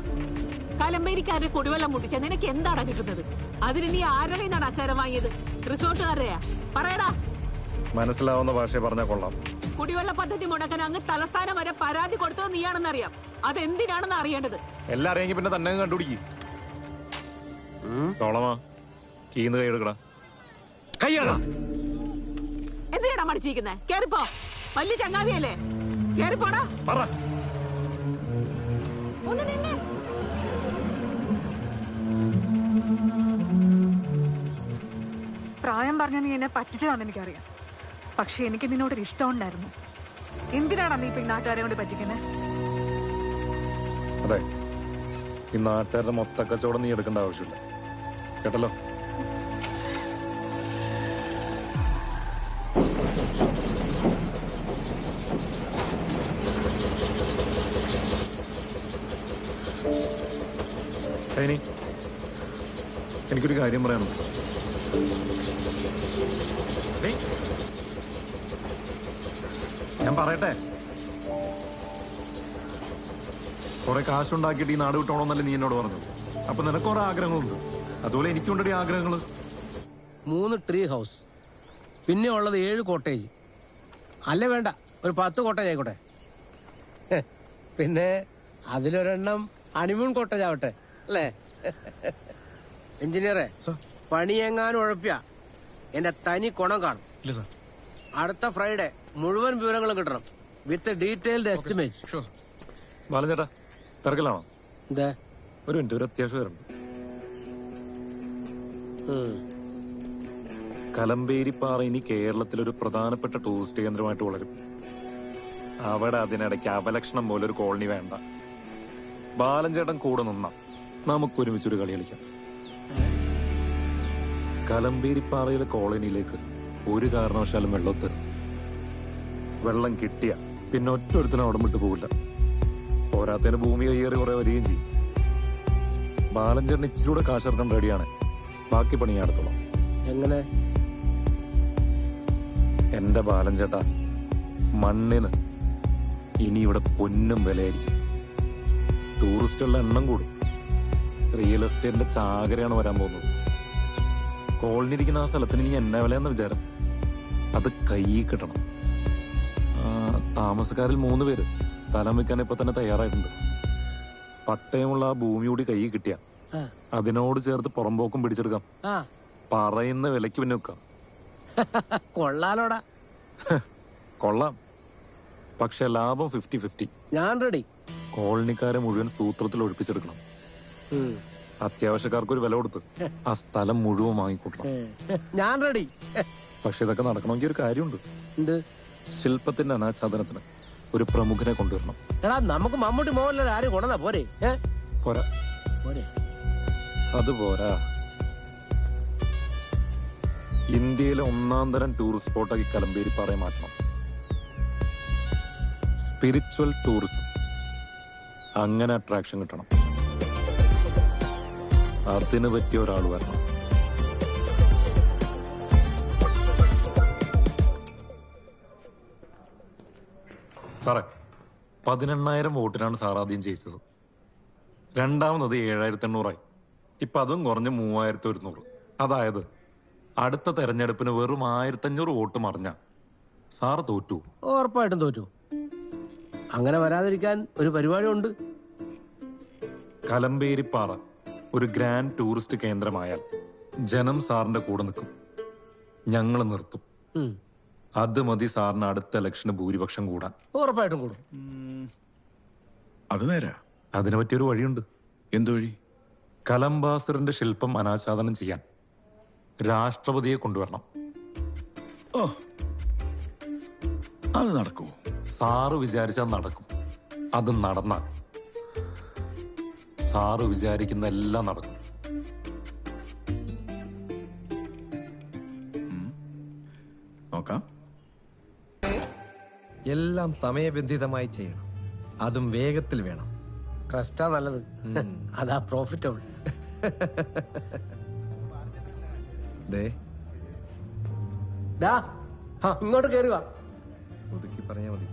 കലമ്പേരിക്കാരുടെ കുടിവെള്ളം മുട്ടിച്ച നിനക്ക് എന്താണ് കിട്ടുന്നത്? അതിന് നീ ആരുടെ നിന്നാണ് അച്ചാരം വാങ്ങിയത്? റിസോർട്ടുകാരെയാ? പറയടാ. മനസ്സിലാവുന്ന ഭാഷ പറഞ്ഞാൽ കൊള്ളാം. കുടിവെള്ള പദ്ധതി മുടക്കാൻ അങ്ങ് തലസ്ഥാനം വരെ പരാതി കൊടുത്തത് നീയാണെന്നറിയാം. അതെന്തിനാണെന്ന് അറിയേണ്ടത്. എല്ലാം അറിയെങ്കിൽ പിന്നെ തന്നെ കണ്ടുപിടിക്കും. സോളമാ, കീന്ന് കൈയെടുക്കടാ. കൈയാടാ. എന്തിനാടാ മടിച്ചിരിക്കുന്നേ? കേറിപ്പോ. വലിയ ചങ്ങാതിയല്ലേ? കേറിപ്പോടാ. ഒന്ന് നിന്നെ. പ്രായം പറഞ്ഞ നീ എന്നെ പറ്റിച്ചതാണെന്ന് എനിക്കറിയാം. പക്ഷെ എനിക്ക് നിന്നോടൊരു ഇഷ്ടം ഉണ്ടായിരുന്നു. എന്തിനാണ് നീ ഇപ്പൊ ഈ നാട്ടുകാരെ കൊണ്ട് പറ്റിക്കുന്നത്? അതെ, ഈ നാട്ടുകാരുടെ മൊത്ത കച്ചവടം നീ എടുക്കേണ്ട ആവശ്യമില്ല, കേട്ടല്ലോ. ഷൈനി, എനിക്കൊരു കാര്യം പറയാനുണ്ട്. ഞാൻ പറയട്ടെ, കുറെ കാശുണ്ടാക്കിയിട്ട് ഈ നാട് വിട്ടോണമെന്നല്ലേ നീ എന്നോട് പറഞ്ഞു. അപ്പൊ നിനക്ക് കുറെ ആഗ്രഹങ്ങളുണ്ട്, അതുപോലെ എനിക്കുണ്ടടി ആഗ്രഹങ്ങള്. 3 ട്രീ ഹൗസ്, പിന്നെ ഉള്ളത് 7 കോട്ടേജ്. അല്ലേ വേണ്ട, ഒരു 10 കോട്ടേജ് ആയിക്കോട്ടെ. പിന്നെ അതിലൊരെണ്ണം ഹണിമൂൺ കോട്ടേജ് ആവട്ടെ, അല്ലേ? എഞ്ചിനീയറെ, പണിയെങ്ങാനും ഉഴപ്പിയ എന്റെ തനി കുണം കാണും. അടുത്ത ഫ്രൈഡേ മുഴുവൻ വിവരങ്ങളും കിട്ടണം, വിത്ത് ഡീറ്റെയിൽഡ് എസ്റ്റിമേറ്റ്. ബാലഞ്ചേട്ടാ, തിരക്കിലാണോ? എന്താ? ഒരു മിനിറ്റ്, ഒരു അത്യാവശ്യം വരുന്നുണ്ട്. കലമ്പേരിപ്പാറ ഇനി കേരളത്തിലൊരു പ്രധാനപ്പെട്ട ടൂറിസ്റ്റ് കേന്ദ്രമായിട്ട് വളരും. അവിടെ അതിനിടയ്ക്ക് അപലക്ഷണം പോലെ ഒരു കോളനി വേണ്ട. ബാലഞ്ചേട്ടൻ കൂടെ നിന്നാ നമുക്കൊരുമിച്ചൊരു കളി കളിക്കാം. കലമ്പേരിപ്പാറയിലെ കോളനിയിലേക്ക് ഒരു കാരണവശാലും വെള്ളം തരും. വെള്ളം കിട്ടിയ പിന്നെ ഒറ്റൊരുത്തനും അവിടെ വിട്ടു പോകില്ല. പോരാത്തതിന് ഭൂമി കയ്യേറി കുറെ വരികയും ചെയ്യും. ബാലഞ്ചേട്ടൻ ഇച്ചിരൂടെ കാശിറക്കാൻ റെഡിയാണ്, ബാക്കി പണി ഞാൻ എടുത്തോളാം. എങ്ങനെ? എന്റെ ബാലഞ്ചേട്ടാ, മണ്ണിന് ഇനി ഇവിടെ പൊന്നും വിലയായിരിക്കും. ടൂറിസ്റ്റുകളുടെ എണ്ണം കൂടും. റിയൽ എസ്റ്റേറ്റിന്റെ ചാകരയാണ് വരാൻ പോകുന്നത്. കോളനി ഇരിക്കുന്ന ആ സ്ഥലത്തിന് ഇനി എന്നെ വിലയെന്ന വിചാരം. അത് കൈ കിട്ടണം. താമസക്കാരിൽ 3 പേര് സ്ഥലം വെക്കാൻ ഇപ്പൊ തന്നെ തയ്യാറായിട്ടുണ്ട്. പട്ടയമുള്ള ആ ഭൂമി കൂടി കൈ കിട്ടിയ അതിനോട് ചേർത്ത് പുറമ്പോക്കും പിടിച്ചെടുക്കാം. പറയുന്ന വിലക്ക് പിന്നെ വെക്കാം. കൊള്ളാലോടാ. കൊള്ളാം, പക്ഷെ ലാഭം 50-50. ഞാൻ റെഡി. കോളനിക്കാരെ മുഴുവൻ സൂത്രത്തിൽ ഒഴിപ്പിച്ചെടുക്കണം. അത്യാവശ്യക്കാർക്ക് ഒരു വില കൊടുത്ത് ആ സ്ഥലം മുഴുവൻ വാങ്ങിക്കൂട്ടണം. ഞാൻ റെഡി. പക്ഷെ ഇതൊക്കെ നടക്കണമെങ്കിൽ ഒരു കാര്യമുണ്ട്. ശില്പത്തിന്റെ അനാച്ഛാദനത്തിന് ഒരു പ്രമുഖനെ കൊണ്ടുവരണം. എടാ നമുക്ക് മമ്മൂട്ടി മോഹൻലാൽ ആരും കൊണ്ടുവന്നാ പോരെ? പോരാ, അത് പോരാ. ഇന്ത്യയിലെ 1-ാം തരം ടൂറിസ്റ്റ് സ്പോട്ടാക്കി കലമ്പേരിപ്പാറയെ മാറ്റണം. സ്പിരിച്വൽ ടൂറിസം, അങ്ങനെ അട്രാക്ഷൻ കിട്ടണം. അതിന് പറ്റിയ ഒരാൾ വരണം. സാറേ, 18,000 വോട്ടിനാണ് സാർ ആദ്യം ജയിച്ചത്. രണ്ടാമത് 7,800 ഇപ്പൊ അതും കുറഞ്ഞ് 3,100. അതായത് അടുത്ത തെരഞ്ഞെടുപ്പിന് വെറും 1,500 വോട്ട് മറിഞ്ഞ സാർ തോറ്റു. ഉറപ്പായിട്ടും തോറ്റു. അങ്ങനെ വരാതിരിക്കാൻ ഒരു പരിപാടി ഉണ്ട്. കലമ്പേരിപ്പാറ ഒരു ഗ്രാൻഡ് ടൂറിസ്റ്റ് കേന്ദ്രമായാൽ ജനം സാറിന്റെ കൂടെ നിൽക്കും. ഞങ്ങൾ നിർത്തും. അത് മതി സാറിന് അടുത്ത ഇലക്ഷന് ഭൂരിപക്ഷം കൂടാൻ. ഉറപ്പായിട്ടും കൂടും. അത് നേരാ. അതിനെ പറ്റിയൊരു വഴിയുണ്ട്. എന്ത് വഴി? കലംബാസുരന്റെ ശില്പം അനാച്ഛാദനം ചെയ്യാൻ രാഷ്ട്രപതിയെ കൊണ്ടുവരണം. ഓ, അത് നടക്കൂ? സാറ് വിചാരിച്ചാൽ നടക്കും. അത് നടന്നാൽ സാറ് വിചാരിക്കുന്ന എല്ലാം നടക്കും. നോക്കാം. എല്ലാം സമയബന്ധിതമായി ചെയ്യണം, അതും വേഗത്തിൽ വേണം. ട്രസ്റ്റാ നല്ലത്. അതാ പ്രോഫിറ്റബിൾ. ഇങ്ങോട്ട് കേറി വാ. ഒതുക്കി പറഞ്ഞാ മതി.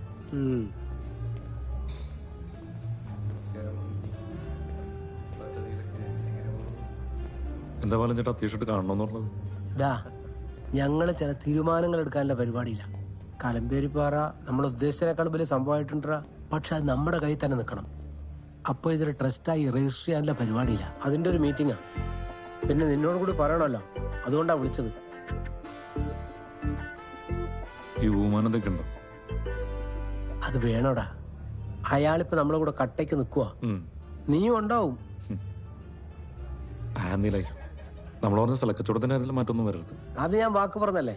എന്താ പോലെ ചേട്ടാ അത്യാവശ്യമായിട്ട് കാണണമെന്ന് പറഞ്ഞത്? ഞങ്ങള് ചില തീരുമാനങ്ങൾ എടുക്കാനുള്ള പരിപാടിയില്ല. കലമ്പേരിപ്പാറ നമ്മൾ ഉദ്ദേശിച്ചതിനേക്കാൾ വലിയ സംഭവമായിട്ടുണ്ടാ. പക്ഷെ അത് നമ്മുടെ കയ്യിൽ തന്നെ നിൽക്കണം. അപ്പൊ ഇതൊരു ട്രസ്റ്റായി രജിസ്റ്റർ ചെയ്യാനുള്ള പരിപാടിയില്ല. അതിന്റെ ഒരു മീറ്റിംഗാ. പിന്നെ നിന്നോട് കൂടി പറയണല്ലോ, അതുകൊണ്ടാ വിളിച്ചത്. ഈ ഊമാനന്ദൊക്കെ ഉണ്ടോ? അത് വേണോടാ. അയാളിപ്പോ നമ്മളെ കൂടെ കട്ടയ്ക്ക് നിൽക്കുക. നീയും ഉണ്ടാവും. നമ്മൾ പറഞ്ഞ സ്ഥലക്കച്ചവടത്തിന്റെ കാര്യത്തിൽ മാറ്റൊന്നും വരരുത്. അത് ഞാൻ വാക്ക് പറഞ്ഞല്ലേ.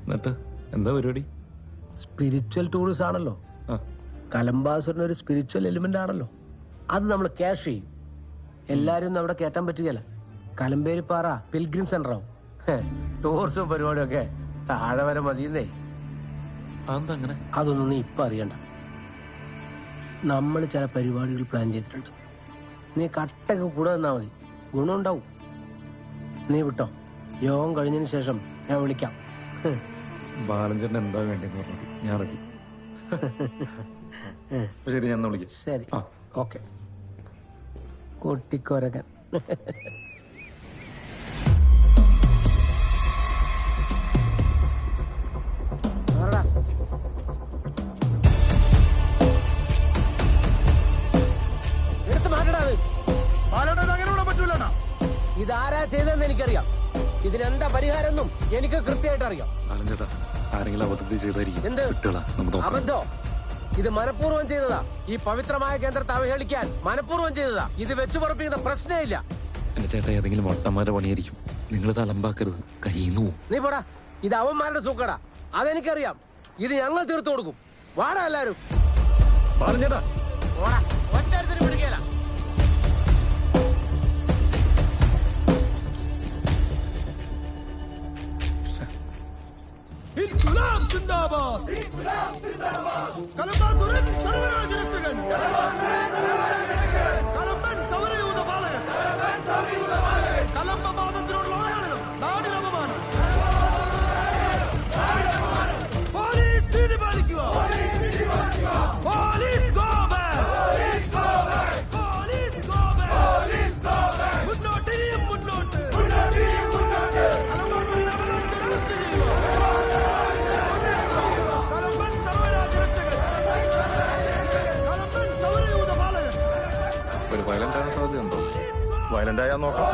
എന്നിട്ട് എന്താ പരിപാടി? സ്പിരിച്വൽ ടൂറിസം ആണല്ലോ. കലംബാസുരന് ഒരു സ്പിരിച്വൽ എലിമെന്റ് ആണല്ലോ. അത് നമ്മൾ ക്യാഷ് ചെയ്യും. എല്ലാരും ഒന്നും അവിടെ കയറ്റാൻ പറ്റുകയല്ല. കലമ്പേരിപ്പാറ പിൽഗ്രിം സെന്റർ ആവും. ടൂറിസം പരിപാടിയൊക്കെ താഴെ വരെ മതിയെന്നേ. അങ്ങനെ അതൊന്നും നീ ഇപ്പൊ അറിയണ്ട. നമ്മൾ ചില പരിപാടികൾ പ്ലാൻ ചെയ്തിട്ടുണ്ട്. നീ കട്ടൊക്കെ കൂടെ നിന്നാ മതി, ഗുണമുണ്ടാവും. നീ വിട്ടോ, യോഗം കഴിഞ്ഞതിന് ശേഷം ഞാൻ വിളിക്കാം. ബാലഞ്ചേട്ടൻ എന്താ വേണ്ടെന്ന് പറഞ്ഞത് ഞാൻ റെഡി. ശരി, ഞാൻ വിളിക്കാം. ശരി, ഓക്കെ. കൊട്ടിക്കൊരകൻ. ഇതാരാ ചെയ്തതെന്ന് എനിക്കറിയാം. ഇതിനെന്താ പരിഹാരം എനിക്ക് കൃത്യമായിട്ട് അറിയാം. ആരെങ്കിലും അബദ്ധത്തിൽ ചെയ്തായിരിക്കും. എന്ത് അബദ്ധോ? ഇത് മനഃപൂർവ്വം ചെയ്തതാ. ഈ പവിത്രമായ കേന്ദ്രത്തെ അവഹേളിക്കാൻ മനഃപൂർവ്വം ചെയ്തതാ. ഇത് വെച്ചു പൊറപ്പിക്കുന്ന പ്രശ്നമില്ല. എന്റെ ചേട്ടാ, ഏതെങ്കിലും വട്ടന്മാരുടെ പണിയായിരിക്കും. നിങ്ങൾ തലമ്പാക്കരുത്, കയ്യിന്നു പോവും. നീ പോടാ. ഇത് അവന്മാരുടെ സൂക്കടാ. അതെനിക്കറിയാം. ഇത് ഞങ്ങൾ തീർത്തു കൊടുക്കും. വാടാ എല്ലാരും. ചേട്ടാ ഒറ്റ പിടിക്കല. İnkılap zindabad! İnkılap zindabad! Kalambasuran sarvarajan! Kalamban savarayuda balagan! Kalamba badathirodulla avayanam naadinu avamanam! Police needi palikkuka! Police go back! Police go back! Police go back! Police go silent ആയാ നോക്കാം.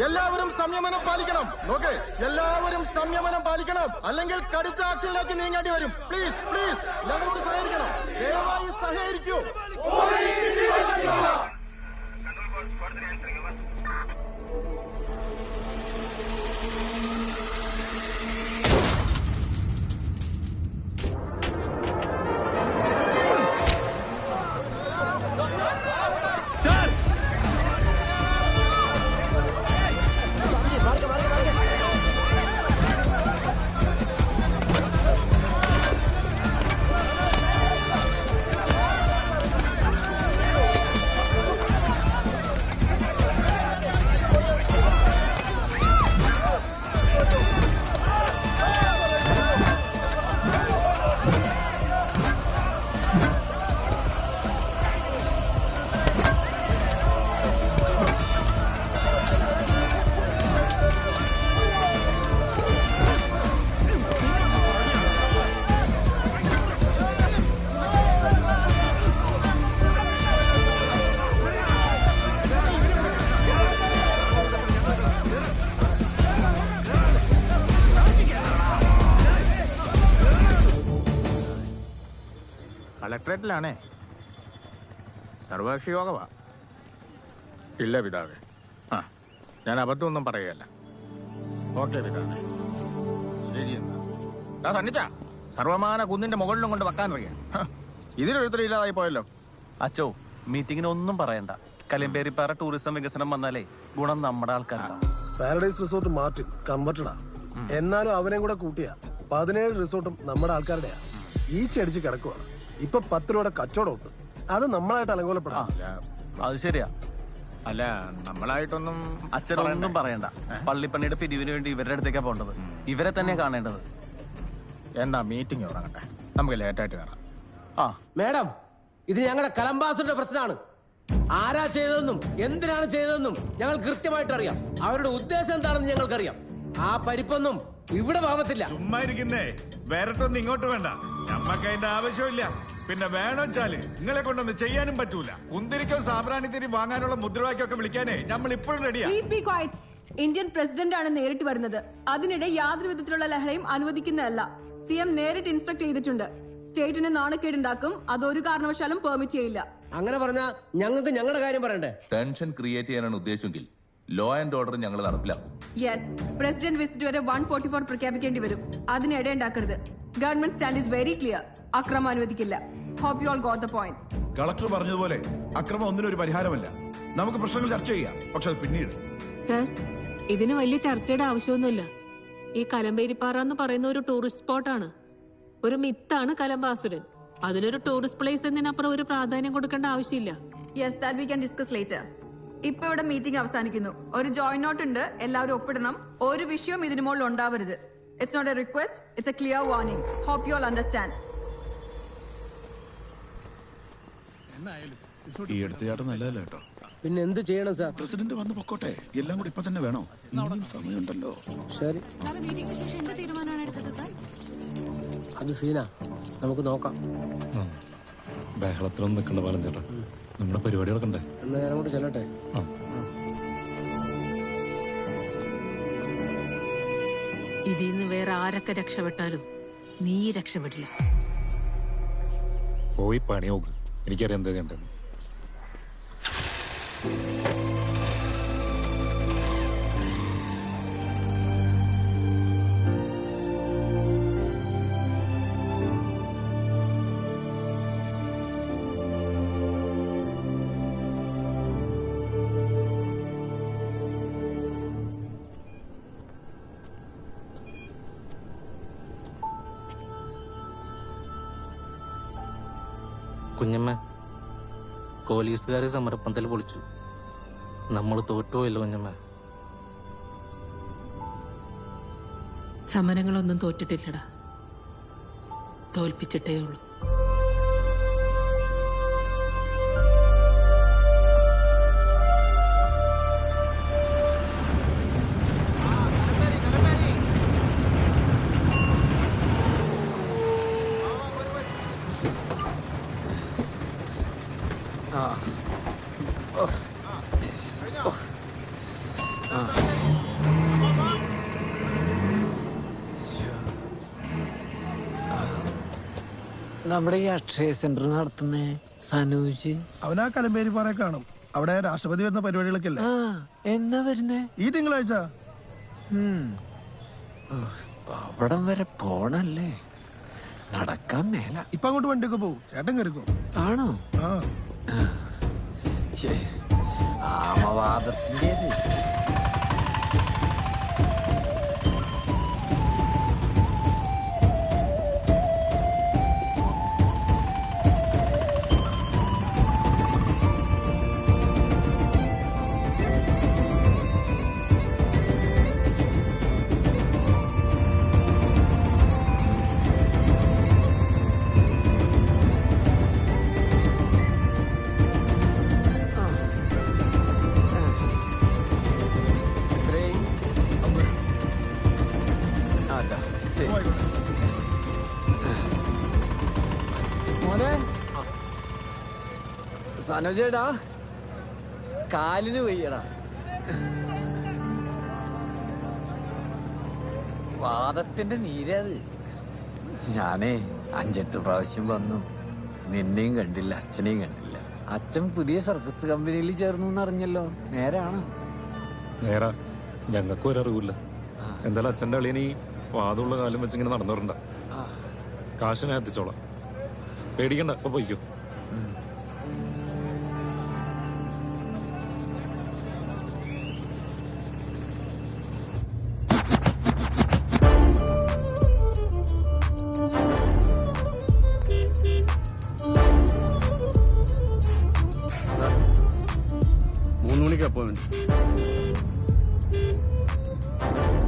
എല്ലാവരും സംയമനം പാലിക്കണം. നോക്ക്, എല്ലാവരും സംയമനം പാലിക്കണം, അല്ലെങ്കിൽ കടുത്ത ആക്ഷനിലേക്ക് നീങ്ങേണ്ടി വരും. പ്ലീസ് പ്ലീസ് ഞങ്ങൾക്ക് സഹകരിക്കണം. ദയവായി സഹകരിക്കൂ. കളക്ട്രേറ്റിലാണേ. സർവകക്ഷി യോഗമാ. ഇല്ല പിതാവേ. ഞാൻ അബദ്ധമൊന്നും പറയുകയല്ല. ഓക്കെ പിതാവേ. സന്നിച്ച സർവമാന കുന്നിന്റെ മുകളിലും കൊണ്ട് വെക്കാനറിയാം. ഇതിനൊരുത്തരം ഇല്ലാതായി പോയല്ലോ. അച്ചോ, മീറ്റിങ്ങിന് ഒന്നും പറയണ്ട. കലമ്പേരിപ്പാറ ടൂറിസം വികസനം വന്നാലേ ഗുണം നമ്മുടെ ആൾക്കാരാണ്. പാരഡൈസ് റിസോർട്ട് മാർട്ടിൻ കൺവെർട്ടഡാ. എന്നാലും അവനെയും കൂടെ കൂട്ടിയ 17 റിസോർട്ടും നമ്മുടെ ആൾക്കാരുടെയാ. ഈച്ചടിച്ച് കിടക്കുക. ഇപ്പൊ 10 രൂപയുടെ കച്ചവടം ഉണ്ട്. അത് നമ്മളായിട്ട് അലങ്കോലപ്പെടാം. അത് ശരിയാ. അല്ല, നമ്മളായിട്ടൊന്നും അച്ഛനൊന്നും പറയണ്ട. പള്ളിപ്പണിയുടെ പിരിവിന് വേണ്ടി ഇവരുടെ അടുത്തേക്കാ പോണ്ടത്. ഇവരെ തന്നെ കാണേണ്ടത്. എന്താ മീറ്റിംഗ് തുടങ്ങട്ടെ, നമുക്ക് ലേറ്റായിട്ട് കയറാം. മേഡം, ഇത് ഞങ്ങളുടെ കലംബാസുരുടെ പ്രശ്നമാണ്. ആരാ ചെയ്തതെന്നും എന്തിനാണ് ചെയ്തതെന്നും ഞങ്ങൾ കൃത്യമായിട്ട് അറിയാം. അവരുടെ ഉദ്ദേശം എന്താണെന്ന് ഞങ്ങൾക്കറിയാം. ആ പരിപ്പൊന്നും ഇവിടെ പാവത്തില്ല. ചുമ്മാ ഇരിക്കുന്നേ, വേറൊന്നും ഇങ്ങോട്ട് വേണ്ട. നമ്മക്ക് അതിന്റെ ആവശ്യമില്ല. പിന്നെ വേണോച്ചാല് നിങ്ങളെ കൊണ്ടൊന്നും ചെയ്യാനും പറ്റൂല. കുന്തിരിക്കോ സാമ്പ്രാണിത്തിരി വാങ്ങാനുള്ള മുദ്രാവാക്യമൊക്കെ വിളിക്കാനേ നമ്മൾ ഇപ്പോഴും റെഡിയാ. ഇന്ത്യൻ പ്രസിഡന്റ് ആണ് നേരിട്ട് വരുന്നത്. അതിനിടെ യാതൊരു വിധത്തിലുള്ള ലഹളയും അനുവദിക്കുന്നതല്ല. CM നേരിട്ട് ഇൻസ്ട്രക്ട് ചെയ്തിട്ടുണ്ട്. സ്റ്റേറ്റിന് നാണക്കേടുണ്ടാക്കും. അതൊരു കാരണവശാലും പെർമിറ്റ് ചെയ്യില്ല. അങ്ങനെ പറഞ്ഞാ ഞങ്ങൾക്ക് ഞങ്ങളുടെ കാര്യം പറയണ്ടേ? ടെൻഷൻ ക്രിയേറ്റ് ചെയ്യാനാണ് ഉദ്ദേശമെങ്കിൽ ലോ ആൻഡ് ഓർഡർ ഞങ്ങൾ നടപ്പിലാക്കും. യെസ്, പ്രസിഡന്റ് വിസിറ്റ് വരെ 144 പ്രഖ്യാപിക്കേണ്ടി വരും. അതിനിടെ ഉണ്ടാക്കരുത്. Government stand is very clear. അക്രമം അനുവദിക്കില്ല. Hope you all got the point. Collector പറഞ്ഞതുപോലെ അക്രമം ഒന്നിനും ഒരു പരിഹാരമല്ല. നമുക്ക് പ്രശ്നങ്ങൾ ചർച്ച ചെയ്യാം, പക്ഷെ അത് പിന്നീട്. സർ, ഇതിന് വലിയ ചർച്ചയുടെ ആവശ്യമൊന്നുമില്ല. ഈ കലമ്പേരിപ്പാറ എന്ന് പറയുന്ന ഒരു ടൂറിസ്റ്റ് സ്പോട്ടാണ്. ഒരു മിത്താണ് കലംബാസുരൻ. അതിനൊരു ടൂറിസ്റ്റ് പ്ലേസ് എന്നതിനപ്പുറം ഒരു പ്രാധാന്യം കൊടുക്കേണ്ട ആവശ്യമില്ല. Yes, that we can discuss later. ഇപ്പൊ ഇവിടെ മീറ്റിംഗ് അവസാനിക്കുന്നു. ഒരു ജോയിന്റ് നോട്ട് ഉണ്ട്, എല്ലാവരും ഒപ്പിടണം. ഒരു വിഷയവും ഇതിനു മുകളിൽ ഉണ്ടാവരുത്. It's not a request, it's a clear warning. Hope you all understand. ഈ എടുത്തുചാട്ടം നല്ലതല്ല കേട്ടോ. പിന്നെ എന്ത് ചെയ്യണം സാർ? പ്രസിഡന്റ് വന്ന് പൊക്കോട്ടെ. എല്ലാം കൂടി ഇപ്പൊ തന്നെ വേണോ? സമയമുണ്ടല്ലോ. ശരി, അത് സീനാ. നമുക്ക് നോക്കാം. ബഹളത്തിലൊന്നും നിൽക്കണ്ട പാലം ചേട്ടാ. നമ്മുടെ പരിപാടികളൊക്കെ ഉണ്ട്. എന്നാ ഞാൻ അങ്ങോട്ട് ചെല്ലട്ടെ. ഇതിന്ന് വേറെ ആരൊക്കെ രക്ഷപ്പെട്ടാലും നീ രക്ഷപ്പെടില്ല. പോയി പണി നോക്ക്. എനിക്കറിയാം എന്താ ചെയ്യണ്ടത്. കുഞ്ഞമ്മ, പോലീസുകാരെ സമരപ്പന്തൽ പൊളിച്ചു. നമ്മൾ തോറ്റുപോയല്ലോ കുഞ്ഞമ്മ. സമരങ്ങളൊന്നും തോറ്റിട്ടില്ലടാ, തോൽപ്പിച്ചിട്ടേ ഉള്ളൂ. നമ്മുടെ ഈ അക്ഷയ സെന്റർ നടത്തുന്ന സനൂജ് അവനാ കലമ്പേരിപ്പാറ കാണും. അവിടെ രാഷ്ട്രപതി വരുന്ന പരിപാടികളൊക്കെ അല്ലേ? എന്നാ വരുന്നേ? ഈ തിങ്കളാഴ്ച. അവിടം വരെ പോണല്ലേ, നടക്കാൻ മേല. ഇപ്പൊ അങ്ങോട്ട് വണ്ടിയൊക്കെ പോകും. ചേട്ടൻ കയറിക്കോ. ആണോ? ആമവാദത്തിൻ്റെത്. സനോജേടാ, കാലിന് വയ്യടാ. വാദത്തിന്റെ നീരത്. ഞാനേ 5-8 പ്രാവശ്യം വന്നു. നിന്നെയും കണ്ടില്ല, അച്ഛനെയും കണ്ടില്ല. അച്ഛൻ പുതിയ സർക്കസ് കമ്പനിയിൽ ചേർന്നു എന്നറിഞ്ഞല്ലോ, നേരാണോ? നേരാ, ഞങ്ങൾക്കും ഒരറിവില്ല. എന്തായാലും അച്ഛൻ്റെ അളിയനീ വാദമുള്ള കാലം വെച്ചിങ്ങനെ നടന്നിട്ടുണ്ട. കാശ് ഞാൻ എത്തിച്ചോളാം, പേടിക്കണ്ട. ഇപ്പൊ പോയിക്കോ.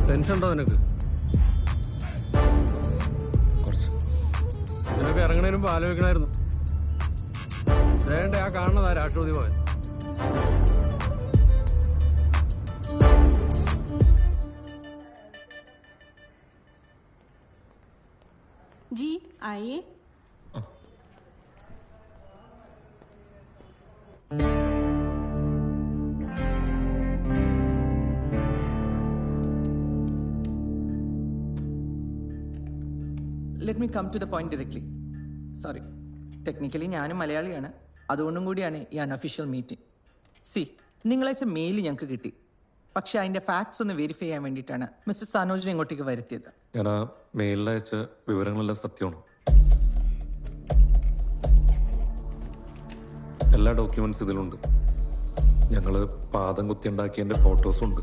ടെൻഷൻ ഉണ്ടോ നിനക്ക്? നിനക്ക് ഇറങ്ങണതിന് മുമ്പ് ആലോചിക്കണമായിരുന്നു. വേണ്ട, ആ കാണുന്നതാ രാഷ്ട്രപതി ഭവൻ. जी आइए. Let me come to the point directly. Sorry, technically ഞാനും മലയാളിയാണ്, അതുകൊണ്ടും കൂടിയാണ് ഈ അൺഒഫീഷ്യൽ മീറ്റിംഗ്. സി, നിങ്ങളയച്ച മെയിൽ ഞങ്ങൾക്ക് കിട്ടി, പക്ഷെ അതിന്റെ ഫാക്ട്സ് ഒന്ന് വെരിഫൈ ചെയ്യാൻ വേണ്ടിയിട്ടാണ് മിസ്റ്റർ സനോജിനെ ഇങ്ങോട്ടേക്ക് വരുത്തിയത്. ഞാൻ ആ മെയിലയച്ച വിവരങ്ങളെല്ലാം സത്യമാണ്. എല്ലാ ഡോക്യുമെന്റ്സ് ഇതിലുണ്ട്. ഞങ്ങള് പാദം കുത്തിയുണ്ടാക്കിയതിന്റെ ഫോട്ടോസും ഉണ്ട്.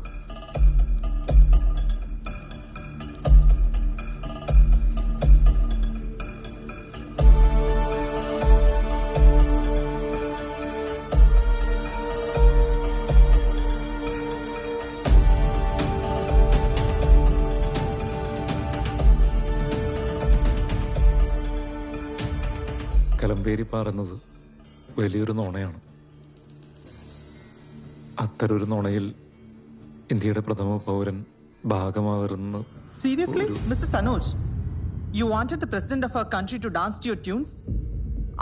കലമ്പേരിപ്പാറ എന്നത് വലിയൊരു നുണയാണ്. അത്തരൊരു നുണയിൽ ഇന്ത്യയുടെ പ്രഥമ പൗരൻ ഭാഗമാകരുന്ന്. Seriously, Mr. Sanoj, you wanted the president of our country to dance to your tunes?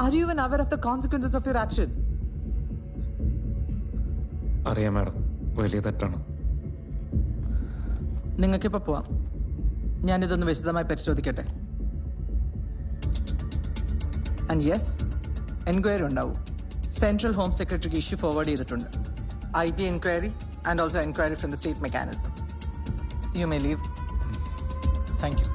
Are you even aware of the consequences of your action? അറിയാം മാഡം, വലിയ തെറ്റാണ്. നിങ്ങൾക്കിപ്പോൾ പോവാം. ഞാനിതൊന്ന് വിശദമായി പരിശോധിക്കട്ടെ. ആൻഡ് യെസ്, എൻക്വയറി ഉണ്ടാവും. സെൻട്രൽ ഹോം സെക്രട്ടറിക്ക് ഇഷ്യൂ ഫോർവേഡ് ചെയ്തിട്ടുണ്ട്. IT enquiry and also enquiry from the state mechanism. You may leave. Thank you.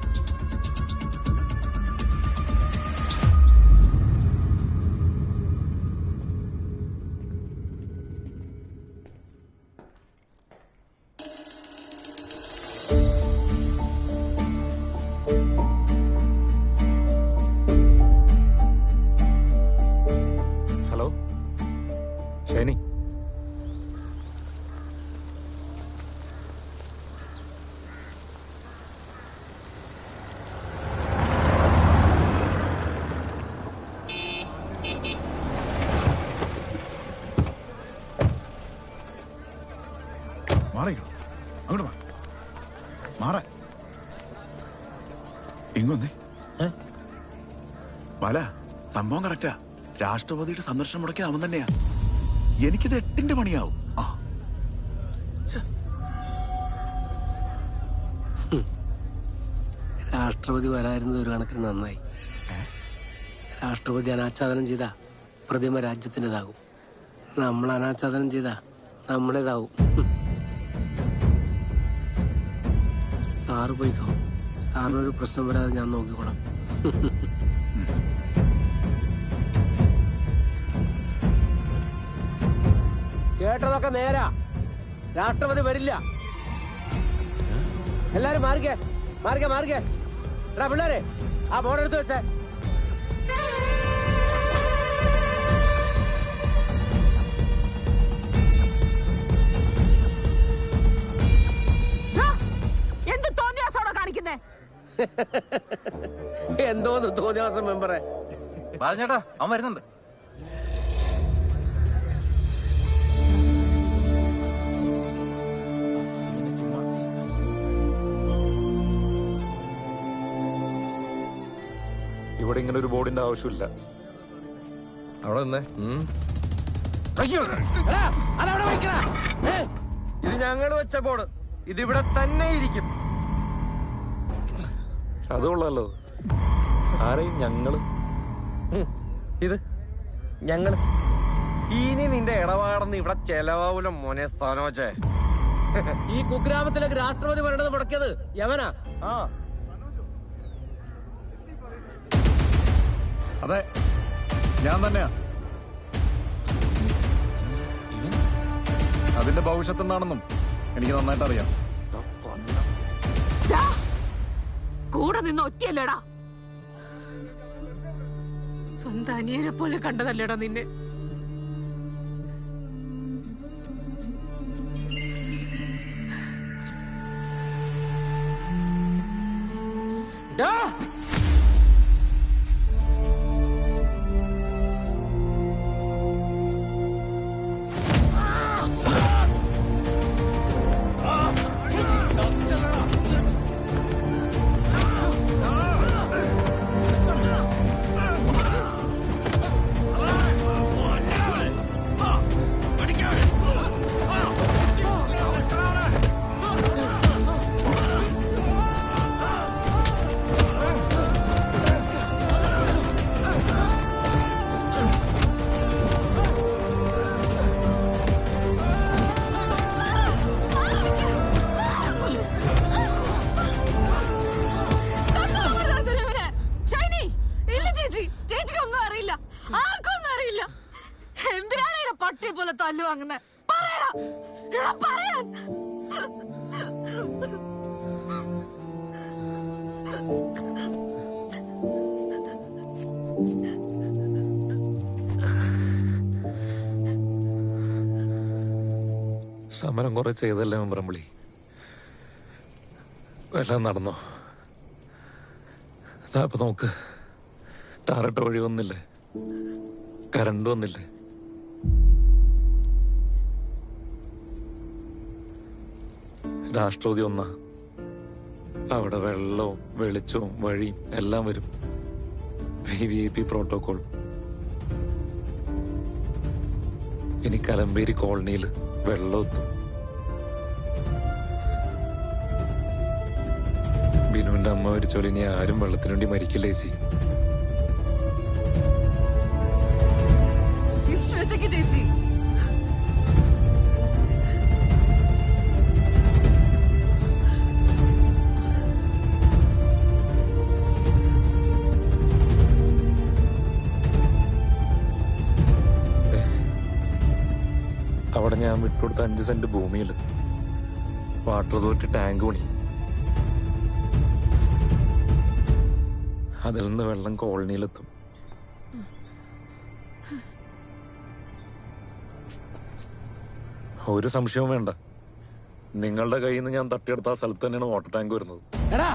Hello Shiny, മാറിക്കണം, അങ്ങോട്ട് മാ, മാറാൻ ഇങ്ങൊന്നേ. വല സംഭവം കറക്റ്റാ. രാഷ്ട്രപതിയുടെ സന്ദർശനം മുടക്കിയ അവൻ തന്നെയാ. എനിക്കിത് 8ന്റെ പണിയാവും. രാഷ്ട്രപതി വരായിരുന്നത് ഒരു കണക്കിന് നന്നായി. രാഷ്ട്രപതി അനാച്ഛാദനം ചെയ്ത പ്രതിമ രാജ്യത്തിൻ്റെതാകും. നമ്മൾ അനാച്ഛാദനം ചെയ്ത നമ്മുടേതാവും. സാറ് പോയിക്കോ. സാറിനൊരു പ്രശ്നം വരാതെ ഞാൻ നോക്കിക്കോളാം. കേട്ടതൊക്കെ നേരാ. രാഷ്ട്രപതി വരില്ല. എല്ലാരും മാറിക്കേ, മാറിക്കേ, മാറിക്കേ. എടാ പിള്ളേരെ, ആ ബോർഡ് എടുത്ത് വെച്ചേ. എന്ത് തോന്നിയാസോടെ കാണിക്കുന്നേ? എന്തോന്ന് തോന്നിയാസം മെമ്പറെ. ചേട്ടാ അവൻ വരുന്നുണ്ട്. ഇവിടെ ഇങ്ങനെ ഒരു ബോർഡിന്റെ ആവശ്യമില്ല. അവിടെ നിന്നേ. ഇത് ഞങ്ങൾ വെച്ച ബോർഡ്. ഇതിവിടെ തന്നെ ഇരിക്കും. അത് കൊള്ളാലോ. ആരെയും ഞങ്ങള്? ഇത് ഞങ്ങള്. ഇനി നിന്റെ ഇടപാടെന്ന് ഇവിടെ ചെലവാവൂല മോനെ സനോജേ. ഈ കുഗ്രാമത്തിലേക്ക് രാഷ്ട്രപതി വരേണ്ടത് മുടക്കിയത് യവനാ. അതെ, ഞാൻ തന്നെയാ. അതിന്റെ ഭവിഷ്യത്ത് എന്താണെന്നും എനിക്ക് നന്നായിട്ട് അറിയാം. കൂടെ നിന്ന് ഒറ്റയല്ലേടാ, സ്വന്തം അനിയനെ പോലെ കണ്ടതല്ലേടാ നിന്നെ. സമരം കുറെ ചെയ്തല്ലേ മെമ്പറമ്പിളി. എല്ലാം നടന്നോ? ഇപ്പൊ നോക്ക്, ടാറിട്ട വഴി വന്നില്ലേ, കരണ്ട് വന്നില്ലേ. രാഷ്ട്രപതി ഒന്നാ, അവിടെ വെള്ളവും വെളിച്ചവും വഴിയും എല്ലാം വരും. VIP protocol. ഇനി കലമ്പേരി കോളനിയിൽ വെള്ളം എത്തും. ബിനുവിന്റെ അമ്മ മരിച്ചോലെ ഇനി ആരും വെള്ളത്തിനു വേണ്ടി മരിക്കില്ലേ ചേച്ചി. ചേച്ചി അവിടെ ഞാൻ വിട്ടുകൊടുത്ത 5 സെന്റ് ഭൂമിയിൽ വാട്ടർ അതോറിറ്റി ടാങ്ക് പണി. അതിൽ നിന്ന് വെള്ളം കോളനിയിലെത്തും. ഒരു സംശയവും വേണ്ട, നിങ്ങളുടെ കയ്യിൽ നിന്ന് ഞാൻ തട്ടിയെടുത്ത ആ സ്ഥലത്ത് തന്നെയാണ് വാട്ടർ ടാങ്ക് വരുന്നത്. എടാ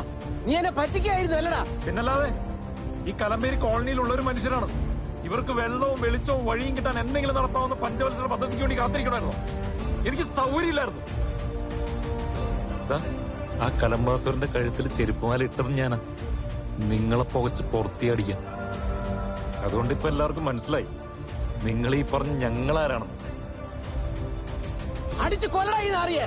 നീ എന്നെ പറ്റിക്കായിരുന്നു അല്ലടാ. പിന്നല്ലാതെ ഈ കലമ്പേരി കോളനിയിലുള്ള ഒരു മനുഷ്യരാണ്. ഇവർക്ക് വെള്ളവും വെളിച്ചവും വഴിയും കിട്ടാൻ എന്തെങ്കിലും നടത്താവുന്ന പഞ്ചവത്സര പദ്ധതിക്ക് വേണ്ടി കാത്തിരിക്കണമായിരുന്നു. എനിക്ക് സൗകര്യമില്ലായിരുന്നു. ആ കലംബാസുരന്റെ കഴുത്തിൽ ചെരുപ്പുമാല ഇട്ടതും ഞാനാ, നിങ്ങളെ പുകച്ച് പുറത്തിയടിക്കാൻ. അതുകൊണ്ട് ഇപ്പൊ എല്ലാവർക്കും മനസ്സിലായി നിങ്ങൾ ഈ പറഞ്ഞ ഞങ്ങളാരാണെന്ന്. അടിച്ച് കൊല്ലടാ അറിയേ.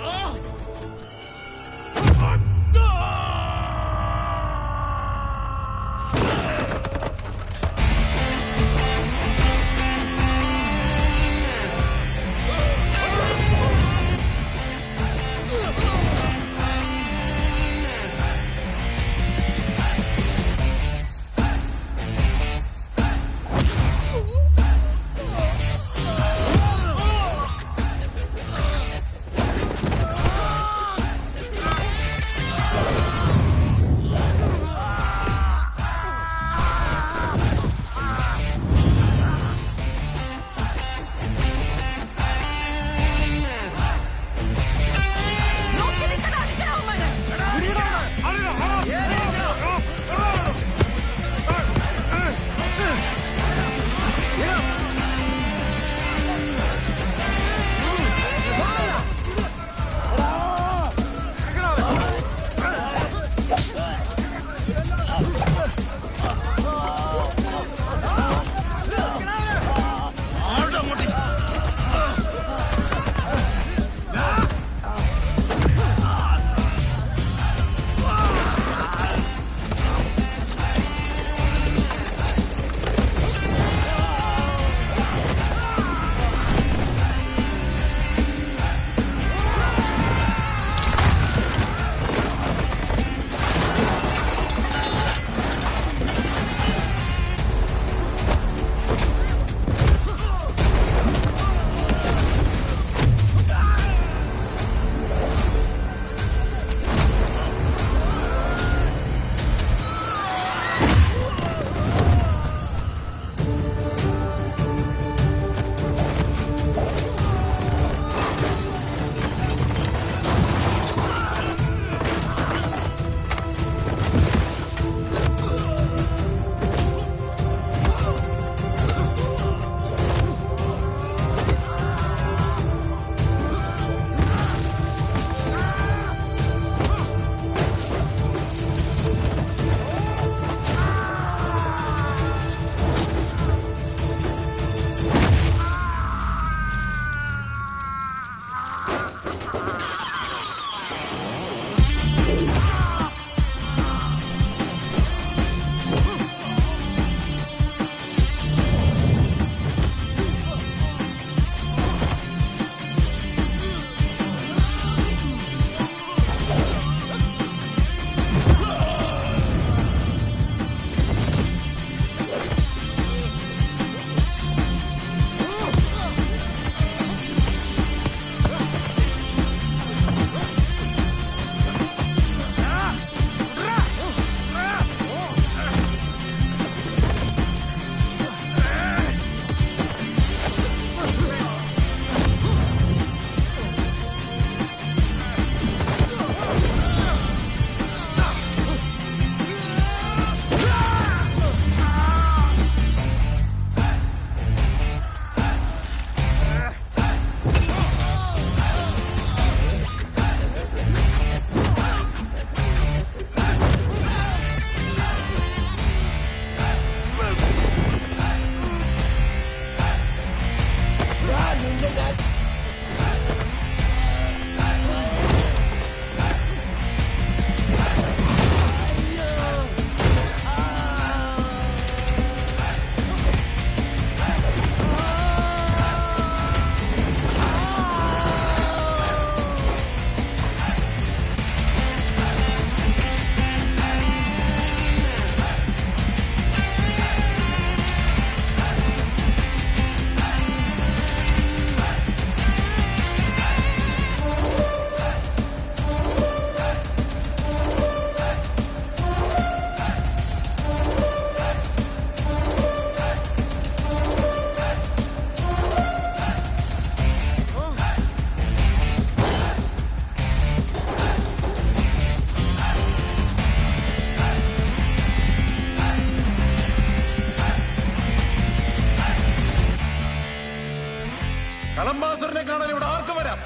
കലംബാസുരനെ കാണാൻ ഇവിടെ ആർക്കും വരാം,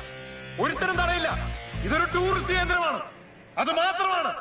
ഒരുത്തരും തടയില്ല. ഇതൊരു ടൂറിസ്റ്റ് കേന്ദ്രമാണ്, അത് മാത്രമാണ്.